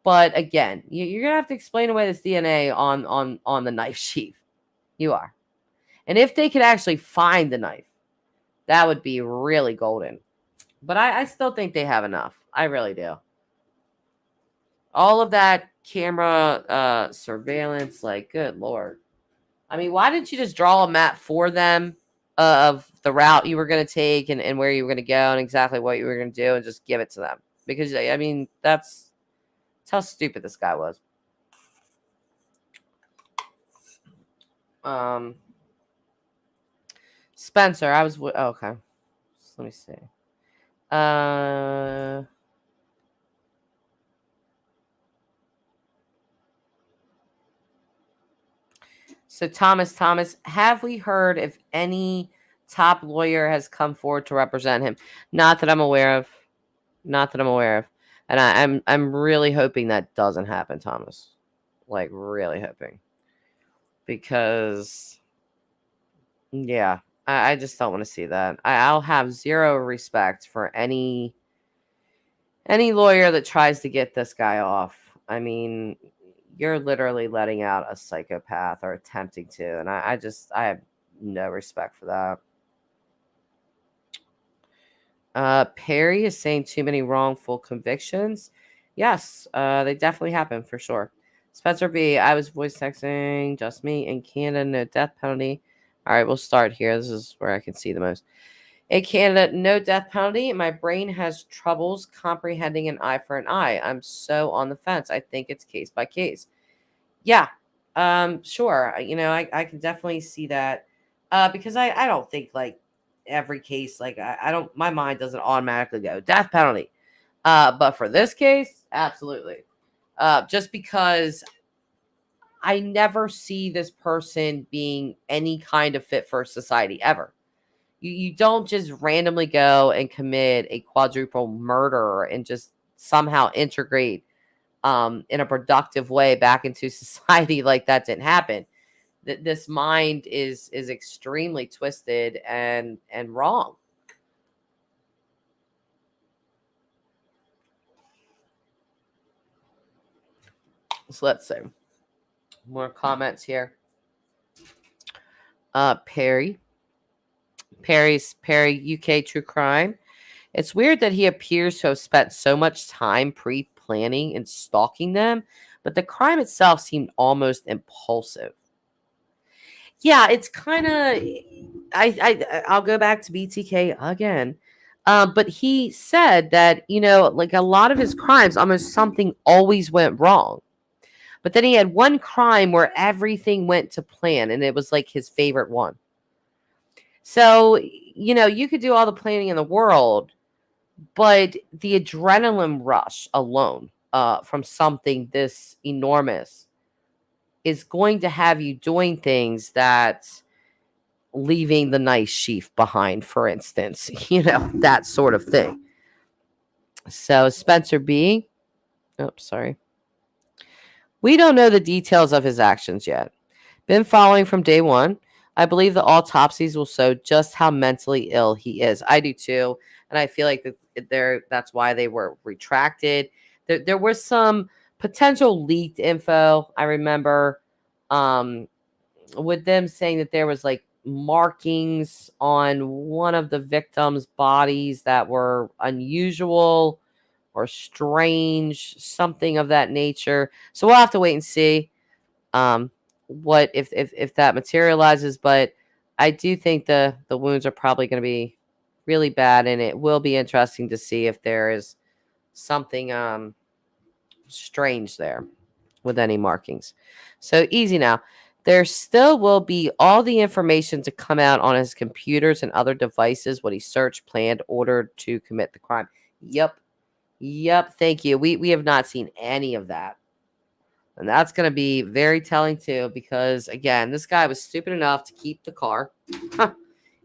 But again, you're gonna have to explain away this DNA on the knife sheath. You are, and if they could actually find the knife, that would be really golden. But I still think they have enough. I really do. All of that camera surveillance, like, good Lord. I mean, why didn't you just draw a map for them of the route you were going to take and where you were going to go and exactly what you were going to do and just give it to them? Because, I mean, that's how stupid this guy was. Spencer, I was... okay. So let me see. So Thomas, have we heard if any top lawyer has come forward to represent him? Not that I'm aware of. And I'm really hoping that doesn't happen, Thomas. Like, really hoping. Because, yeah, I just don't want to see that. I'll have zero respect for any lawyer that tries to get this guy off. I mean, you're literally letting out a psychopath or attempting to. And I have no respect for that. Perry is saying too many wrongful convictions. Yes, they definitely happen for sure. Spencer B, I was voice texting, just me. In Canada, no death penalty. All right, we'll start here. This is where I can see the most. In Canada, no death penalty. My brain has troubles comprehending an eye for an eye. I'm so on the fence. I think it's case by case. Yeah, sure. I can definitely see that because I don't think like every case, like I don't, my mind doesn't automatically go death penalty. But for this case, absolutely. Just because I never see this person being any kind of fit for society ever. You don't just randomly go and commit a quadruple murder and just somehow integrate in a productive way back into society like that didn't happen. This mind is extremely twisted and wrong. So let's see. More comments here. Perry, UK True Crime. It's weird that he appears to have spent so much time pre-planning and stalking them, but the crime itself seemed almost impulsive. Yeah, it's kind of. I'll go back to BTK again. But he said that, like a lot of his crimes, almost something always went wrong. But then he had one crime where everything went to plan, and it was like his favorite one. So, you could do all the planning in the world, but the adrenaline rush alone from something this enormous is going to have you doing things that leaving the nice sheath behind, for instance, that sort of thing. So Spencer B. Oh, sorry. We don't know the details of his actions yet. Been following from day one. I believe the autopsies will show just how mentally ill he is. I do too. And I feel like that's why they were retracted. There was some potential leaked info. I remember with them saying that there was like markings on one of the victims' bodies that were unusual. or strange, something of that nature. So we'll have to wait and see what if that materializes. But I do think the wounds are probably going to be really bad, and it will be interesting to see if there is something strange there with any markings. So easy now. There still will be all the information to come out on his computers and other devices, what he searched, planned, ordered to commit the crime. Yep. Yep. Thank you. We have not seen any of that. And that's going to be very telling too, because again, this guy was stupid enough to keep the car.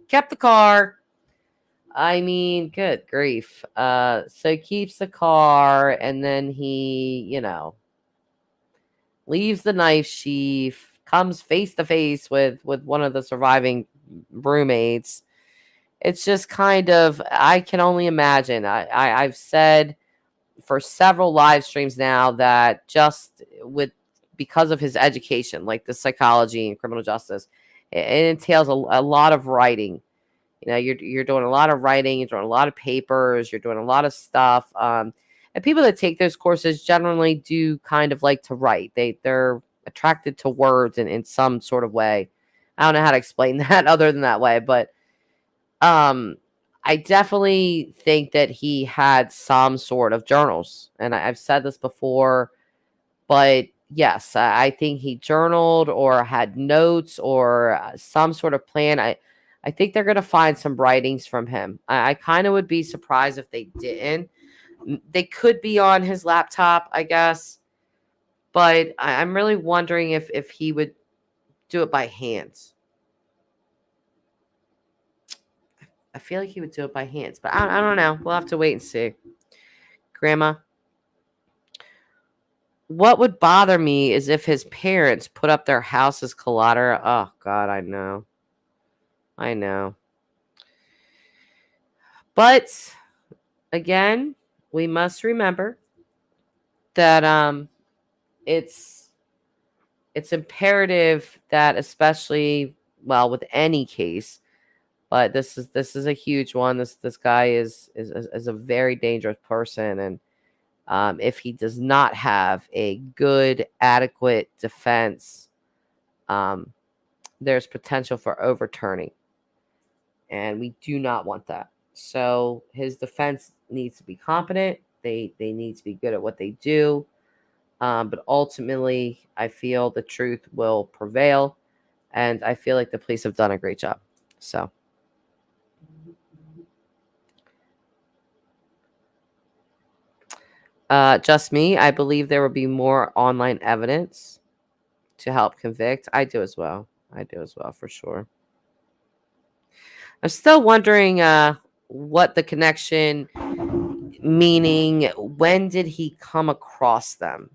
Kept the car. I mean, good grief. So he keeps the car, and then he, leaves the knife sheath, comes face to face with one of the surviving roommates. It's just kind of, I can only imagine. I've said for several live streams now that just with because of his education, like the psychology and criminal justice, it entails a lot of writing. You're doing a lot of writing, you're doing a lot of papers, you're doing a lot of stuff. And people that take those courses generally do kind of like to write. They're attracted to words in some sort of way. I don't know how to explain that other than that way, but I definitely think that he had some sort of journals, and I've said this before, but yes, I think he journaled or had notes or some sort of plan. I think they're going to find some writings from him. I kind of would be surprised if they didn't. They could be on his laptop, I guess, but I'm really wondering if he would do it by hands. I feel like he would do it by hands, but I don't know. We'll have to wait and see. Grandma, what would bother me is if his parents put up their house as collateral. Oh, God, I know. I know. But again, we must remember that it's imperative that, especially, well, with any case, but this is a huge one. This guy is a very dangerous person, and if he does not have a good, adequate defense, um, there's potential for overturning, and we do not want that. So his defense needs to be competent. They need to be good at what they do. But ultimately, I feel the truth will prevail, and I feel like the police have done a great job. So. Just me. I believe there will be more online evidence to help convict. I do as well. I do as well, for sure. I'm still wondering what the connection, meaning when did he come across them?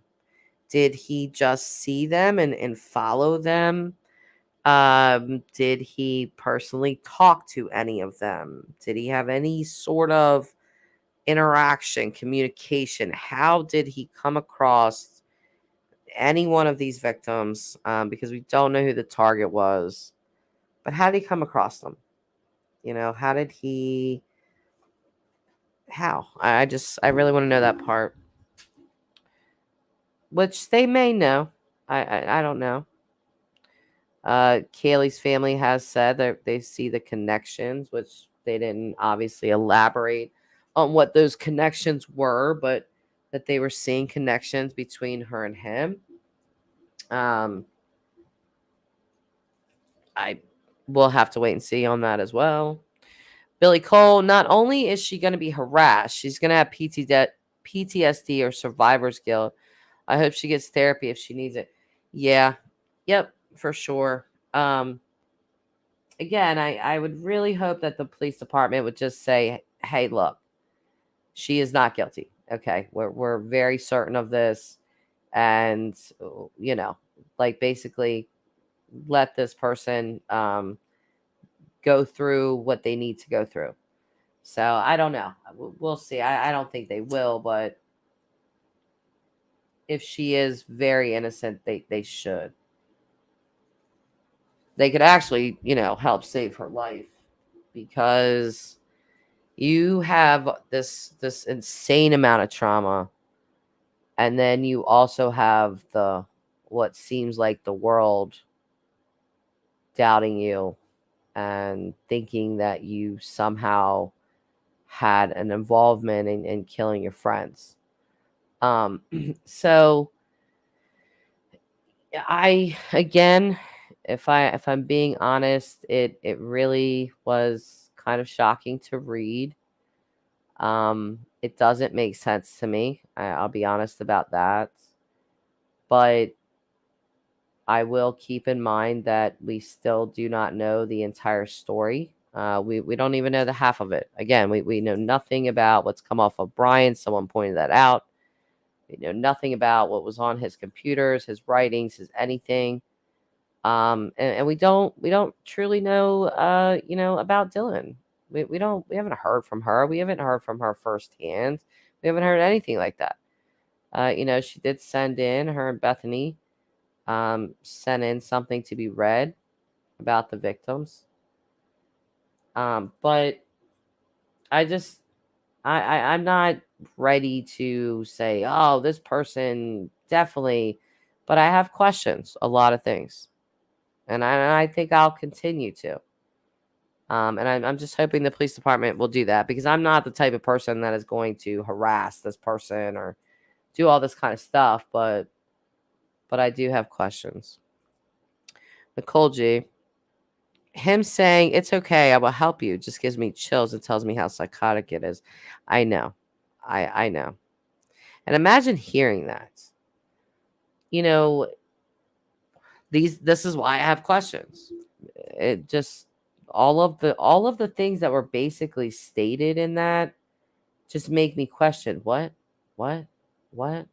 Did he just see them and follow them? Did he personally talk to any of them? Did he have any sort of interaction, communication? How did he come across any one of these victims? Because we don't know who the target was, but how did he come across them? How did he? How? I really want to know that part, which they may know. I don't know. Kaylee's family has said that they see the connections, which they didn't obviously elaborate on what those connections were, but that they were seeing connections between her and him. I will have to wait and see on that as well. Billy Cole, not only is she going to be harassed, she's going to have PTSD or survivor's guilt. I hope she gets therapy if she needs it. Yeah. Yep, for sure. Again, I would really hope that the police department would just say, hey, look, she is not guilty. Okay. We're very certain of this. And, like basically let this person go through what they need to go through. So I don't know. We'll see. I don't think they will, but if she is very innocent, they should. They could actually, help save her life, because You have this insane amount of trauma, and then you also have the what seems like the world doubting you and thinking that you somehow had an involvement in killing your friends. Um, so I again, if I'm being honest, it really was kind of shocking to read. It doesn't make sense to me. I'll be honest about that. But I will keep in mind that we still do not know the entire story. We don't even know the half of it. Again, we know nothing about what's come off of Bryan. Someone pointed that out. We know nothing about what was on his computers, his writings, his anything. And we don't truly know about Dylan. We haven't heard from her. We haven't heard from her firsthand. We haven't heard anything like that. She did send in, her and Bethany sent in something to be read about the victims. But I just I'm not ready to say, oh, this person definitely, but I have questions, a lot of things. And I think I'll continue to. And I'm just hoping the police department will do that, because I'm not the type of person that is going to harass this person or do all this kind of stuff. But I do have questions. Nicole G. Him saying, it's okay, I will help you, just gives me chills and tells me how psychotic it is. I know. I know. And imagine hearing that. You know, this is why I have questions. It just all of the things that were basically stated in that just make me question what what what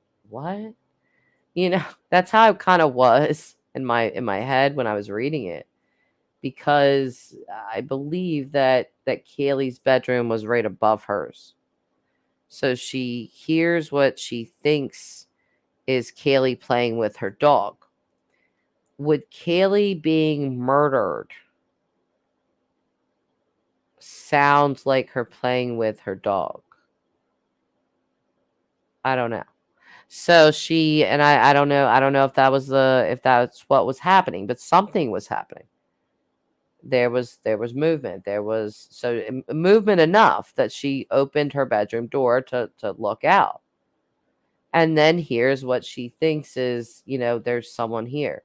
that's how it kind of was in my head when I was reading it, because I believe that Kaylee's bedroom was right above hers. So she hears what she thinks is Kaylee playing with her dog. Would Kaylee being murdered sound like her playing with her dog? I don't know. So she and I don't know. I don't know if that's what was happening, but something was happening. There was movement. There was movement enough that she opened her bedroom door to look out. And then here's what she thinks is, there's someone here.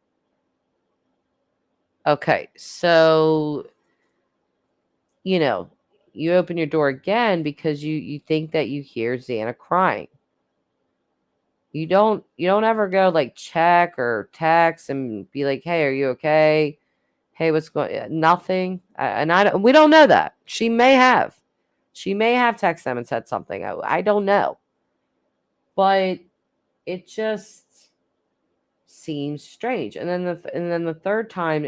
Okay, so you know, you open your door again because you think that you hear Xana crying. You don't ever go like check or text and be like, "Hey, are you okay? Hey, what's going?" Nothing. And we don't know that. She may have. She may have texted them and said something. I don't know. But it just seems strange. And then the third time,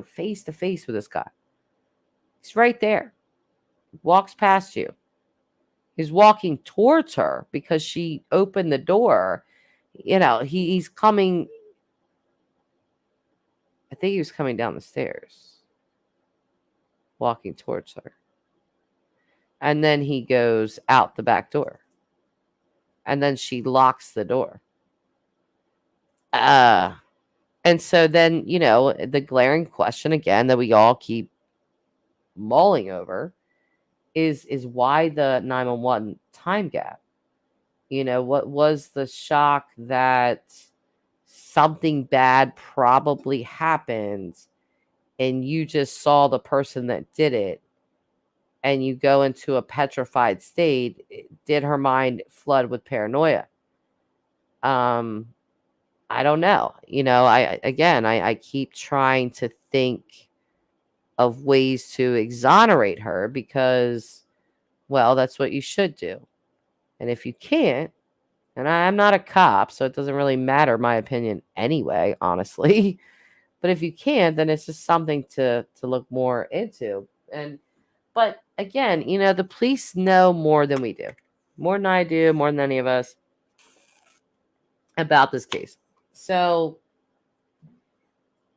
face to face with this guy. He's right there. Walks past you. He's walking towards her because she opened the door. He's coming. I think he was coming down the stairs, walking towards her. And then he goes out the back door. And then she locks the door. And so then, the glaring question again that we all keep mulling over is why the 911 time gap? What was the shock that something bad probably happened and you just saw the person that did it and you go into a petrified state? Did her mind flood with paranoia? I don't know. I keep trying to think of ways to exonerate her because, well, that's what you should do. And if you can't, and I'm not a cop, so it doesn't really matter my opinion anyway, honestly. But if you can't, then it's just something to look more into. But again, the police know more than we do. More than I do, more than any of us about this case. So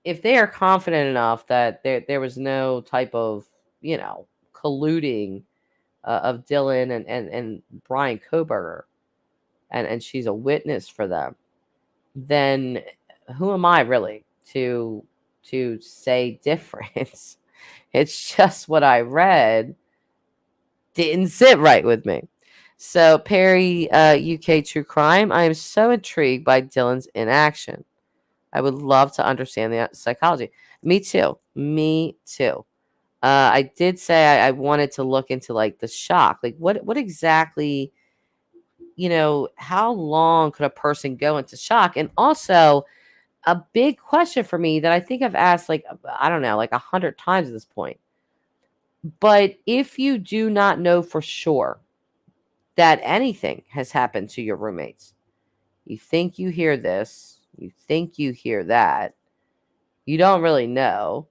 if they are confident enough that there was no type of, colluding of Dylan and Bryan Kohberger, and she's a witness for them, then who am I really to say different? It's just what I read didn't sit right with me. So Perry, UK True Crime. I am so intrigued by Dylan's inaction. I would love to understand the psychology. Me too. Me too. I did say I wanted to look into like the shock. Like what exactly, how long could a person go into shock? And also a big question for me that I think I've asked like, I don't know, like 100 times at this point. But if you do not know for sure that anything has happened to your roommates, you think you hear this, you think you hear that, you don't really know.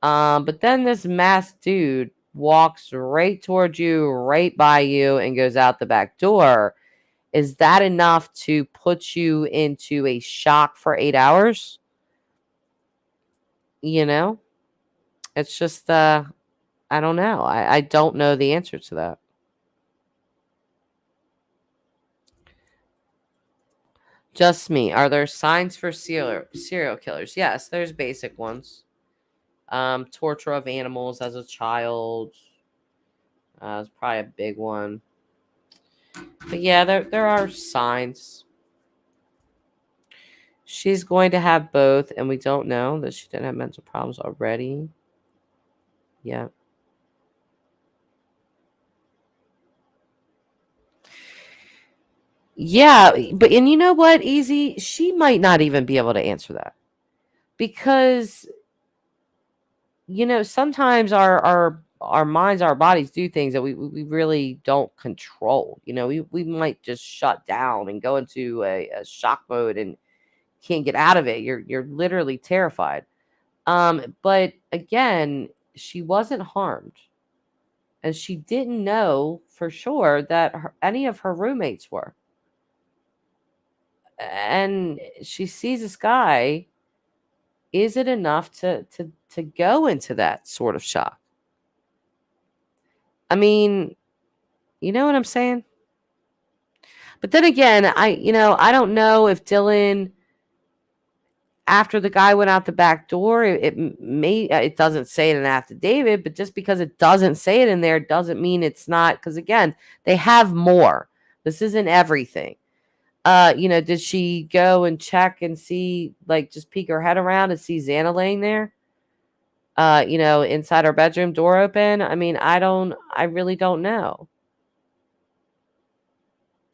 But then this masked dude walks right towards you, right by you, and goes out the back door. Is that enough to put you into a shock for 8 hours? It's just, I don't know. I don't know the answer to that. Just me. Are there signs for serial killers? Yes, there's basic ones. Torture of animals as a child. It's probably a big one. But yeah, there are signs. She's going to have both, and we don't know that she didn't have mental problems already. Yeah. Yeah, and you know what, Easy? She might not even be able to answer that. Because sometimes our minds, our bodies do things that we really don't control. We might just shut down and go into a shock mode and can't get out of it. You're literally terrified. But again, she wasn't harmed, and she didn't know for sure that any of her roommates were. And she sees this guy. Is it enough to go into that sort of shock? I mean, you know what I'm saying? But then again, I don't know if Dylan, after the guy went out the back door, it doesn't say it in affidavit, but just because it doesn't say it in there doesn't mean it's not. Because again, they have more. This isn't everything. Did she go and check and see, like, just peek her head around and see Xana laying there? Inside her bedroom, door open. I mean, I really don't know.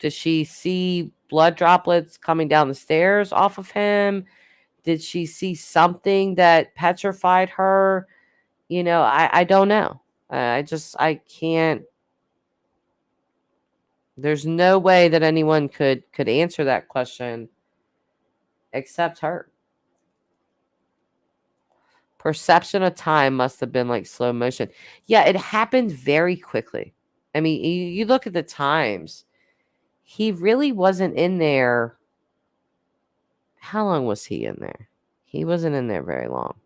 Does she see blood droplets coming down the stairs off of him? Did she see something that petrified her? I don't know. I can't. There's no way that anyone could answer that question except her. Perception of time must have been like slow motion. Yeah, it happened very quickly. I mean, you look at the times. He really wasn't in there. How long was he in there? He wasn't in there very long.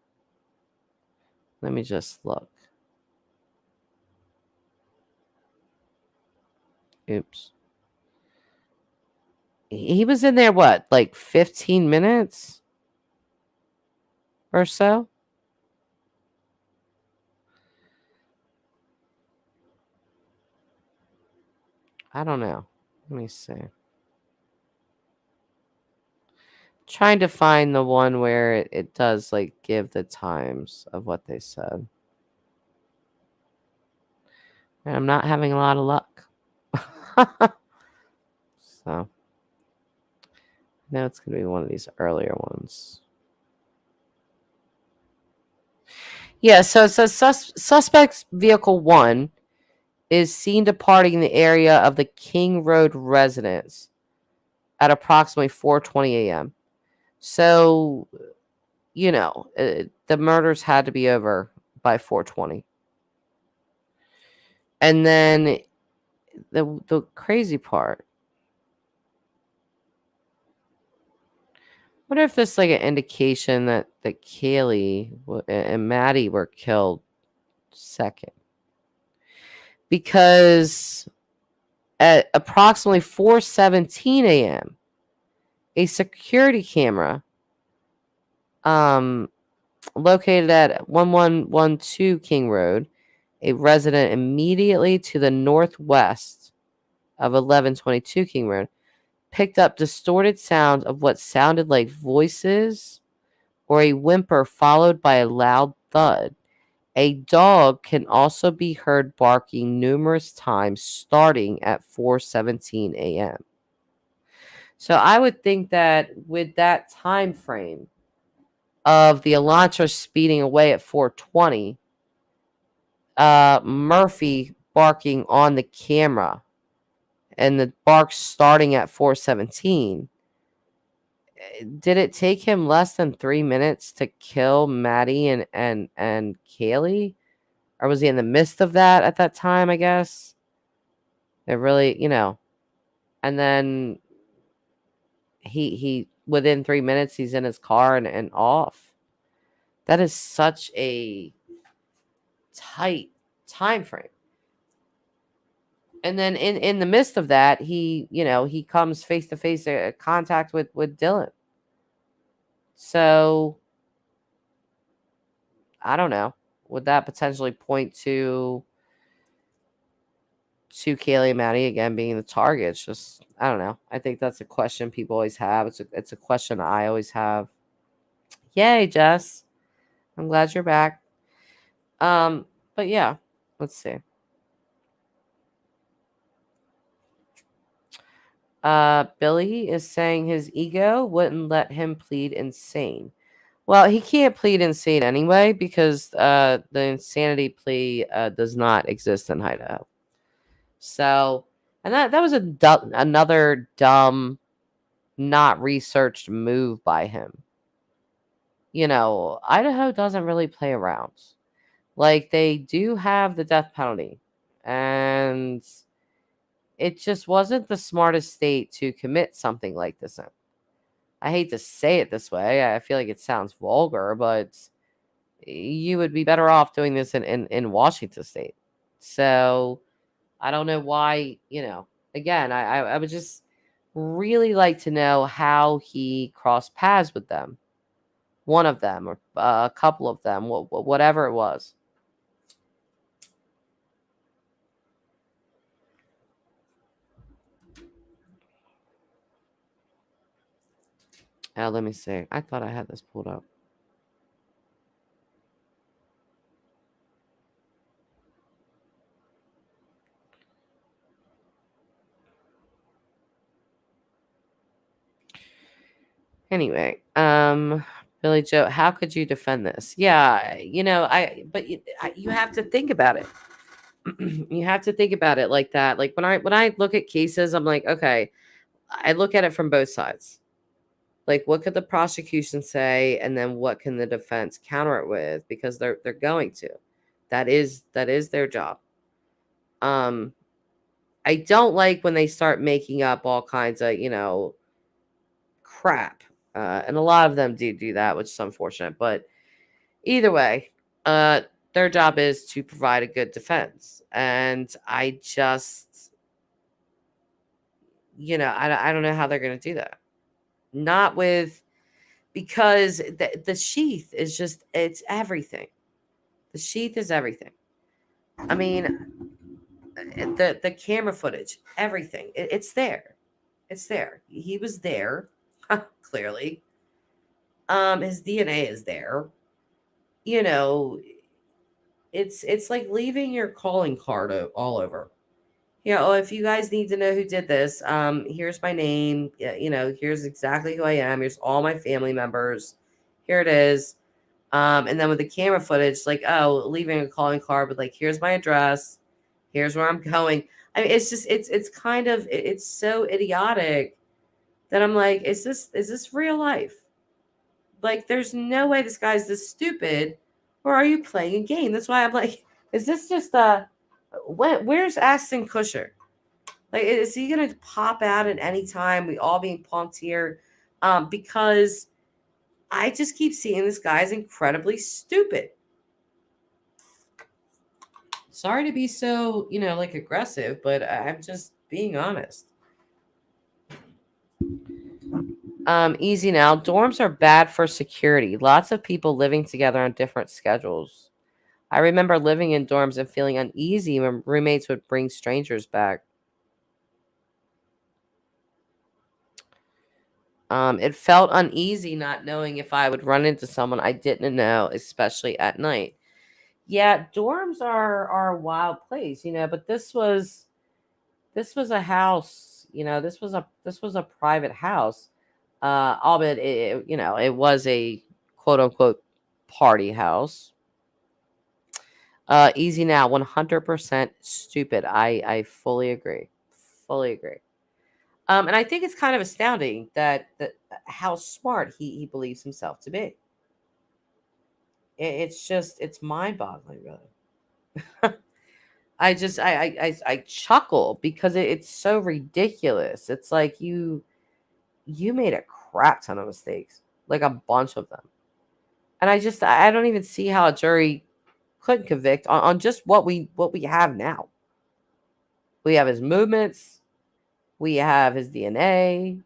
Let me just look. Oops. He was in there, what, like 15 minutes or so? I don't know. Let me see. Trying to find the one where it does like give the times of what they said. And I'm not having a lot of luck. So, now it's going to be one of these earlier ones. Yeah, so it says suspect's vehicle 1 is seen departing the area of the King Road residence at approximately 4:20 a.m. So, the murders had to be over by 4:20. And then the crazy part. What if this is like an indication that Kaylee and Maddie were killed second? because at approximately 4:17 a.m., a security camera located at 1112 King Road, a resident immediately to the northwest of 1122 King Road, picked up distorted sounds of what sounded like voices or a whimper followed by a loud thud. A dog can also be heard barking numerous times starting at 4:17 a.m. So I would think that with that time frame of the Elantra speeding away at 4:20, Murphy barking on the camera and the bark starting at 4:17, did it take him less than 3 minutes to kill Maddie and Kaylee? Or was he in the midst of that at that time, I guess? It really, and then he within 3 minutes he's in his car and off. That is such a tight time frame. And then in the midst of that, he comes face to face contact with Dylan. So I don't know. Would that potentially point to Kaylee and Maddie again being the targets? Just I don't know. I think that's a question people always have. It's a question I always have. Yay, Jess. I'm glad you're back. But yeah, let's see. Billy is saying his ego wouldn't let him plead insane. Well, he can't plead insane anyway because the insanity plea does not exist in Idaho. So, and that was another dumb, not researched move by him. Idaho doesn't really play around. Like, they do have the death penalty, and it just wasn't the smartest state to commit something like this in. I hate to say it this way. I feel like it sounds vulgar, but you would be better off doing this in Washington State. So I don't know why, again, I would just really like to know how he crossed paths with them. One of them or a couple of them, whatever it was. Let me see. I thought I had this pulled up. Anyway, Billy Joe, how could you defend this? Yeah, but you have to think about it. You have to think about it like that. Like when I look at cases, I'm like, okay, I look at it from both sides. Like, what could the prosecution say, and then what can the defense counter it with? Because they're going to. That is their job. I don't like when they start making up all kinds of crap, and a lot of them do that, which is unfortunate. But either way, their job is to provide a good defense, and I just, I don't know how they're going to do that. Not with, because the Sheath is just, it's everything. The Sheath is everything. I mean, the camera footage, everything. It's there. It's there. He was there, clearly. His DNA is there. You know, it's like leaving your calling card all over. If you guys need to know who did this, here's my name. Here's exactly who I am. Here's all my family members. Here it is. And then with the camera footage, like, oh, leaving a calling card with like, here's my address. Here's where I'm going. I mean, it's just, it's kind of, it's so idiotic that I'm like, is this real life? Like, there's no way this guy's this stupid, or are you playing a game? That's why I'm like, is this just where's Ashton Kutcher? Like, is he gonna pop out at any time? We all being punked here, because I just keep seeing this guy's incredibly stupid. Sorry to be so, like aggressive, but I'm just being honest. Easy now. Dorms are bad for security. Lots of people living together on different schedules. I remember living in dorms and feeling uneasy when roommates would bring strangers back. It felt uneasy not knowing if I would run into someone I didn't know, especially at night. Yeah, dorms are a wild place, but this was a house, this was a private house. Albeit it was a quote unquote party house. Easy now, 100% stupid. I fully agree. Fully agree. And I think it's kind of astounding that how smart he believes himself to be. It's mind boggling, really. I chuckle because it's so ridiculous. It's like you made a crap ton of mistakes, like a bunch of them, and I don't even see how a jury couldn't convict on just what we have now. We have his movements, we have his DNA.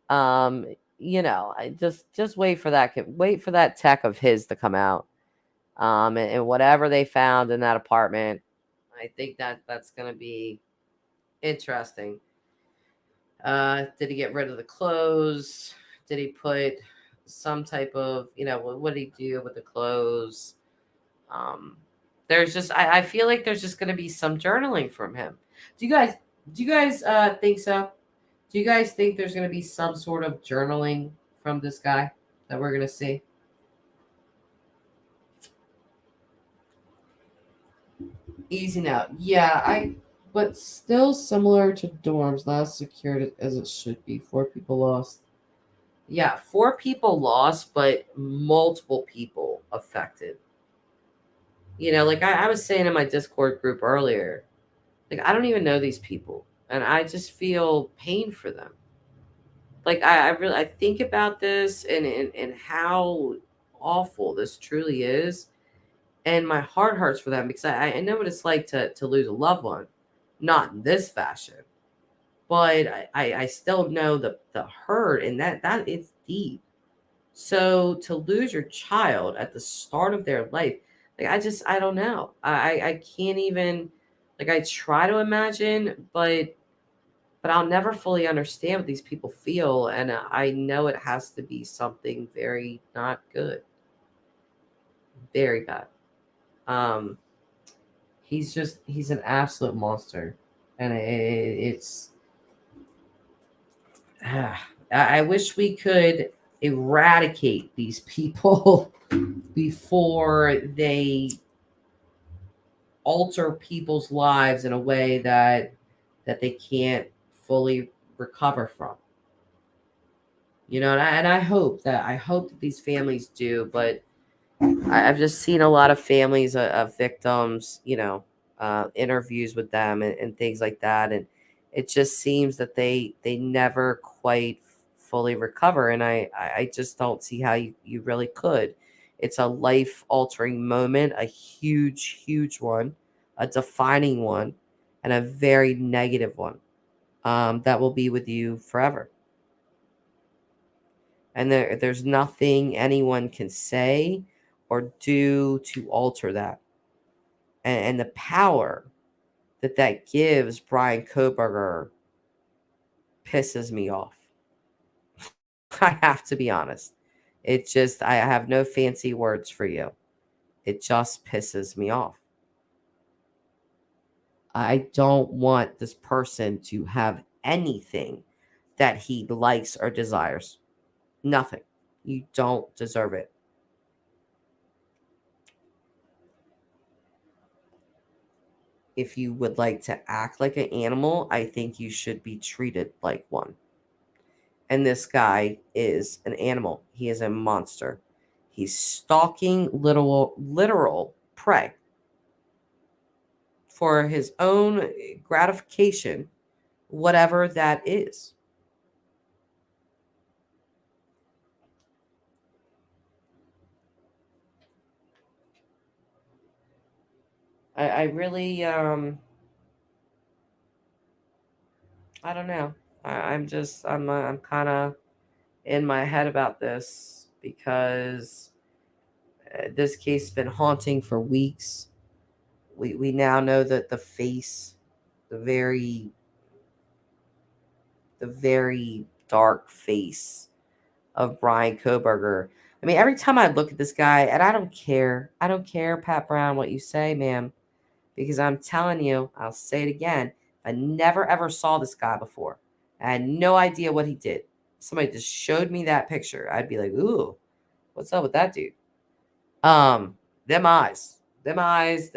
Um, I just wait for that tech of his to come out. And whatever they found in that apartment, I think that's gonna be interesting. Did he get rid of the clothes? Did he put some type of, what did he do with the clothes? Um, there's just, I feel like there's just going to be some journaling from him. Do you guys, think so? Do you guys think there's going to be some sort of journaling from this guy that we're going to see? Easy now. Yeah, but still similar to dorms, not as secured as it should be. 4 people lost. Yeah, 4 people lost, but multiple people affected. Like I was saying in my Discord group earlier, like I don't even know these people, and I just feel pain for them. Like I really I think about this and how awful this truly is, and my heart hurts for them because I know what it's like to lose a loved one, not in this fashion, but I still know the hurt, and that it's deep. So to lose your child at the start of their life, like I don't know. I can't even, like, I try to imagine, but I'll never fully understand what these people feel, and I know it has to be something very not good, very bad. Um, he's an absolute monster, and it's I wish we could eradicate these people before they alter people's lives in a way that they can't fully recover from. And I hope that these families do, but I've just seen a lot of families of victims, interviews with them and things like that, and it just seems that they never quite fully recover, and I just don't see how you really could. It's a life altering moment, a huge one, a defining one, and a very negative one, that will be with you forever. And there's nothing anyone can say or do to alter that. And the power that gives Bryan Kohberger pisses me off. I have to be honest. I have no fancy words for you. It just pisses me off. I don't want this person to have anything that he likes or desires. Nothing. You don't deserve it. If you would like to act like an animal, I think you should be treated like one. And this guy is an animal. He is a monster. He's stalking literal prey for his own gratification, whatever that is. I really, I don't know. I'm kind of in my head about this because this case has been haunting for weeks. We now know that the face, the very dark face of Bryan Kohberger. I mean, every time I look at this guy, and I don't care, Pat Brown, what you say, ma'am, because I'm telling you, I'll say it again. I never ever saw this guy before. I had no idea what he did. Somebody just showed me that picture. I'd be like, ooh, what's up with that dude? Um, them eyes, them eyes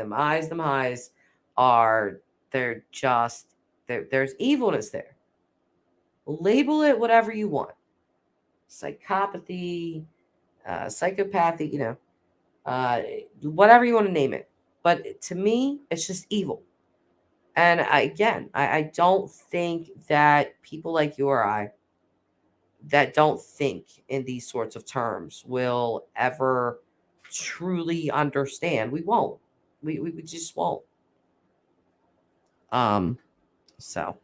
are, they're just, there's evilness there. Label it whatever you want. Psychopathy, psychopathy, uh, whatever you want to name it. But to me, it's just evil. And I don't think that people like you or I that don't think in these sorts of terms will ever truly understand. We won't. We just won't. Um, so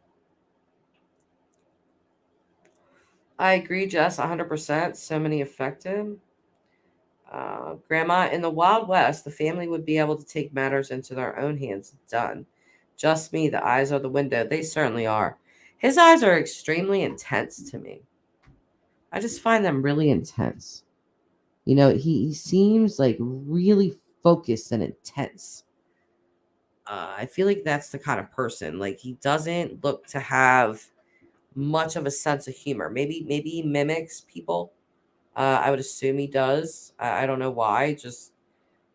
I agree, Jess, 100%. So many affected. Grandma, in the Wild West, the family would be able to take matters into their own hands. Done. Just me, the eyes are the window. They certainly are. His eyes are extremely intense to me. I just find them really intense. He seems like really focused and intense. I feel like that's the kind of person. Like he doesn't look to have much of a sense of humor. Maybe he mimics people. I would assume he does. I don't know why. Just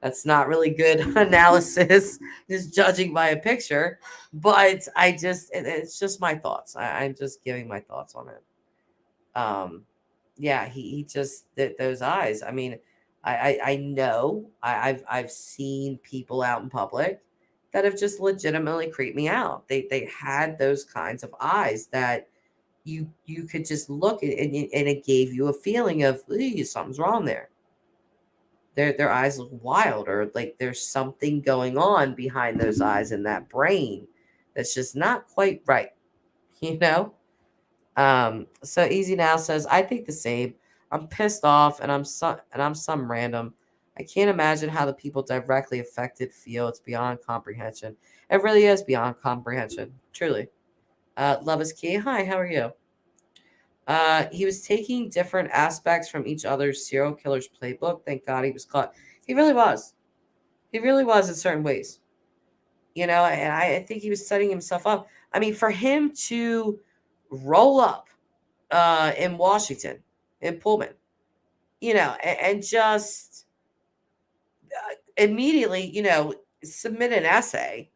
that's not really good analysis, just judging by a picture. But it's just my thoughts. I'm just giving my thoughts on it. Um, yeah, he just those eyes. I mean, I know I've seen people out in public that have just legitimately creeped me out. They had those kinds of eyes that you could just look at and it gave you a feeling of something's wrong there. Their eyes look wild, or like there's something going on behind those eyes in that brain that's just not quite right, you know? So Easy Now says, I think the same. I'm pissed off and I'm some random. I can't imagine how the people directly affected feel. It's beyond comprehension. It really is beyond comprehension. Truly. Love is key. Hi, how are you? He was taking different aspects from each other's serial killer's playbook. Thank God he was caught. He really was. He really was in certain ways. And I think he was setting himself up. I mean, for him to roll up in Washington, in Pullman, and just immediately, submit an essay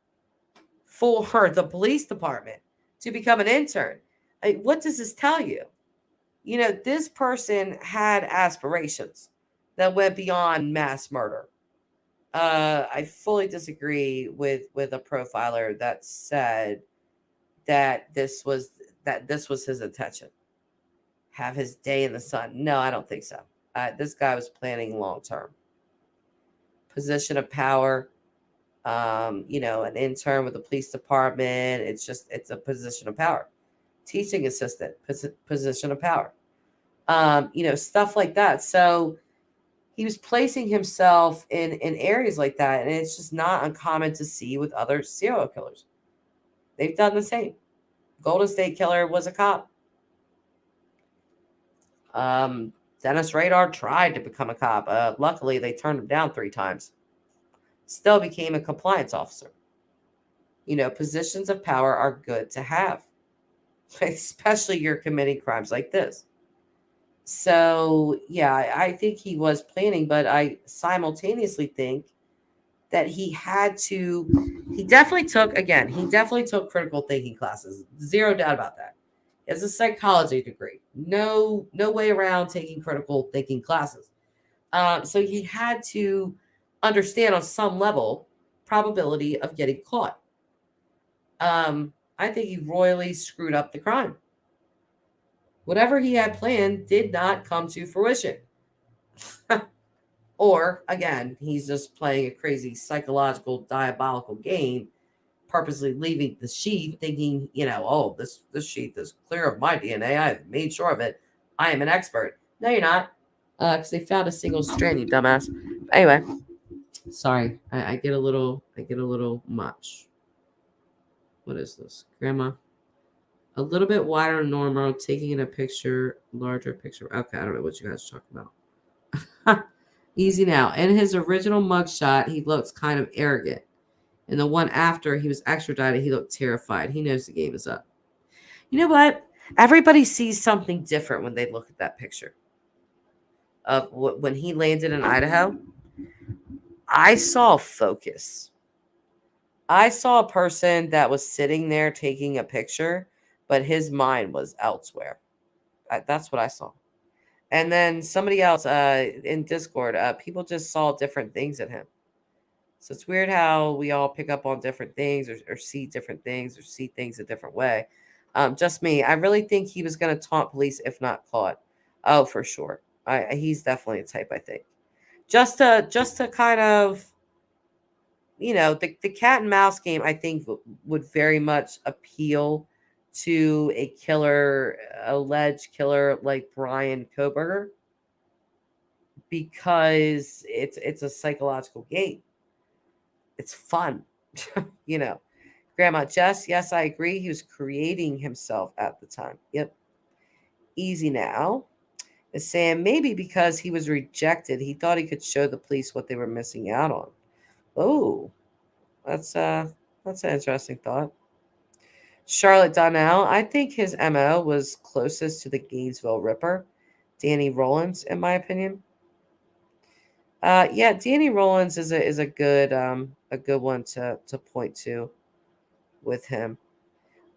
for the police department to become an intern. What does this tell you? This person had aspirations that went beyond mass murder. I fully disagree with a profiler that said that this was his intention. Have his day in the sun. No, I don't think so. This guy was planning long term. Position of power. An intern with the police department. It's a position of power. Teaching assistant, position of power. Stuff like that. So he was placing himself in areas like that, and it's just not uncommon to see with other serial killers. They've done the same. Golden State Killer was a cop. Um, Dennis Radar tried to become a cop. Luckily, they turned him down 3 times. Still became a compliance officer. Positions of power are good to have, especially you're committing crimes like this. So, yeah, I think he was planning, but I simultaneously think that he definitely took critical thinking classes. Zero doubt about that. It's a psychology degree. No way around taking critical thinking classes. So he had to understand on some level probability of getting caught. I think he royally screwed up the crime. Whatever he had planned did not come to fruition. Or again, he's just playing a crazy psychological diabolical game, purposely leaving the sheath thinking, oh, this sheath is clear of my DNA. I've made sure of it. I am an expert. No, you're not. Because they found a single strand, you dumbass. Anyway, sorry. I get a little much. What is this? Grandma? A little bit wider than normal, taking in a picture, larger picture. Okay, I don't know what you guys are talking about. Easy now. In his original mugshot, he looks kind of arrogant. In the one after he was extradited, he looked terrified. He knows the game is up. You know what? Everybody sees something different when they look at that picture. Of when he landed in Idaho, I saw focus. I saw a person that was sitting there taking a picture, but his mind was elsewhere. That's what I saw. And then somebody else in Discord, people just saw different things in him. So it's weird how we all pick up on different things or see different things or see things a different way. Just me. I really think he was going to taunt police if not caught. Oh, for sure. He's definitely a type, I think. Just to kind of, the cat and mouse game, I think would very much appeal to a killer, alleged killer like Bryan Kohberger, because it's a psychological game. It's fun. Grandma Jess, yes, I agree. He was creating himself at the time. Yep. Easy now. Is Sam, maybe because he was rejected, he thought he could show the police what they were missing out on. Oh, that's an interesting thought. Charlotte Donnell, I think his MO was closest to the Gainesville Ripper, Danny Rollins, in my opinion. Yeah, Danny Rollins is a good one to point to with him.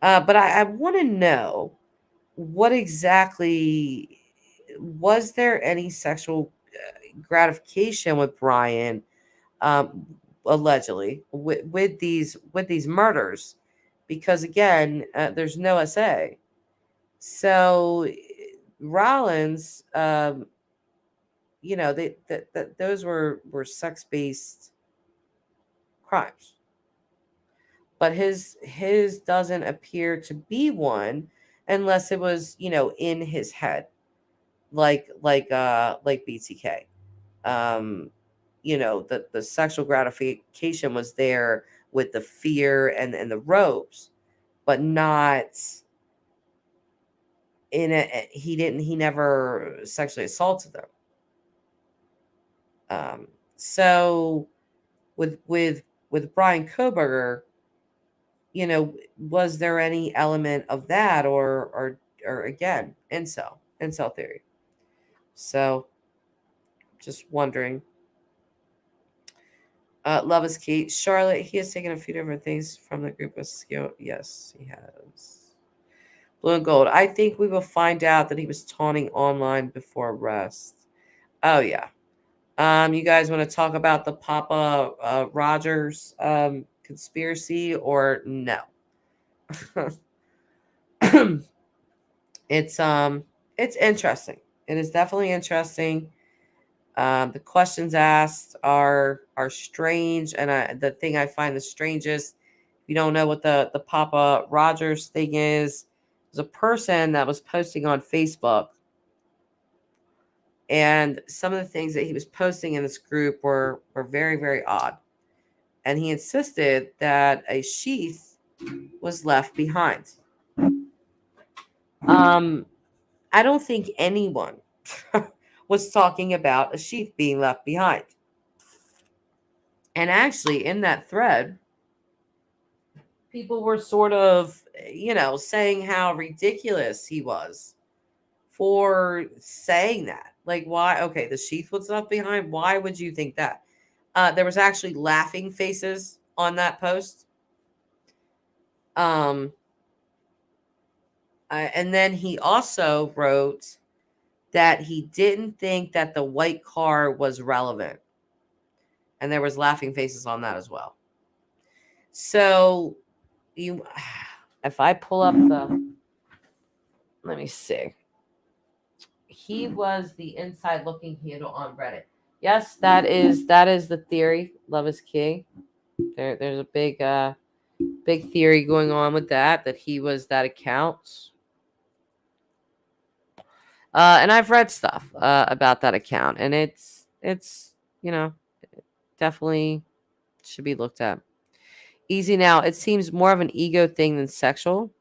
But I want to know, what exactly was there any sexual gratification with Bryan, allegedly with these murders? Because again, there's no SA. So Rollins, those were sex-based crimes, but his doesn't appear to be one, unless it was in his head, like BTK. The sexual gratification was there with the fear and the ropes, but not in it. He never sexually assaulted them. So with Bryan Kohberger, was there any element of that, or again, incel theory? So just wondering. Love is key. Charlotte, he has taken a few different things from the group of skill. Yes, he has. Blue and gold. I think we will find out that he was taunting online before arrest. Oh yeah. You guys want to talk about the Papa Rogers conspiracy or no? It's interesting. It is definitely interesting. The questions asked are strange, and the thing I find the strangest, if you don't know what the Papa Rogers thing is a person that was posting on Facebook, and some of the things that he was posting in this group were very, very odd. And he insisted that a sheath was left behind. I don't think anyone was talking about a sheath being left behind. And actually, in that thread, people were sort of, saying how ridiculous he was for saying that. Like, why? Okay, the sheath was left behind. Why would you think that? There was actually laughing faces on that post. And then he also wrote that he didn't think that the white car was relevant. And there was laughing faces on that as well. So if I pull up let me see. He was the inside looking handle on Reddit. Yes, that is the theory. Love is key. There's a big theory going on with that he was that account. And I've read stuff about that account, and it's you know definitely should be looked at. Easy now. It seems more of an ego thing than sexual.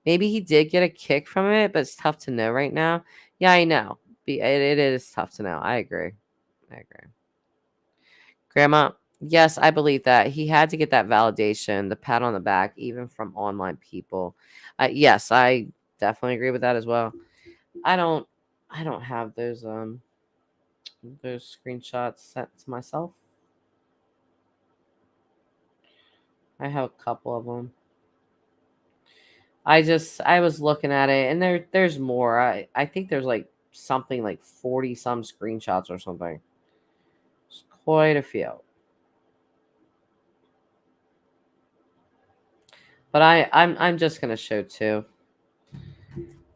Maybe he did get a kick from it, but it's tough to know right now. Yeah, I know. It is tough to know. I agree. I agree. Grandma, yes, I believe that. He had to get that validation, the pat on the back, even from online people. Yes, I definitely agree with that as well. I don't I don't have those screenshots sent to myself. I have a couple of them. I was looking at it, and there's more. I think there's like something like 40 some screenshots or something. It's quite a few. But I'm just gonna show two.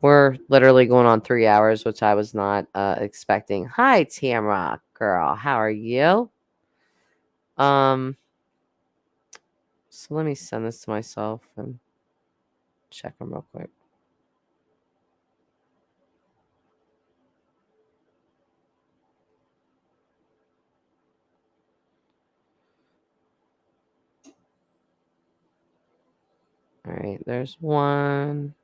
We're literally going on 3 hours, which I was not expecting. Hi, Tamra, girl. How are you? Um, so let me send this to myself and check them real quick. All right, there's one.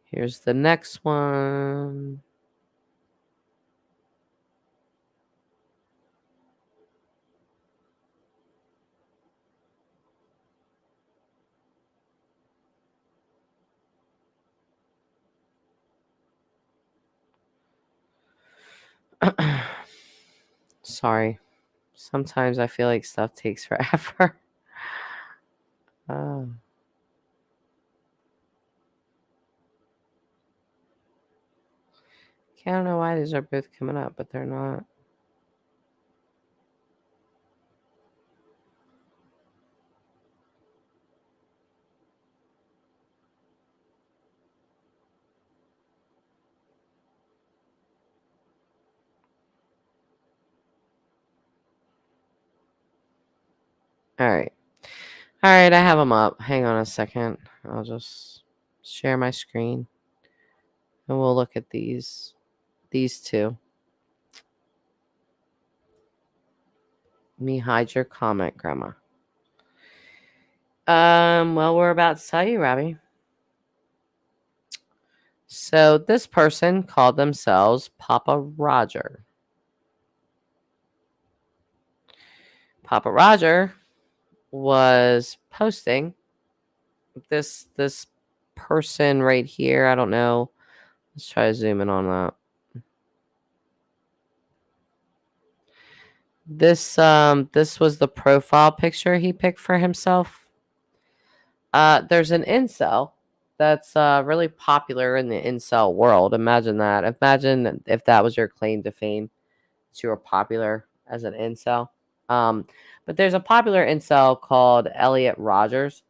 Here's the next one. Sorry. Sometimes I feel like stuff takes forever. Oh. I don't know why these are both coming up, but they're not. All right. All right, I have them up. Hang on a second. I'll just share my screen and we'll look at these two. Let me hide your comment, Grandma. Well, we're about to tell you, Robbie. So this person called themselves Papa Roger. Papa Roger was posting this person right here. I don't know. Let's try to zoom in on that. This was the profile picture he picked for himself. There's an incel that's really popular in the incel world. Imagine that. Imagine if that was your claim to fame. So you were popular as an incel. Um, but there's a popular incel called Elliot Rogers.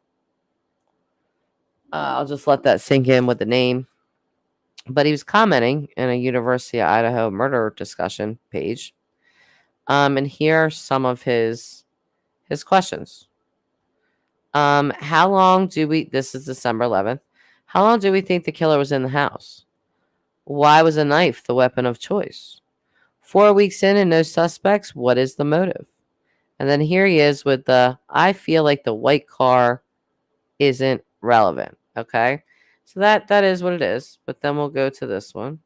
I'll just let that sink in with the name. But he was commenting in a University of Idaho murder discussion page. And here are some of his questions. How long do we? This is December 11th. How long do we think the killer was in the house? Why was a knife the weapon of choice? 4 weeks in and no suspects. What is the motive? And then here he is with the I feel like the white car isn't relevant. Okay. So that is what it is. But then we'll go to this one.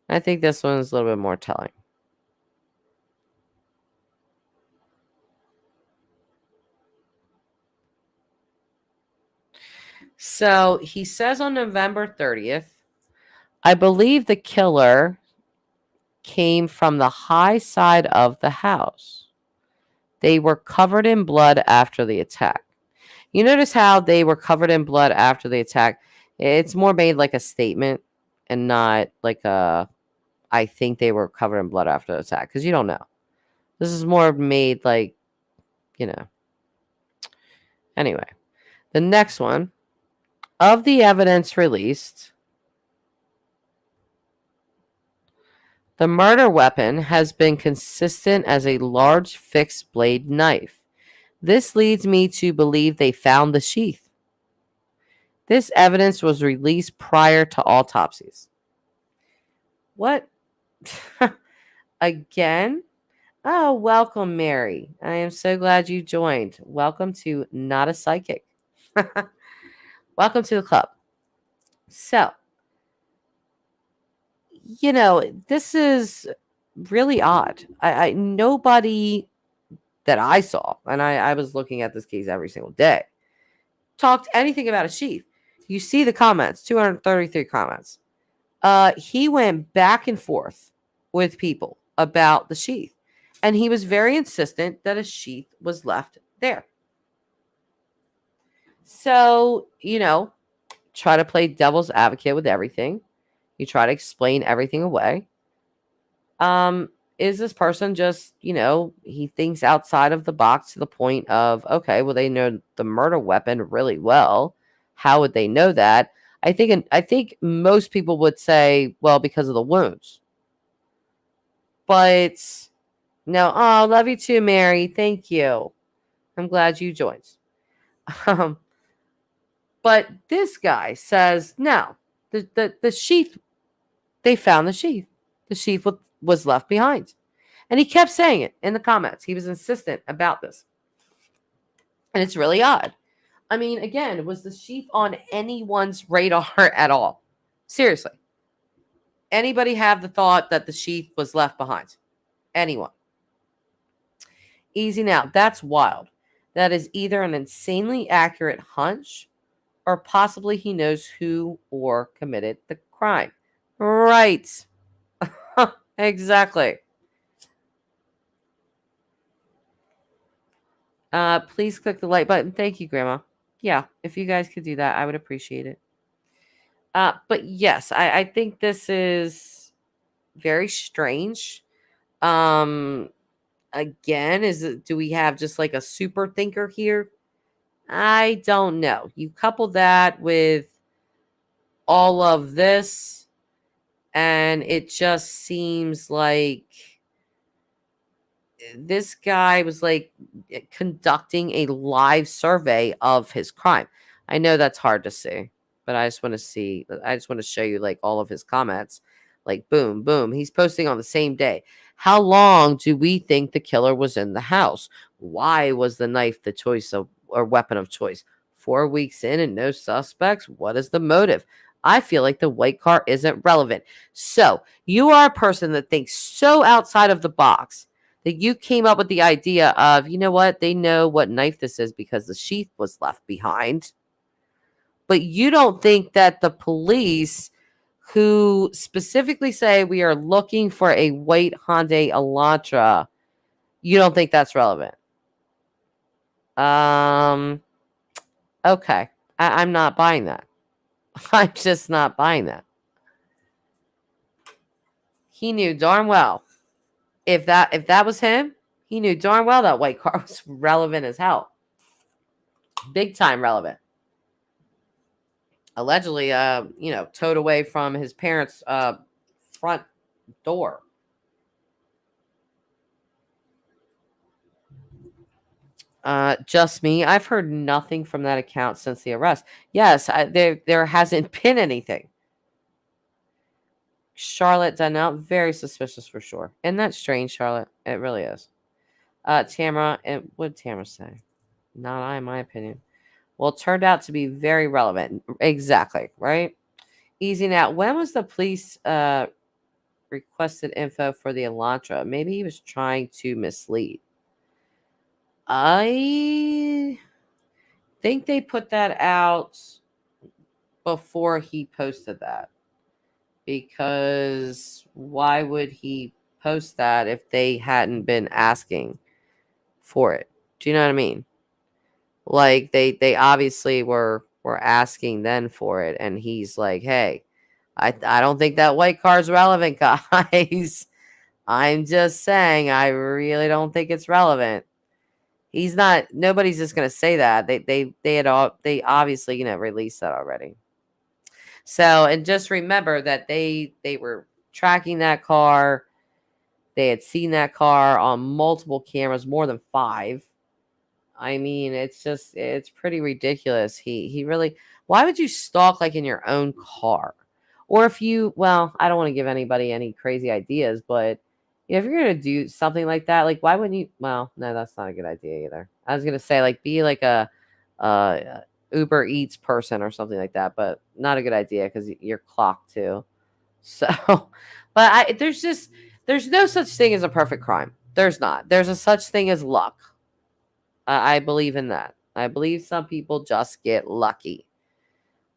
I think this one is a little bit more telling. So he says on November 30th, I believe the killer came from the high side of the house. They were covered in blood after the attack. You notice how they were covered in blood after the attack? It's more made like a statement and not like a I think they were covered in blood after the attack because you don't know. This is more made like, you know. Anyway, the next one of the evidence released, The murder weapon has been consistent as a large fixed blade knife. This leads me to believe they found the sheath. This evidence was released prior to autopsies. What? Again? Oh, welcome, Mary. I am so glad you joined. Welcome to Not a Psychic. Welcome to the club. So, this is really odd. I nobody that I saw, and I was looking at this case every single day, talked anything about a sheath. You see the comments, 233 comments. He went back and forth with people about the sheath, and he was very insistent that a sheath was left there. So, try to play devil's advocate with everything. You try to explain everything away. Is this person just, he thinks outside of the box to the point of, okay, well, they know the murder weapon really well. How would they know that? I think most people would say, well, because of the wounds. But no, oh, love you too, Mary. Thank you. I'm glad you joined. But this guy says, no, the sheath, they found the sheath. The sheath was left behind. And he kept saying it in the comments. He was insistent about this. And it's really odd. I mean, again, was the sheath on anyone's radar at all? Seriously. Anybody have the thought that the sheath was left behind? Anyone? Easy now. That's wild. That is either an insanely accurate hunch or possibly he knows who or committed the crime. Right. Exactly. Please click the like button. Thank you, Grandma. Yeah, if you guys could do that, I would appreciate it. But yes, I think this is very strange. Again, do we have just like a super thinker here? I don't know. You couple that with all of this, and it just seems like this guy was like conducting a live survey of his crime. I know that's hard to see, but I just want to show you like all of his comments. Like boom, boom. He's posting on the same day. How long do we think the killer was in the house? Why was the knife the choice of or weapon of choice? 4 weeks in and no suspects. What is the motive? I feel like the white car isn't relevant. So you are a person that thinks so outside of the box that you came up with the idea of, you know what, they know what knife this is because the sheath was left behind. But you don't think that the police who specifically say we are looking for a white Hyundai Elantra, you don't think that's relevant? Okay. I'm not buying that. I'm just not buying that. He knew darn well. If that was him, he knew darn well that white car was relevant as hell. Big time relevant. Allegedly, towed away from his parents' front door. Just me. I've heard nothing from that account since the arrest. Yes, there hasn't been anything. Charlotte Donnell, very suspicious for sure. Isn't that strange, Charlotte? It really is. Tamara, and what did Tamara say? Not I, in my opinion. Well, it turned out to be very relevant. Exactly, right? Easy now. When was the police requested info for the Elantra? Maybe he was trying to mislead. I think they put that out before he posted that. Because why would he post that if they hadn't been asking for it? Do you know what I mean? Like they obviously were asking then for it, and he's like, hey, I don't think that white car's relevant, guys. I'm just saying I really don't think it's relevant. He's not, nobody's just gonna say that. They obviously, released that already. So, and just remember that they were tracking that car. They had seen that car on multiple cameras, more than 5. I mean, it's pretty ridiculous. He really, why would you stalk like in your own car? Or if you, well, I don't want to give anybody any crazy ideas, but if you're gonna do something like that, like why wouldn't you? Well, no, that's not a good idea either. I was gonna say like be like a Uber Eats person or something like that, but not a good idea because you're clocked too. So, but there's no such thing as a perfect crime. There's not. There's a such thing as luck. I believe in that. I believe some people just get lucky.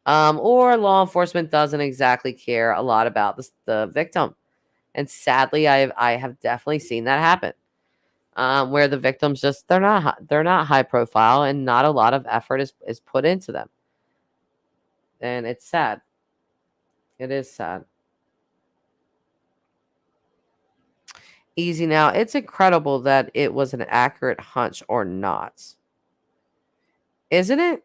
Or law enforcement doesn't exactly care a lot about the victim. And sadly, I have definitely seen that happen. Where the victims just they're not high profile and not a lot of effort is put into them. And it's sad. It is sad. Easy now. It's incredible that it was an accurate hunch or not. Isn't it?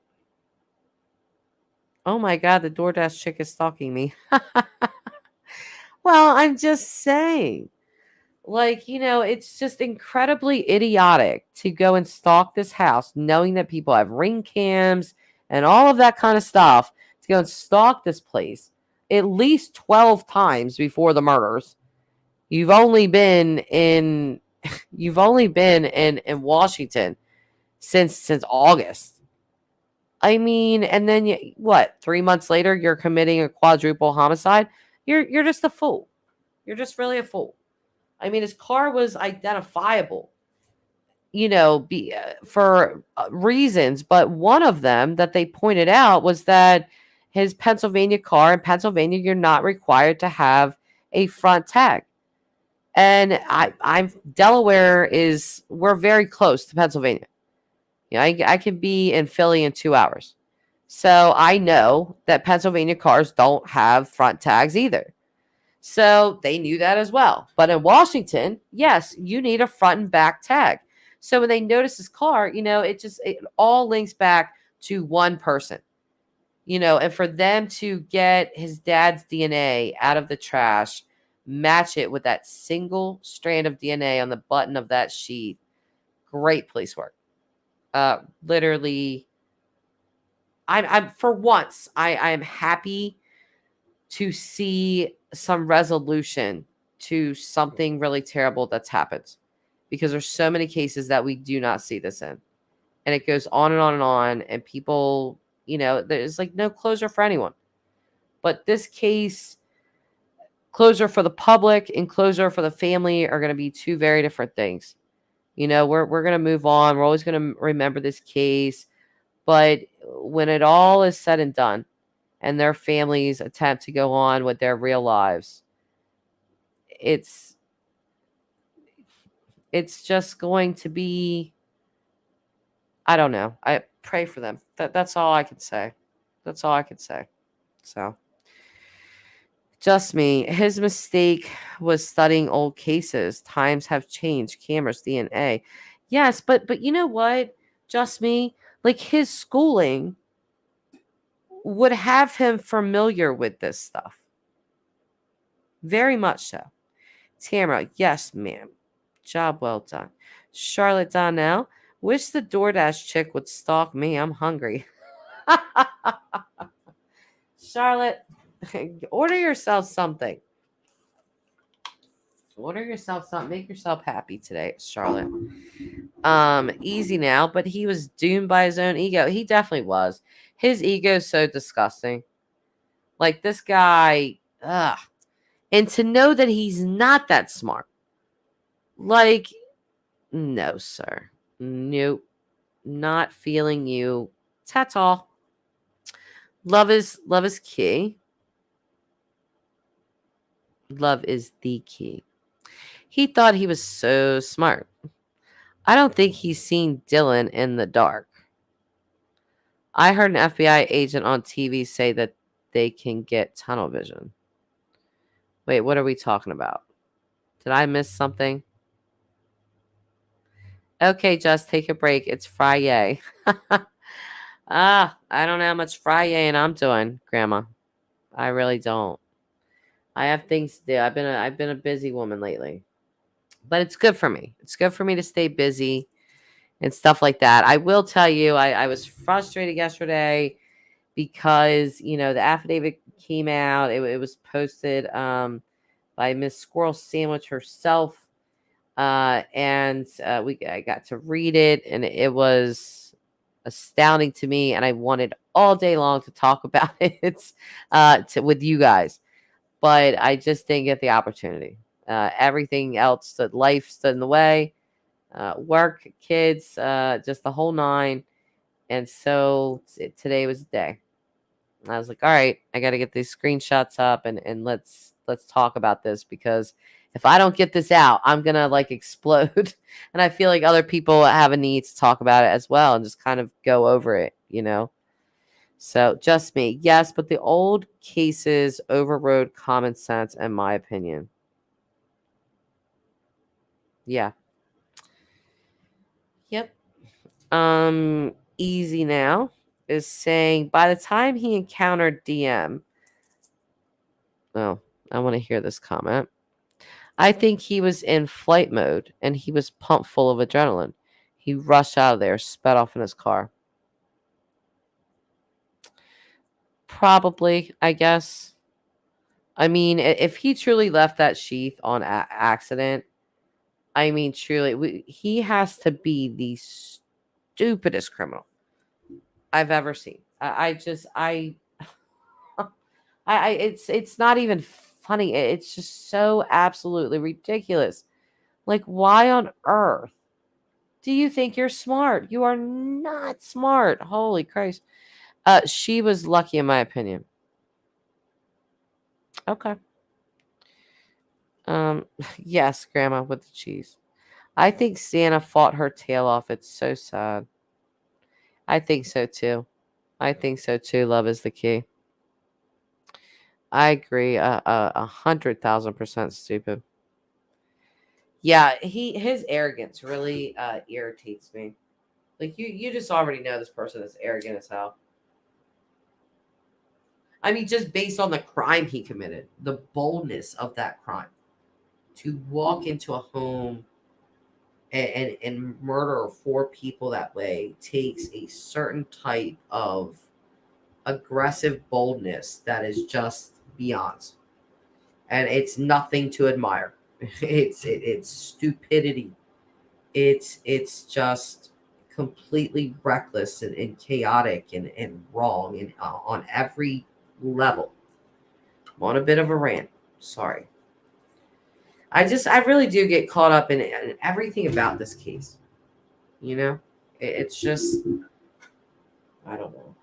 Oh my God, the DoorDash chick is stalking me. Well, I'm just saying. Like, it's just incredibly idiotic to go and stalk this house, knowing that people have ring cams and all of that kind of stuff, to go and stalk this place at least 12 times before the murders. You've only been in in Washington since August. I mean, and then what? 3 months later, you're committing a quadruple homicide. You're just a fool. You're just really a fool. I mean, his car was identifiable, for reasons, but one of them that they pointed out was that his Pennsylvania car, in Pennsylvania, you're not required to have a front tag. And I'm Delaware we're very close to Pennsylvania. I can be in Philly in 2 hours. So I know that Pennsylvania cars don't have front tags either. So they knew that as well. But in Washington, yes, you need a front and back tag. So when they notice his car, it all links back to one person. And for them to get his dad's DNA out of the trash, match it with that single strand of DNA on the button of that sheath, great police work. Literally, I'm for once, I'm happy to see some resolution to something really terrible that's happened, because there's so many cases that we do not see this in, and it goes on and on and on, and people, there's like no closure for anyone. But this case, closure for the public and closure for the family are going to be two very different things. We're going to move on. We're always going to remember this case, but when it all is said and done, and their families attempt to go on with their real lives, it's just going to be, I don't know. I pray for them. That's all I can say. That's all I can say. So, just me. His mistake was studying old cases. Times have changed. Cameras, DNA. Yes, but you know what? Just me. Like his schooling would have him familiar with this stuff. Very much so. Tamara, yes, ma'am. Job well done. Charlotte Donnell, wish the DoorDash chick would stalk me. I'm hungry. Charlotte, order yourself something. Order yourself something. Make yourself happy today, Charlotte. Easy now, but he was doomed by his own ego. He definitely was. His ego is so disgusting. Like this guy, ugh. And to know that he's not that smart. Like, no, sir. Nope. Not feeling you. That's all. Love is key. Love is the key. He thought he was so smart. I don't think he's seen Dylan in the dark. I heard an FBI agent on TV say that they can get tunnel vision. Wait, what are we talking about? Did I miss something? Okay, just take a break. It's Friday. I don't know how much Friday and I'm doing, Grandma. I really don't. I have things to do. I've been a busy woman lately, but it's good for me. It's good for me to stay busy and stuff like that. I will tell you, I was frustrated yesterday because the affidavit came out. It was posted by Miss Squirrel Sandwich herself, and I got to read it, and it was astounding to me, and I wanted all day long to talk about it with you guys, but I just didn't get the opportunity. Everything else life stood in the way. Work, kids, just the whole nine. And so today was the day. I was like, all right, I got to get these screenshots up and let's talk about this, because if I don't get this out, I'm going to like explode. And I feel like other people have a need to talk about it as well and just kind of go over it. So just me. Yes, but the old cases overrode common sense, in my opinion. Yeah. Yep. Easy Now is saying by the time he encountered DM, oh, I want to hear this comment. I think he was in flight mode and he was pumped full of adrenaline. He rushed out of there, sped off in his car. Probably, I guess. I mean, if he truly left that sheath on accident, I mean, truly, he has to be the stupidest criminal I've ever seen. It's not even funny. It's just so absolutely ridiculous. Like, why on earth do you think you're smart? You are not smart. Holy Christ. She was lucky, in my opinion. Okay. Um, yes, Grandma with the cheese. I think Santa fought her tail off. It's so sad. I think so too. I think so too. Love is the key. I agree. 100,000% stupid. Yeah, his arrogance really irritates me. Like you just already know this person is arrogant as hell. I mean, just based on the crime he committed, the boldness of that crime, to walk into a home and murder four people that way takes a certain type of aggressive boldness that is just beyond, and it's nothing to admire. It's stupidity. It's just completely reckless and chaotic and wrong and on every level. I'm on a bit of a rant. Sorry. I really do get caught up in everything about this case. It's just, I don't know.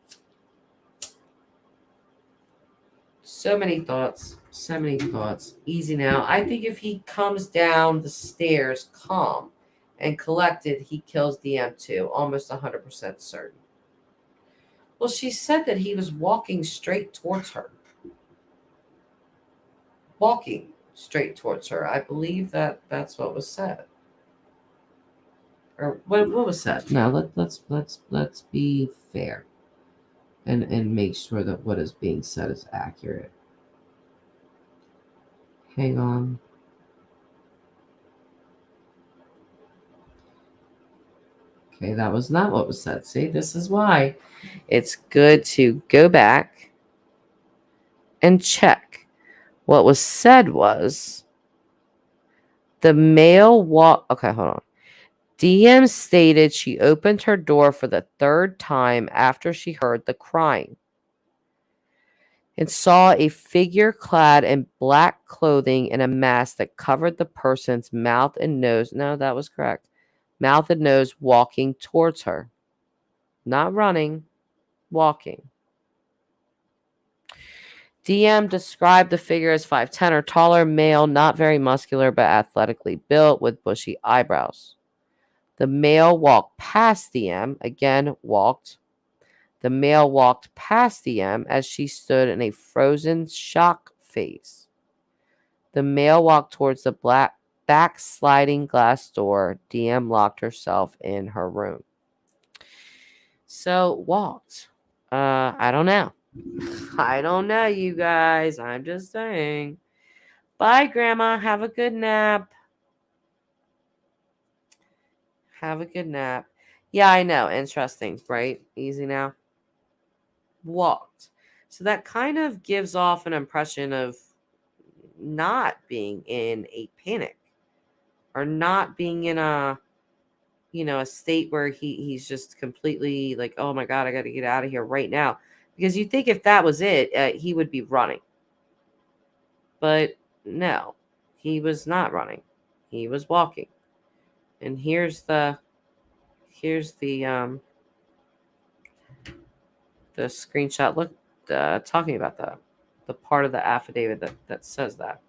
So many thoughts. So many thoughts. Easy Now. I think if he comes down the stairs calm and collected, he kills DM too. Almost 100% certain. Well, she said that he was walking straight towards her. Walking straight towards her. I believe that's what was said. Or what was said? Now let's be fair and make sure that what is being said is accurate. Hang on. Okay, that was not what was said. See, this is why it's good to go back and check. What was said was the male walk. Okay, hold on. DM stated she opened her door for the third time after she heard the crying and saw a figure clad in black clothing and a mask that covered the person's mouth and nose. No, that was correct. Mouth and nose walking towards her. Not running, walking. DM described the figure as 5'10" or taller, male, not very muscular, but athletically built with bushy eyebrows. The male walked past DM, again, walked. The male walked past DM as she stood in a frozen shock phase. The male walked towards the black backsliding glass door. DM locked herself in her room. So, walked. I don't know. I don't know, you guys. I'm just saying. Bye, Grandma. Have a good nap. Have a good nap. Yeah, I know. Interesting, right? Easy now. Walked. So that kind of gives off an impression of not being in a panic or not being in a state where he's just completely like, oh my God, I got to get out of here right now. Because you think if that was it, he would be running. But no, he was not running. He was walking. And here's the screenshot. Look, talking about the part of the affidavit that says that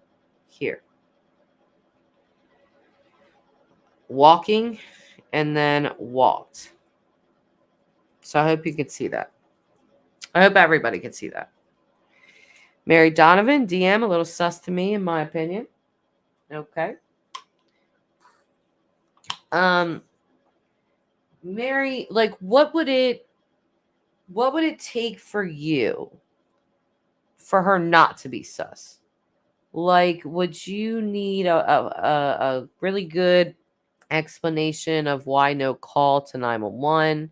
here. Walking and then walked. So I hope you can see that. I hope everybody can see that. Mary Donovan, DM, a little sus to me, in my opinion. Okay. Mary, like, what would it take for you for her not to be sus? Like, would you need a really good explanation of why no call to 911?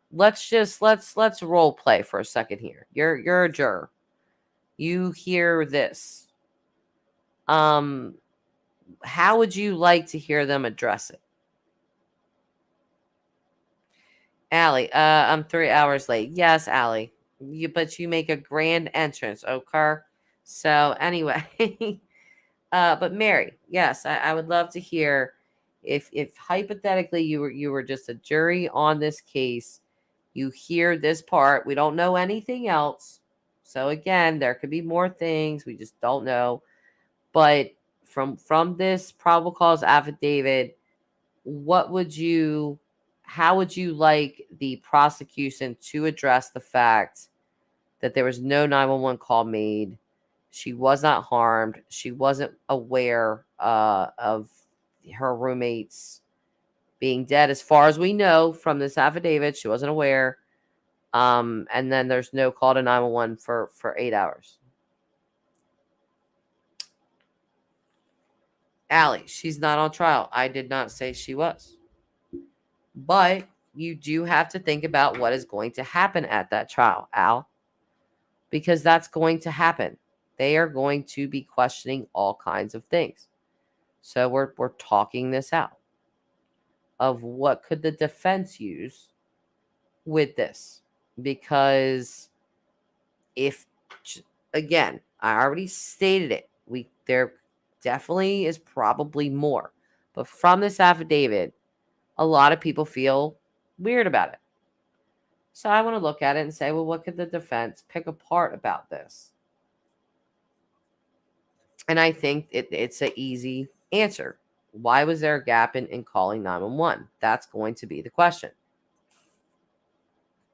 Let's role play for a second here. You're a juror. You hear this. How would you like to hear them address it? Allie, I'm 3 hours late. Yes, Allie. But you make a grand entrance, okay? So anyway, but Mary, yes, I would love to hear if hypothetically you were just a jury on this case, you hear this part. We don't know anything else. So again, there could be more things. We just don't know. But from this probable cause affidavit, how would you like the prosecution to address the fact that there was no 911 call made? She was not harmed. She wasn't aware of her roommates being dead. As far as we know from this affidavit, she wasn't aware. And then there's no call to 911 for 8 hours. Allie, she's not on trial. I did not say she was. But you do have to think about what is going to happen at that trial, Al, because that's going to happen. They are going to be questioning all kinds of things. So we're talking this out of what could the defense use with this, because if, again, I already stated it, there definitely is probably more, but from this affidavit, a lot of people feel weird about it. So I want to look at it and say, well, what could the defense pick apart about this? And I think it's an easy answer. Why was there a gap in calling 911? That's going to be the question.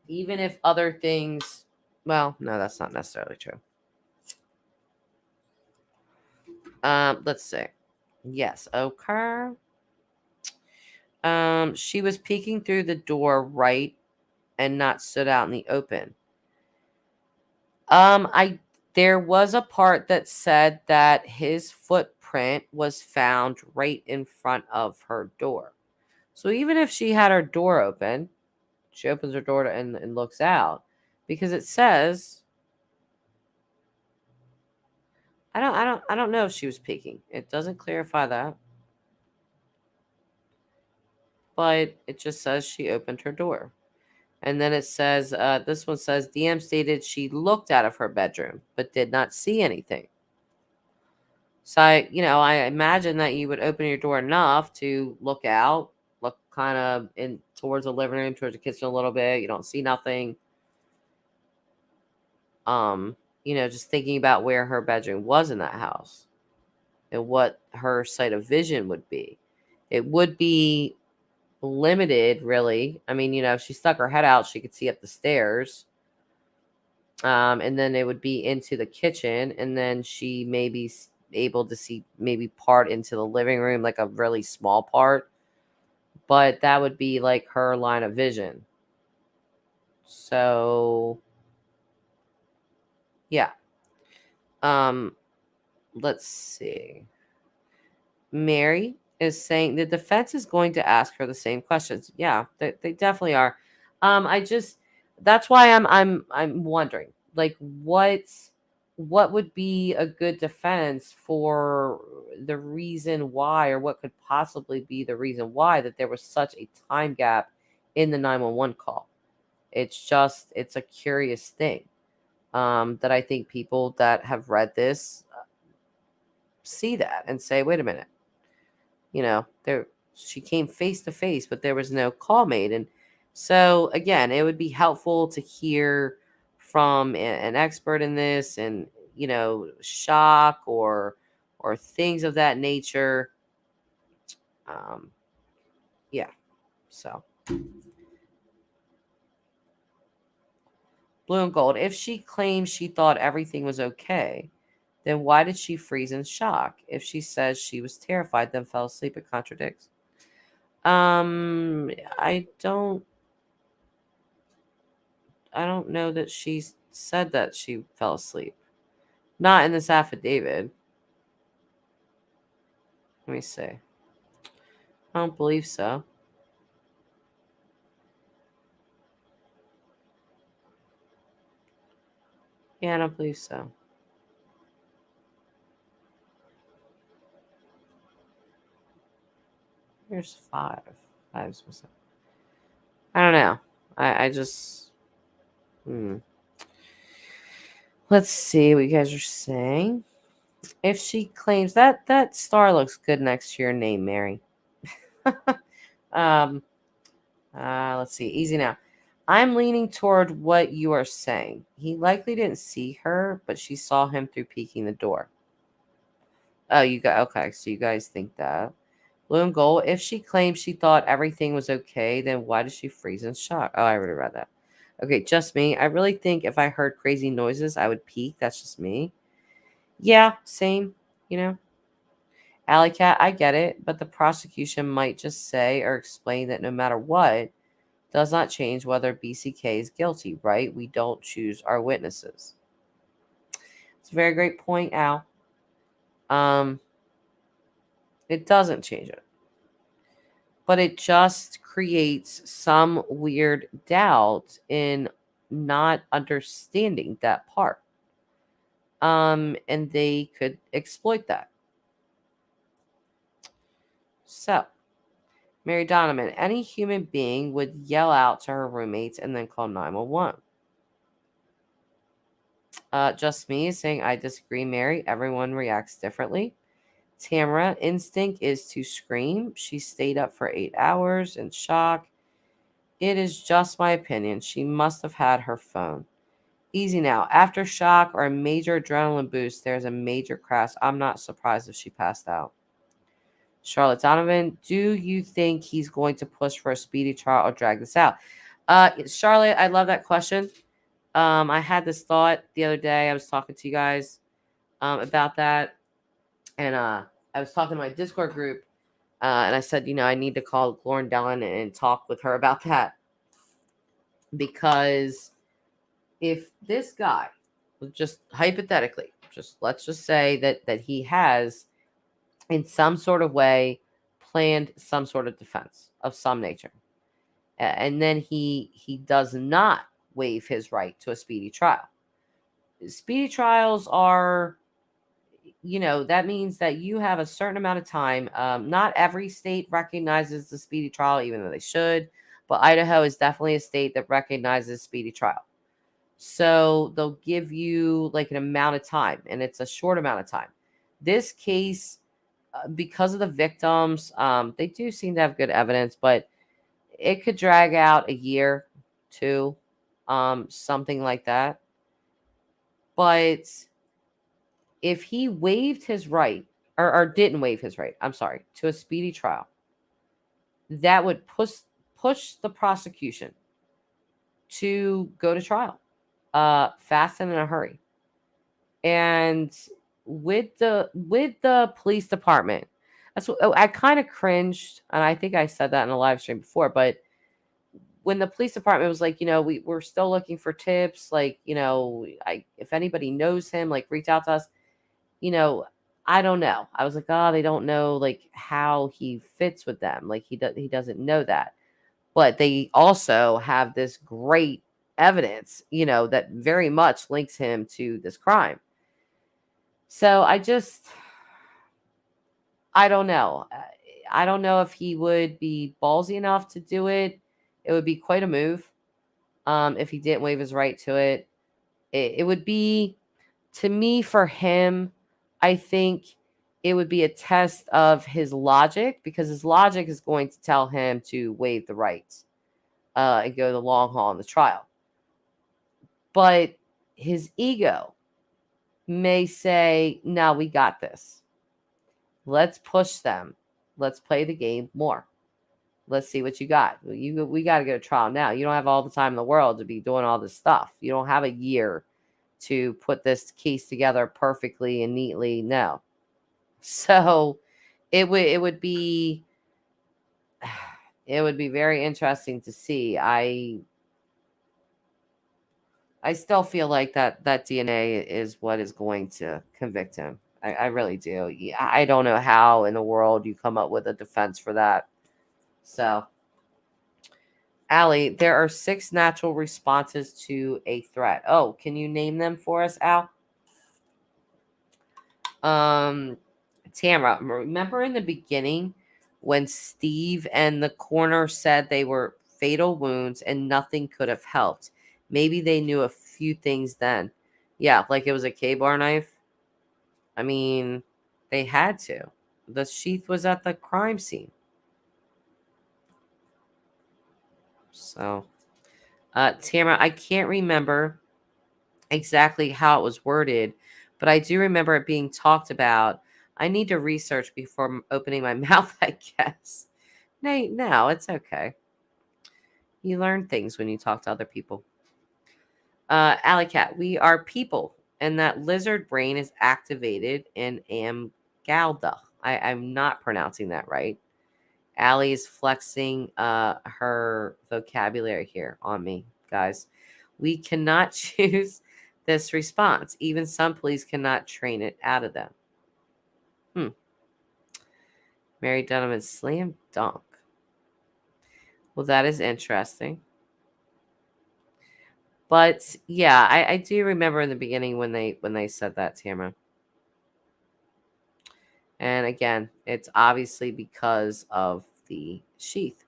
Even if other things, well, no, that's not necessarily true. Let's see. Yes, okay. She was peeking through the door, right, and not stood out in the open. There was a part that said that his footprint was found right in front of her door. So even if she had her door open, she opens her door and looks out, because it says, I don't know if she was peeking. It doesn't clarify that. But it just says she opened her door. And then it says, this one says, DM stated she looked out of her bedroom, but did not see anything. So I imagine that you would open your door enough to look out, look kind of in towards the living room, towards the kitchen a little bit. You don't see nothing. Just thinking about where her bedroom was in that house and what her sight of vision would be. It would be limited, really. I mean, if she stuck her head out, she could see up the stairs. And then it would be into the kitchen, and then she may be able to see maybe part into the living room, like a really small part. But that would be like her line of vision. So, yeah. Let's see. Mary is saying the defense is going to ask her the same questions. Yeah, they definitely are. I just that's why I'm wondering, like, what would be a good defense for the reason why, or what could possibly be the reason why that there was such a time gap in the 911 call. It's a curious thing, that I think people that have read this see that and say, wait a minute, there she came face to face, but there was no call made. And so again, it would be helpful to hear from an expert in this, and shock or things of that nature. um yeah, so blue and gold, if she claims she thought everything was okay, then why did she freeze in shock? If she says she was terrified then fell asleep, it contradicts. I don't know that she said that she fell asleep. Not in this affidavit. Let me see. I don't believe so. Yeah, I don't believe so. Here's five. Five's missing. I don't know. I just. Let's see what you guys are saying. If she claims that star looks good next to your name, Mary. um. Let's see. Easy now. I'm leaning toward what you are saying. He likely didn't see her, but she saw him through peeking the door. Oh, you got okay. So you guys think that. Blue and gold. If she claims she thought everything was okay, then why did she freeze in shock? Oh, I already read that. Okay, just me. I really think if I heard crazy noises, I would peek. That's just me. Yeah, same. You know, Alley Cat, I get it, but the prosecution might just say or explain that no matter what, does not change whether BCK is guilty, right? We don't choose our witnesses. It's a very great point, Al. Um, it doesn't change it, but it just creates some weird doubt in not understanding that part. And they could exploit that. So, Mary Donovan, any human being would yell out to her roommates and then call 911. Just me is saying, I disagree, Mary. Everyone reacts differently. Tamara, instinct is to scream. She stayed up for 8 hours in shock. It is just my opinion. She must have had her phone. Easy now. After shock or a major adrenaline boost, there's a major crash. I'm not surprised if she passed out. Charlotte Donovan, do you think he's going to push for a speedy trial or drag this out? Charlotte, I love that question. I had this thought the other day. I was talking to you guys about that. And I was talking to my Discord group. And I said, I need to call Lauren Dellin and talk with her about that. Because if this guy, just hypothetically, let's just say that he has in some sort of way planned some sort of defense of some nature, and then he does not waive his right to a speedy trial. Speedy trials are, that means that you have a certain amount of time. Not every state recognizes the speedy trial, even though they should, but Idaho is definitely a state that recognizes speedy trial. So they'll give you like an amount of time, and it's a short amount of time. This case, because of the victims, they do seem to have good evidence, but it could drag out a year, two, something like that. But if he waived his right, or didn't waive his right, I'm sorry, to a speedy trial, that would push the prosecution to go to trial fast and in a hurry. And with the police department, that's what I kind of cringed, and I think I said that in a live stream before, but when the police department was like, we're still looking for tips, like, if anybody knows him, like, reach out to us, you know, I don't know. I was like, oh, they don't know like how he fits with them. Like he doesn't know that. But they also have this great evidence, that very much links him to this crime. So I don't know. I don't know if he would be ballsy enough to do it. It would be quite a move. If he didn't waive his right to it. It would be, to me, for him, I think it would be a test of his logic, because his logic is going to tell him to waive the rights and go the long haul in the trial. But his ego may say, no, we got this. Let's push them. Let's play the game more. Let's see what you got. We got to go to trial now. You don't have all the time in the world to be doing all this stuff. You don't have a year to put this case together perfectly and neatly. No. So it would be very interesting to see. I still feel like that DNA is what is going to convict him. I really do. I don't know how in the world you come up with a defense for that. So, Allie, there are 6 natural responses to a threat. Oh, can you name them for us, Al? Tamara, remember in the beginning when Steve and the coroner said they were fatal wounds and nothing could have helped? Maybe they knew a few things then. Yeah, like it was a K-bar knife. I mean, they had to. The sheath was at the crime scene. So, Tamara, I can't remember exactly how it was worded, but I do remember it being talked about. I need to research before opening my mouth, I guess. No, it's okay. You learn things when you talk to other people. Alley Cat, we are people, and that lizard brain is activated in amygdala. I'm not pronouncing that right. Allie is flexing her vocabulary here on me, guys. We cannot choose this response. Even some police cannot train it out of them. Mary Donovan slam dunk. Well, that is interesting. But yeah, I do remember in the beginning when they said that, Tamara. And again, it's obviously because of the sheath.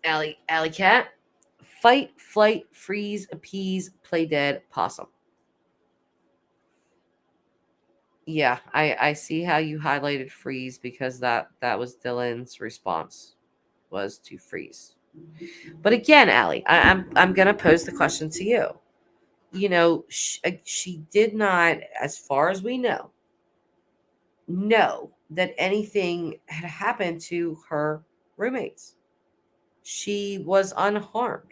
Alley Cat. Fight, flight, freeze, appease, play dead, possum. Yeah, I see how you highlighted freeze, because that was Dylan's response, was to freeze. But again, Allie, I'm gonna pose the question to you. She did not, as far as we know that anything had happened to her roommates. She was unharmed.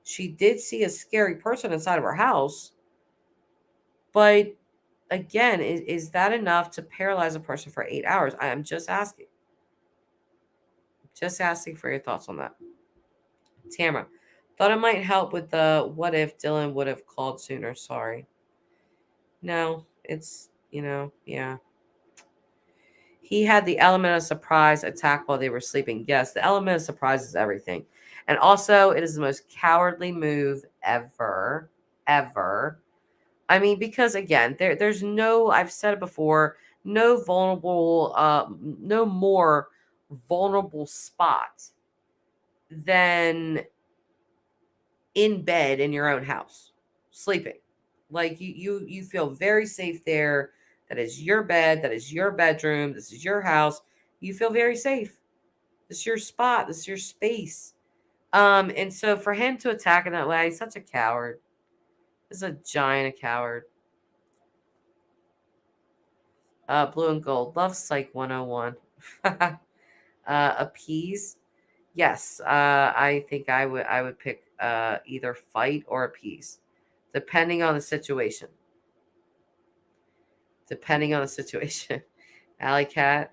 She did see a scary person inside of her house, but again, is that enough to paralyze a person for 8 hours? I am just asking. Just asking for your thoughts on that. Tamara, thought it might help with the what if Dylan would have called sooner. Sorry. No, it's, yeah. He had the element of surprise attack while they were sleeping. Yes, the element of surprise is everything. And also, it is the most cowardly move ever, ever. I mean, because again, there's no, I've said it before, no more vulnerable spot than in bed in your own house, sleeping. Like you feel very safe there. That is your bed, that is your bedroom, this is your house. You feel very safe. This is your spot, this is your space. And so for him to attack in that way, he's such a coward. He's a giant coward. Blue and gold. Love Psych 101. Appease. Yes. I think I would pick either fight or appease, depending on the situation. Depending on the situation. Alley Cat.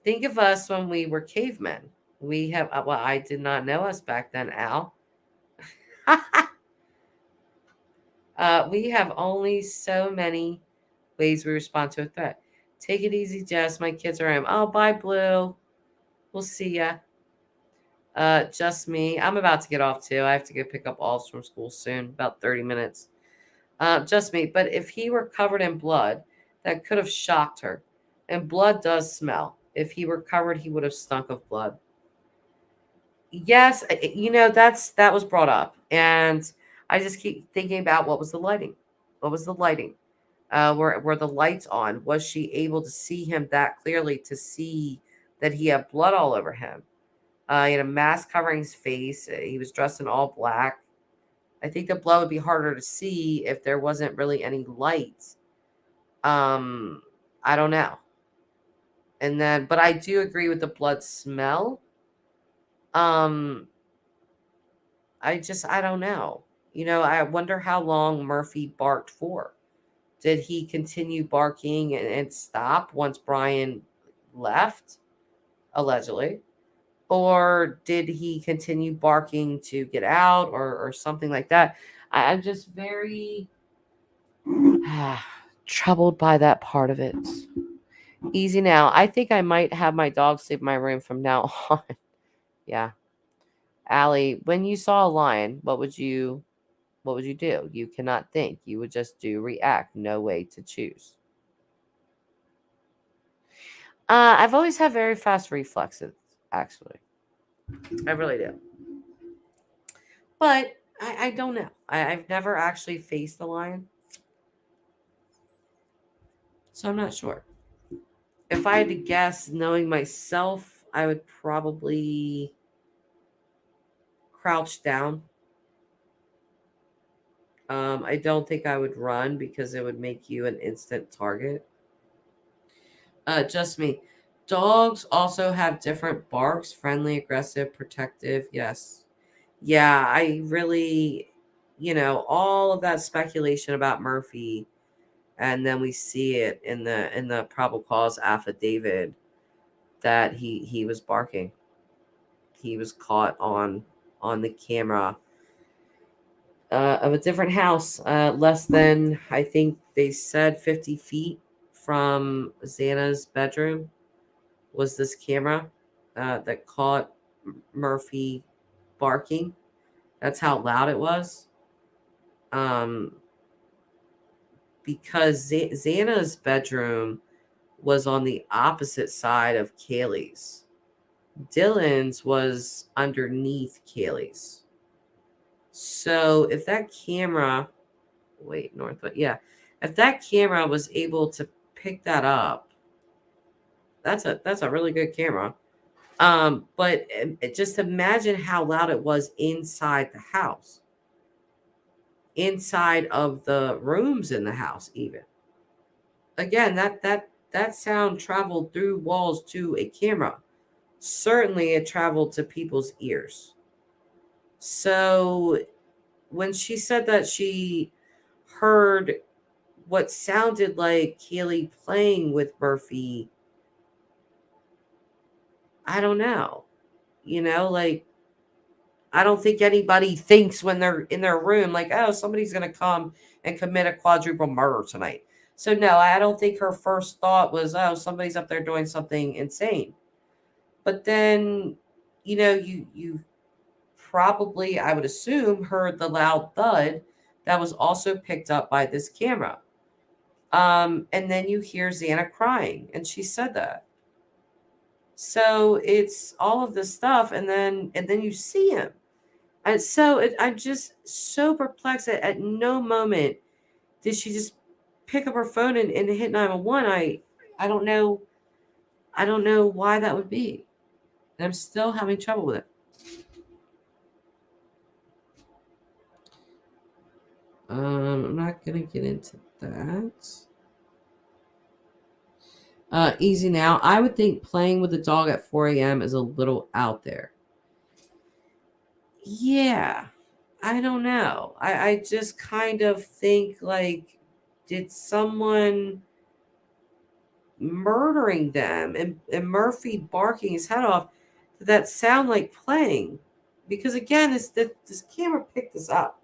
Think of us when we were cavemen. We have, well, I did not know us back then, Al. We have only so many ways we respond to a threat. Take it easy, Jess. My kids are home. Oh, bye, Blue. We'll see ya. Just me. I'm about to get off too. I have to go pick up Alls from school soon, about 30 minutes. Just me. But if he were covered in blood, that could have shocked her. And blood does smell. If he were covered, he would have stunk of blood. Yes, that was brought up, and I just keep thinking about what was the lighting. What was the lighting? Were the lights on? Was she able to see him that clearly to see that he had blood all over him? He had a mask covering his face. He was dressed in all black. I think the blood would be harder to see if there wasn't really any light. Um, I don't know. And then, but I do agree with the blood smell. Um, I don't know. I wonder how long Murphy barked for. Did he continue barking and stop once Bryan left, allegedly? Or did he continue barking to get out or something like that? I'm just very troubled by that part of it. Easy now. I think I might have my dog sleep in my room from now on. Yeah. Allie, when you saw a lion, what would you do? You cannot think. You would just react. No way to choose. I've always had very fast reflexes, actually. I really do. But I don't know. I've never actually faced a lion. So I'm not sure. If I had to guess, knowing myself, I would probably crouch down. I don't think I would run because it would make you an instant target. Just me. Dogs also have different barks: friendly, aggressive, protective. Yes. Yeah, I really, all of that speculation about Murphy, and then we see it in the probable cause affidavit that he was barking. He was caught on the camera of a different house, less than, I think they said, 50 feet from Xana's bedroom was this camera that caught Murphy barking. That's how loud it was. Um, because Xana's bedroom was on the opposite side of Kaylee's. Dylan's was underneath Kaylee's. So if that camera, wait, north, but yeah, if that camera was able to pick that up, that's a really good camera. But just imagine how loud it was inside the house, inside of the rooms in the house, even. Again, that sound traveled through walls to a camera. Certainly, it traveled to people's ears. So when she said that she heard what sounded like Kaylee playing with Murphy, I don't know. Like, I don't think anybody thinks when they're in their room, like, oh, somebody's going to come and commit a quadruple murder tonight. So, no, I don't think her first thought was, oh, somebody's up there doing something insane. But then, you probably, I would assume, heard the loud thud that was also picked up by this camera. And then you hear Xana crying, and she said that. So it's all of this stuff, and then you see him. And so I'm just so perplexed that at no moment did she just pick up her phone and hit 911. I don't know. I don't know why that would be. And I'm still having trouble with it. I'm not gonna get into that. Easy now. I would think playing with a dog at 4 a.m. is a little out there. Yeah, I don't know. I just kind of think, like, did someone murdering them and Murphy barking his head off? did that sound like playing? Because again, this camera picked this up.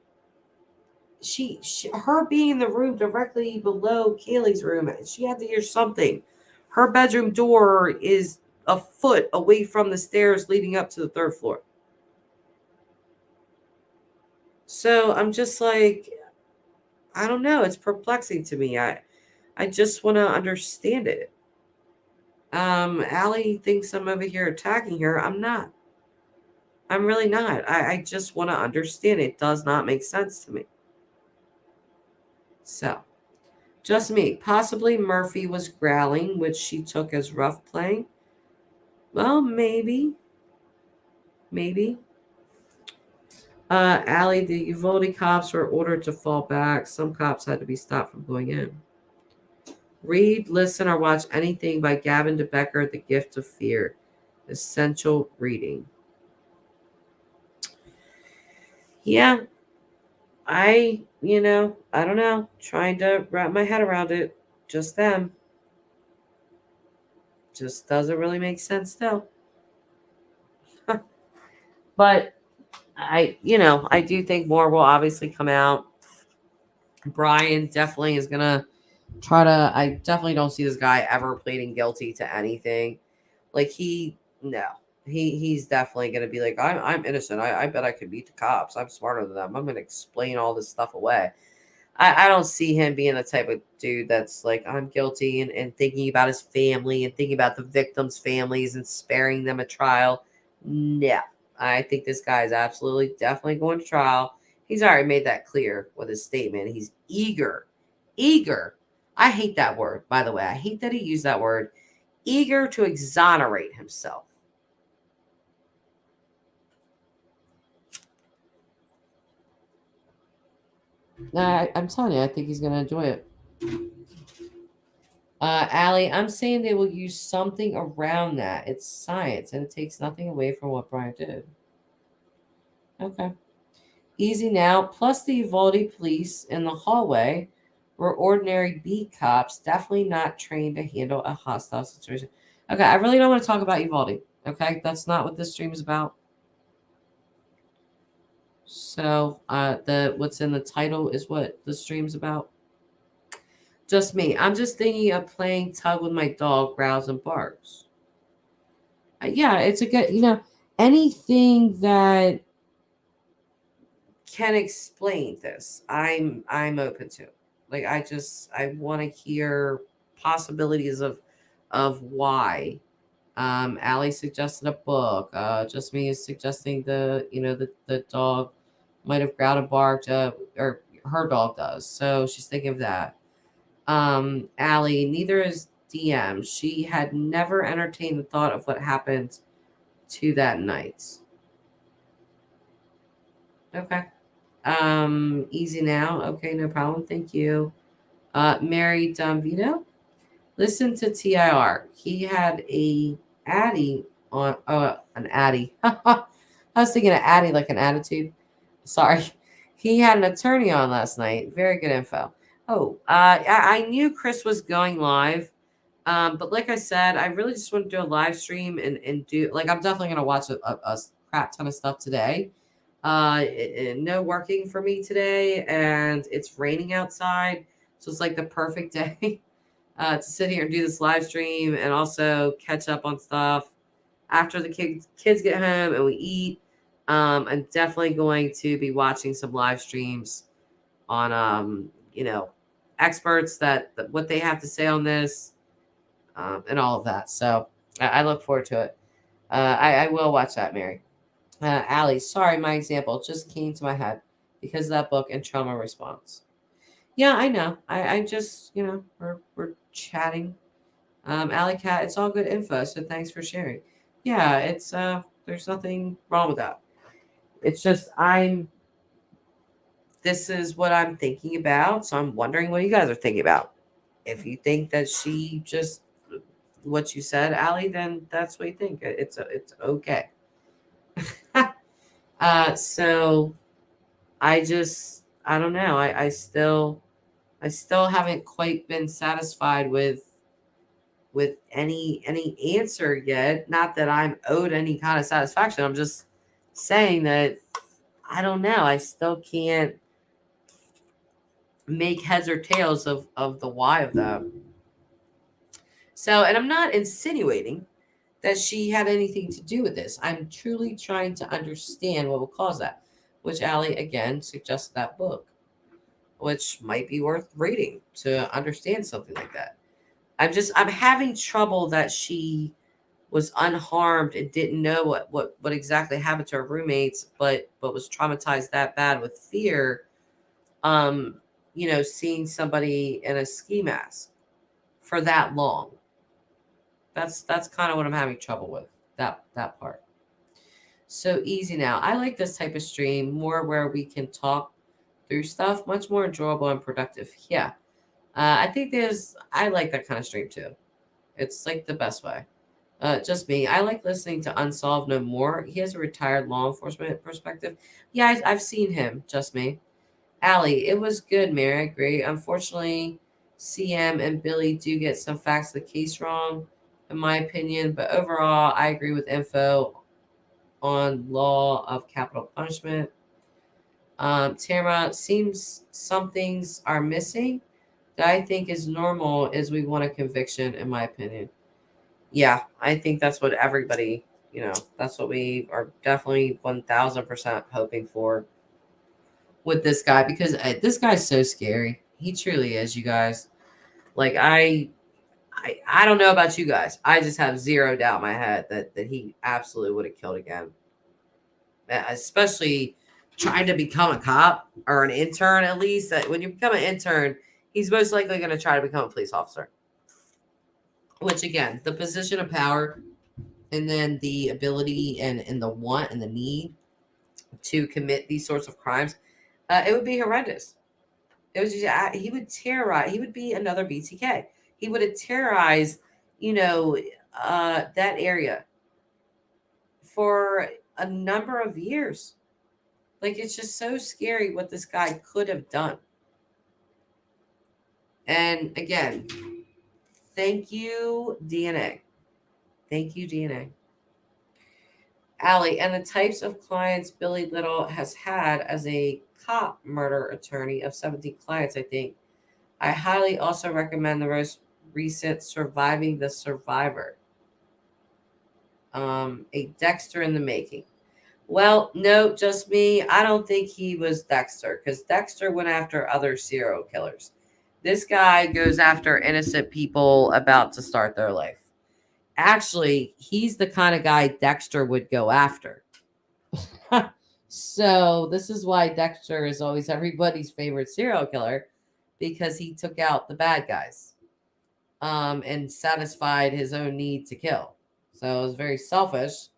Her being in the room directly below Kaylee's room, she had to hear something. Her bedroom door is a foot away from the stairs leading up to the third floor. So I'm just like, I don't know. It's perplexing to me. I just want to understand it. Allie thinks I'm over here attacking her. I'm not. I'm really not. I just want to understand it. It does not make sense to me. So, just me. Possibly Murphy was growling, which she took as rough playing. Well, maybe. Maybe. Allie, the Uvalde cops were ordered to fall back. Some cops had to be stopped from going in. Read, listen, or watch anything by Gavin DeBecker, The Gift of Fear. Essential reading. Yeah, I don't know. Trying to wrap my head around it. Just them. Just doesn't really make sense still. But I do think more will obviously come out. Bryan definitely is gonna try to. I definitely don't see this guy ever pleading guilty to anything. Like he's definitely gonna be like, I'm innocent. I bet I could beat the cops. I'm smarter than them. I'm gonna explain all this stuff away. I don't see him being the type of dude that's like, I'm guilty and thinking about his family and thinking about the victims' families and sparing them a trial. No. I think this guy is absolutely definitely going to trial. He's already made that clear with his statement. He's eager. Eager. I hate that word, by the way. I hate that he used that word. Eager to exonerate himself. I'm telling you, I think he's going to enjoy it. Allie, I'm saying they will use something around that. It's science, and it takes nothing away from what Bryan did. Okay. Easy now. Plus, the Uvalde police in the hallway were ordinary beat cops, definitely not trained to handle a hostile situation. Okay, I really don't want to talk about Uvalde. Okay, that's not what this stream is about. So, the what's in the title is what the stream's about. Just me. I'm just thinking of playing tug with my dog, growls and barks. Yeah, it's a good, anything that can explain this. I'm open to. Like I want to hear possibilities of why. Allie suggested a book. Just me is suggesting the dog might have growled and barked, or her dog does. So she's thinking of that. Allie, neither is DM. She had never entertained the thought of what happened to that night. Okay. Easy now. Okay, no problem. Thank you. Mary Donvito. Listen to TIR. He had a Addy on an Addy. I was thinking an Addy like an attitude. Sorry. He had an attorney on last night. Very good info. Oh, I knew Chris was going live. But like I said, I really just want to do a live stream and do like I'm definitely gonna watch a crap ton of stuff today. No working for me today, and it's raining outside, so it's like the perfect day to sit here and do this live stream and also catch up on stuff after the kids get home and we eat. I'm definitely going to be watching some live streams on experts that what they have to say on this, and all of that. So I look forward to it. I will watch that, Mary. Allie, sorry, my example just came to my head because of that book and trauma response. Yeah, I know. I just, we're chatting. Allie Cat, it's all good info, so thanks for sharing. Yeah, it's there's nothing wrong with that. It's just this is what I'm thinking about, so I'm wondering what you guys are thinking about. If you think that she just what you said, Allie, then that's what you think. It's okay. So I don't know. I still haven't quite been satisfied with with any answer yet. Not that I'm owed any kind of satisfaction. I'm just saying that I don't know. I still can't make heads or tails of the why of that. So, and I'm not insinuating that she had anything to do with this. I'm truly trying to understand what will cause that, which Allie again suggested that book, which might be worth reading to understand something like that. I'm having trouble that she was unharmed and didn't know what exactly happened to her roommates, but was traumatized that bad with fear. Um, seeing somebody in a ski mask for that long. That's kind of what I'm having trouble with. That part. So easy now. I like this type of stream more where we can talk through stuff, much more enjoyable and productive. Yeah. I think I like that kind of stream too. It's like the best way. Just me. I like listening to Unsolved No More. He has a retired law enforcement perspective. Yeah, I've seen him. Just me. Allie, it was good, Mary. I agree. Unfortunately, CM and Billy do get some facts of the case wrong, in my opinion. But overall, I agree with info on law of capital punishment. Tamara, seems some things are missing that I think is normal as we want a conviction, in my opinion. Yeah, I think that's what everybody, that's what we are definitely 1000% hoping for with this guy, because this guy's so scary. He truly is, you guys. Like I don't know about you guys. I just have zero doubt in my head that he absolutely would have killed again. Especially trying to become a cop or an intern, at least. That when you become an intern, he's most likely going to try to become a police officer. Which again, the position of power and then the ability and the want and the need to commit these sorts of crimes, it would be horrendous. It was just, he would terrorize. He would be another BTK. He would have terrorized, that area for a number of years. Like, it's just so scary what this guy could have done. And again, thank you, DNA. Thank you, DNA. Allie, and the types of clients Billy Little has had as a cop murder attorney of 17 clients, I think. I highly also recommend the most recent Surviving the Survivor. A Dexter in the Making. Well, no, just me. I don't think he was Dexter, because Dexter went after other serial killers. This guy goes after innocent people about to start their life. Actually, he's the kind of guy Dexter would go after. So this is why Dexter is always everybody's favorite serial killer, because he took out the bad guys and satisfied his own need to kill. So it was very selfish,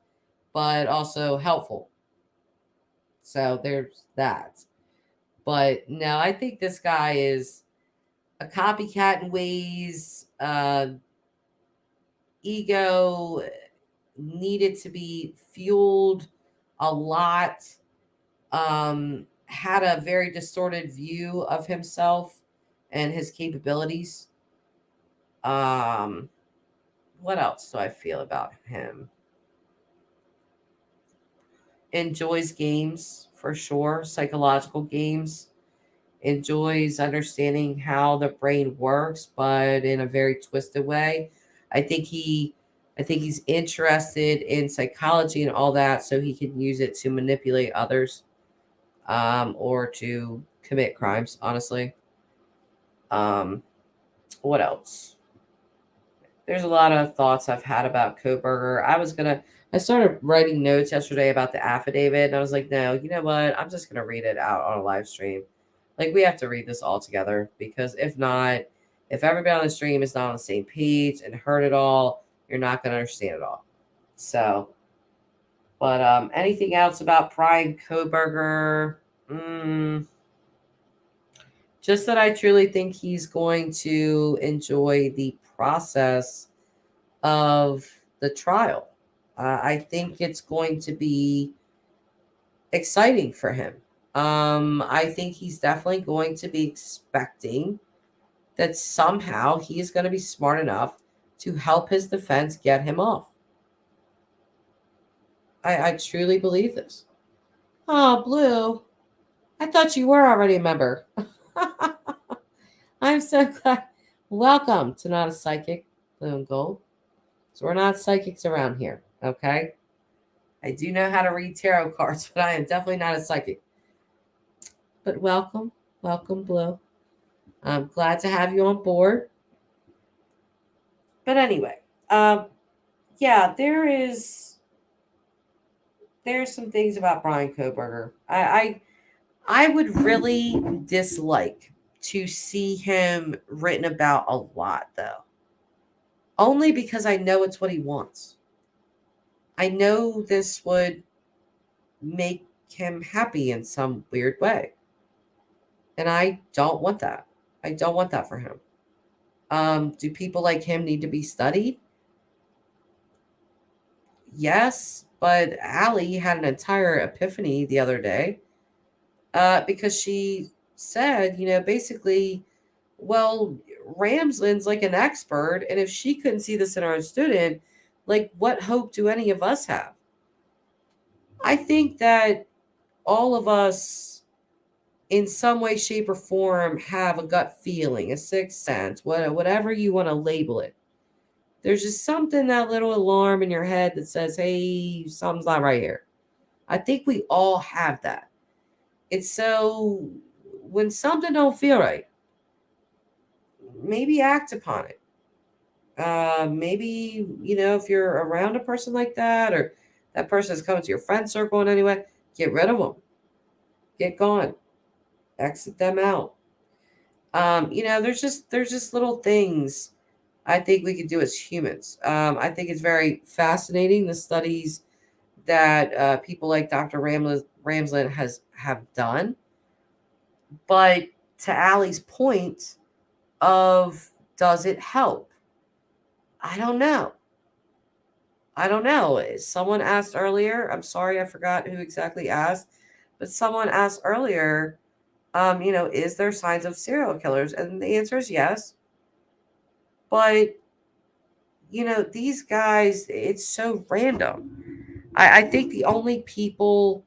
but also helpful. So there's that. But no, I think this guy is a copycat in ways. Ego needed to be fueled a lot. Had a very distorted view of himself and his capabilities. What else do I feel about him? Enjoys games for sure, psychological games. Enjoys understanding how the brain works, but in a very twisted way. I think he's interested in psychology and all that, so he can use it to manipulate others, or to commit crimes. Honestly, what else? There's a lot of thoughts I've had about Kohberger. I started writing notes yesterday about the affidavit, and I was like, no, you know what? I'm just gonna read it out on a live stream. Like, we have to read this all together, because if not, if everybody on the stream is not on the same page and heard it all, you're not gonna understand it all. So, but anything else about Bryan Kohberger? Just that I truly think he's going to enjoy the process of the trial. I think it's going to be exciting for him. I think he's definitely going to be expecting that somehow he is going to be smart enough to help his defense get him off. I truly believe this. Oh, Blue, I thought you were already a member. I'm so glad. Welcome to Not a Psychic, Blue and Gold. So we're not psychics around here, okay? I do know how to read tarot cards, but I am definitely not a psychic. But welcome, Blue. I'm glad to have you on board. But anyway, yeah, there's some things about Bryan Kohberger. I would really dislike to see him written about a lot, though. Only because I know it's what he wants. I know this would make him happy in some weird way. And I don't want that. I don't want that for him. Do people like him need to be studied? Yes, but Allie had an entire epiphany the other day because she said, basically, well, Ramslin's like an expert, and if she couldn't see this in her own student, like, what hope do any of us have? I think that all of us, in some way, shape, or form, have a gut feeling, a sixth sense, whatever you want to label it. There's just something, that little alarm in your head that says, hey, something's not right here. I think we all have that. It's so when something don't feel right, maybe act upon it. Maybe, if you're around a person like that, or that person is coming to your friend circle in any way, get rid of them. Get gone. Exit them out. There's just little things I think we could do as humans. I think it's very fascinating, the studies that people like Dr. Ramslin have done. But to Allie's point of, does it help? I don't know. Someone asked earlier, I'm sorry, I forgot who exactly asked, but someone asked earlier, is there signs of serial killers? And the answer is yes. But, these guys, it's so random. I think the only people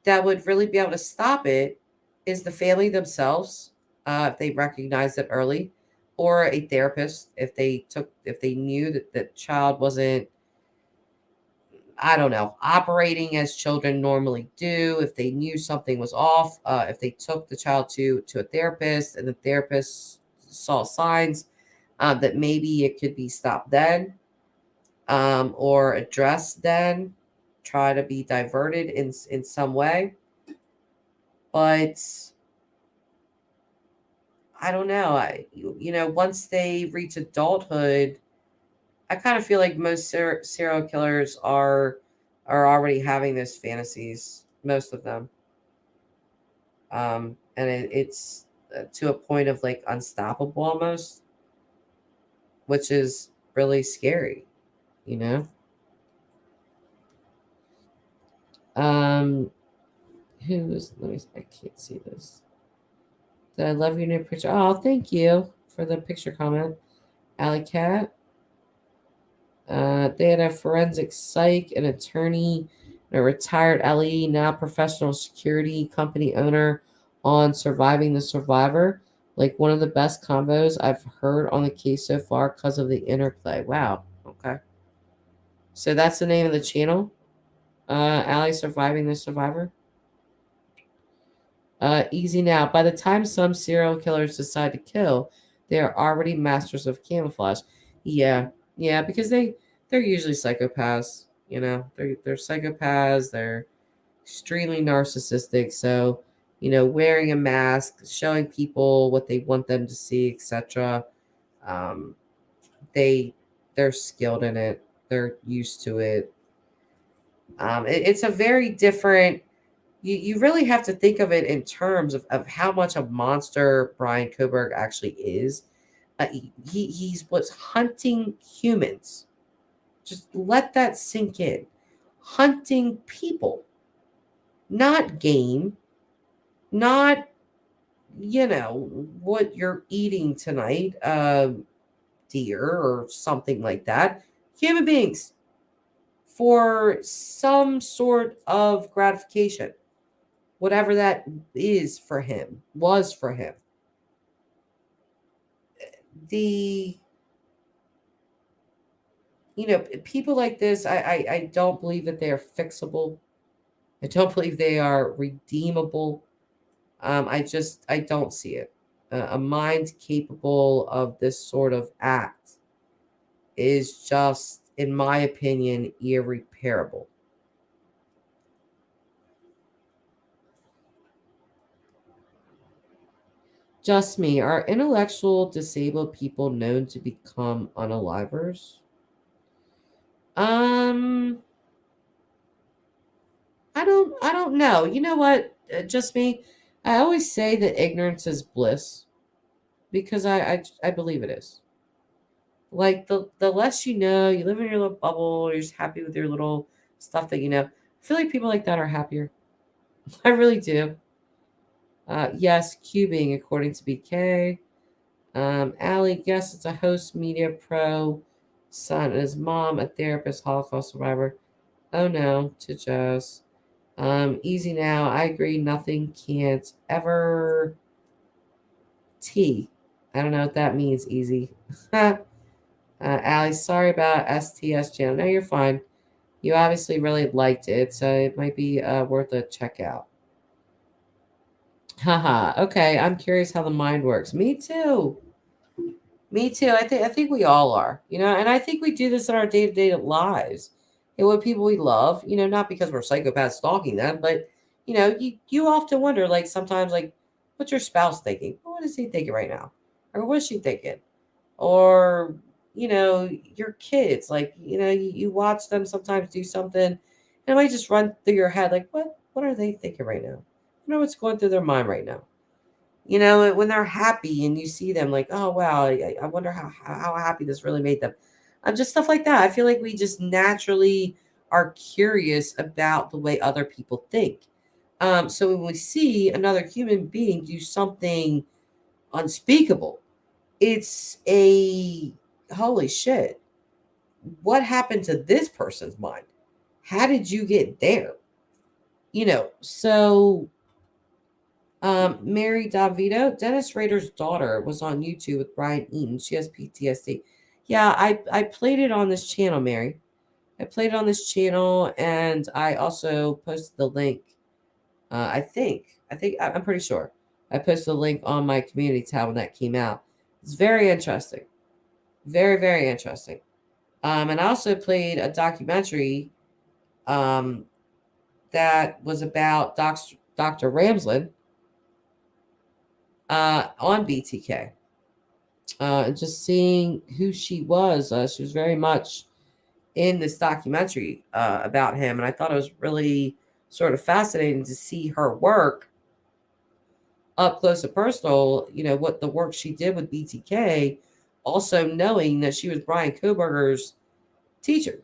that would really be able to stop it is the family themselves, if they recognize it early, or a therapist if they knew that the child wasn't, I don't know, operating as children normally do. If they knew something was off, if they took the child to a therapist and the therapist saw signs that maybe it could be stopped then, or addressed then, try to be diverted in some way. But I don't know. Once they reach adulthood, I kind of feel like most serial killers are already having those fantasies. Most of them, and it's to a point of like unstoppable almost, which is really scary. You know. Who's? Let me. I can't see this. Did I love your new picture? Oh, thank you for the picture comment, Alley Cat. They had a forensic psych, an attorney, and a retired LE, now professional security company owner on Surviving the Survivor. Like one of the best combos I've heard on the case so far because of the interplay. Wow. Okay. So that's the name of the channel. Allie Surviving the Survivor. Easy now. By the time some serial killers decide to kill, they are already masters of camouflage. Yeah, because they're usually psychopaths. They're psychopaths. They're extremely narcissistic. So, wearing a mask, showing people what they want them to see, etc. Um, they're skilled in it. They're used to it. It's a very different. You really have to think of it in terms of how much a monster Bryan Kohberger actually is. He's what's hunting humans. Just let that sink in. Hunting people, not game, not what you're eating tonight. deer or something like that. Human beings, for some sort of gratification, whatever that is for him, was for him. The People like this, I don't believe that they are fixable. I don't believe they are redeemable. I don't see it. A mind capable of this sort of act is just, in my opinion, irreparable. Just me. Are intellectual disabled people known to become unalivers? Um, I don't know. You know what? Just me. I always say that ignorance is bliss because I believe it is. Like the less you know, you live in your little bubble, you're just happy with your little stuff that you know. I feel like people like that are happier. I really do. Yes, cubing according to BK. Allie, yes, it's a host media pro, son, and his mom, a therapist, Holocaust survivor. Oh no, to Jess. Easy now. I agree. Nothing can't ever T. I don't know what that means. Easy. Allie, sorry about STS channel. No, you're fine. You obviously really liked it, so it might be worth a check out. Haha. Okay, I'm curious how the mind works. Me too. Me too. I think we all are, and I think we do this in our day-to-day lives. And with people we love, not because we're psychopaths stalking them, but you often wonder, like sometimes, like, what's your spouse thinking? What is he thinking right now? Or what is she thinking? Or, your kids, like, you watch them sometimes do something, and it might just run through your head, like, what are they thinking right now? What's going through their mind right now? When they're happy and you see them, like, oh wow, I wonder how happy this really made them. Just stuff like that. I feel like we just naturally are curious about the way other people think. So when we see another human being do something unspeakable, it's a holy shit. What happened to this person's mind? How did you get there? So Mary Davito, Dennis Rader's daughter, was on YouTube with Brian Eaton. She has PTSD. Yeah, I played it on this channel, Mary. I played it on this channel, and I also posted the link. I'm pretty sure. I posted a link on my community tab when that came out. It's very interesting. Very, very interesting. And I also played a documentary um, that was about Dr. Ramsland on BTK. Just seeing who she was. She was very much in this documentary about him. And I thought it was really sort of fascinating to see her work up close and personal, what the work she did with BTK, also knowing that she was Bryan Kohberger's teacher.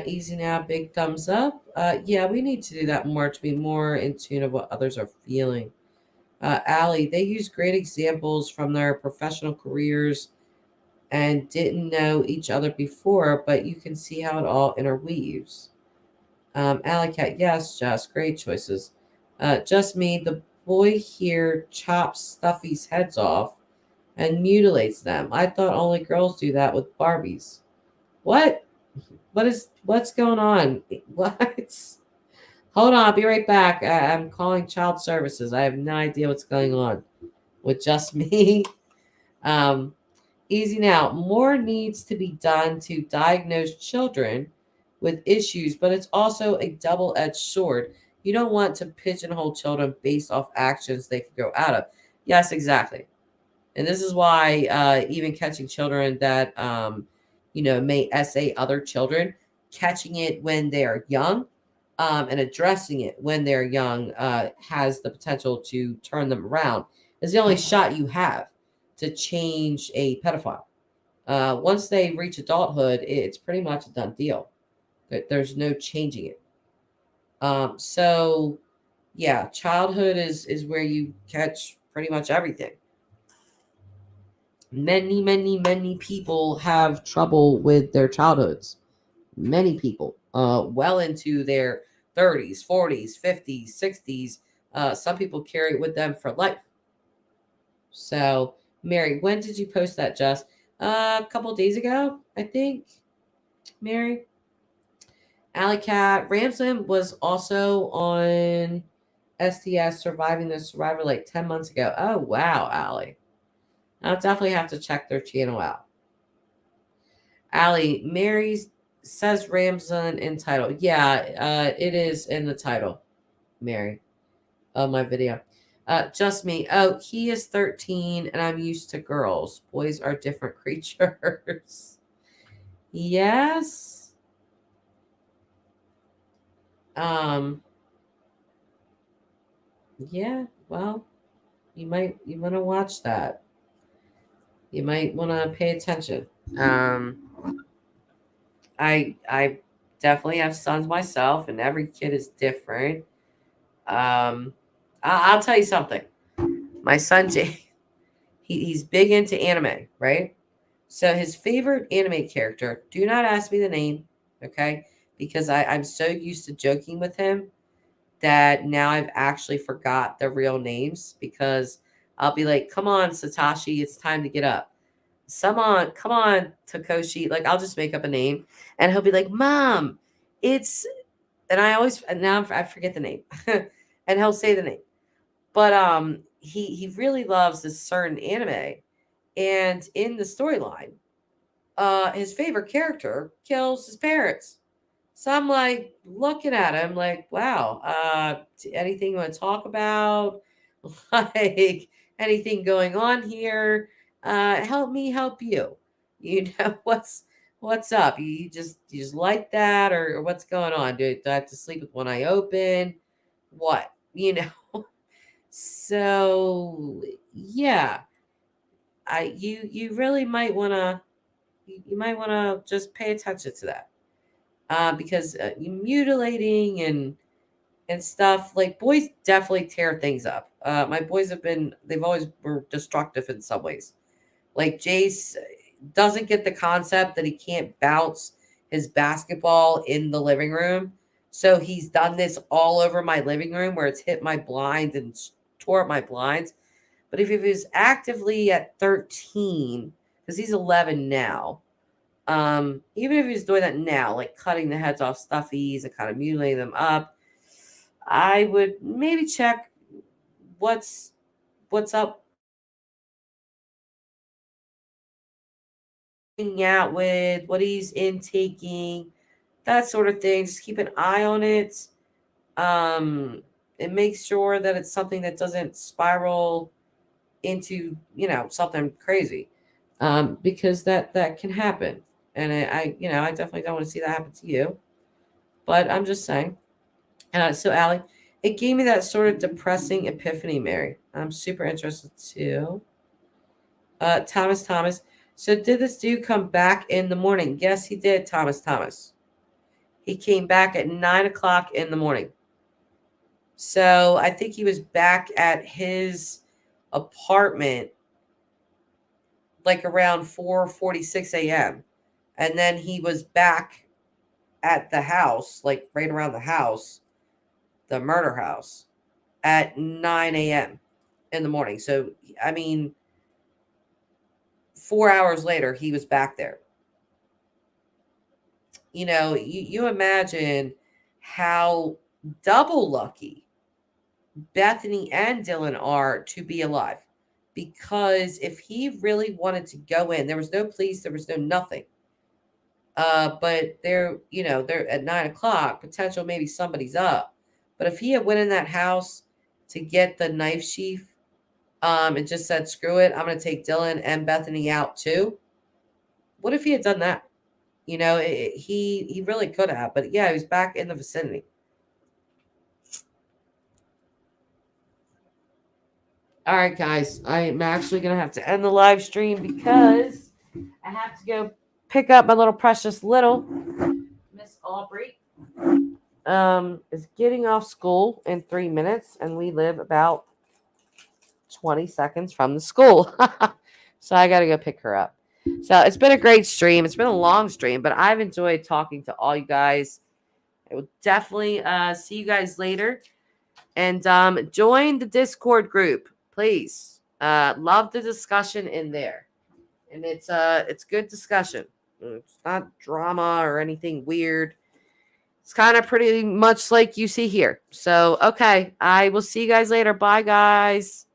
Easy now, big thumbs up. Yeah, we need to do that more to be more in tune of what others are feeling. Allie, they use great examples from their professional careers and didn't know each other before, but you can see how it all interweaves. Alley Cat, yes, Jess, great choices. Just me, the boy here chops Stuffy's heads off and mutilates them. I thought only girls do that with Barbies. What? What's going on? What? Hold on, I'll be right back. I'm calling child services. I have no idea what's going on with just me. Um, Easy now. More needs to be done to diagnose children with issues, but it's also a double-edged sword. You don't want to pigeonhole children based off actions they could grow out of. Yes, exactly. And this is why even catching children that may essay other children, catching it when they are young, and addressing it when they're young has the potential to turn them around. It's the only shot you have to change a pedophile. Once they reach adulthood, it's pretty much a done deal. There's no changing it. So yeah, childhood is where you catch pretty much everything. Many people have trouble with their childhoods. Many people, well into their 30s, 40s, 50s, 60s. Some people carry it with them for life. So, Mary, when did you post that, Jess? A couple days ago, I think. Mary, Alley Cat Ramson was also on STS Surviving the Survivor like 10 months ago. Oh, wow, Allie. I'll definitely have to check their channel out. Allie, Mary says Ramson in title. Yeah, it is in the title, Mary, of my video. Just me. Oh, he is 13 and I'm used to girls. Boys are different creatures. Yes. Yeah, well, you want to watch that. You might want to pay attention. Um, I definitely have sons myself, and every kid is different. I'll tell you something. My son Jay, he's big into anime, right? So his favorite anime character. Do not ask me the name, okay? Because I'm so used to joking with him that now I've actually forgot the real names because I'll be like, "Come on, Satoshi, it's time to get up." Come on, Takoshi. Like I'll just make up a name, and he'll be like, "Mom, it's," and I forget the name, and he'll say the name, but he really loves this certain anime, and in the storyline, his favorite character kills his parents. So I'm like looking at him like, wow, anything you want to talk about? Like anything going on here? Help me help you. You know what's up? You just like that or what's going on? Do I have to sleep with one eye open? What? You know? So yeah, you really might wanna you might wanna just pay attention to that because mutilating and stuff like boys definitely tear things up. My boys they've always were destructive in some ways. Like Jace doesn't get the concept that he can't bounce his basketball in the living room. So he's done this all over my living room where it's hit my blinds and tore up my blinds. But if he was actively at 13, because he's 11 now, even if he's doing that now, like cutting the heads off stuffies and kind of mutilating them up, I would maybe check what's up, hanging out with, what he's intaking, that sort of thing. Just keep an eye on it. And make sure that it's something that doesn't spiral into, something crazy. Because that can happen. And I definitely don't want to see that happen to you. But I'm just saying. So, Allie, it gave me that sort of depressing epiphany, Mary. I'm super interested too. Thomas. So, did this dude come back in the morning? Yes, he did, Thomas. He came back at 9 o'clock in the morning. So, I think he was back at his apartment like around 4:46 a.m. And then he was back at the house, like right around the house, the murder house, at 9 a.m. in the morning. So, I mean, 4 hours later, he was back there. You imagine how double lucky Bethany and Dylan are to be alive. Because if he really wanted to go in, there was no police, there was no nothing. But they're at 9 o'clock, potential maybe somebody's up. But if he had went in that house to get the knife sheath, and just said, screw it, I'm going to take Dylan and Bethany out too. What if he had done that? He really could have. But yeah, he was back in the vicinity. All right, guys, I'm actually going to have to end the live stream because I have to go pick up my little precious little Miss Aubrey. is getting off school in 3 minutes, and we live about 20 seconds from the school. So I got to go pick her up. So it's been a great stream. It's been a long stream, but I've enjoyed talking to all you guys. I will definitely see you guys later. And join the Discord group, please. Love the discussion in there. And it's good discussion. It's not drama or anything weird. It's kind of pretty much like you see here. So, okay. I will see you guys later. Bye, guys.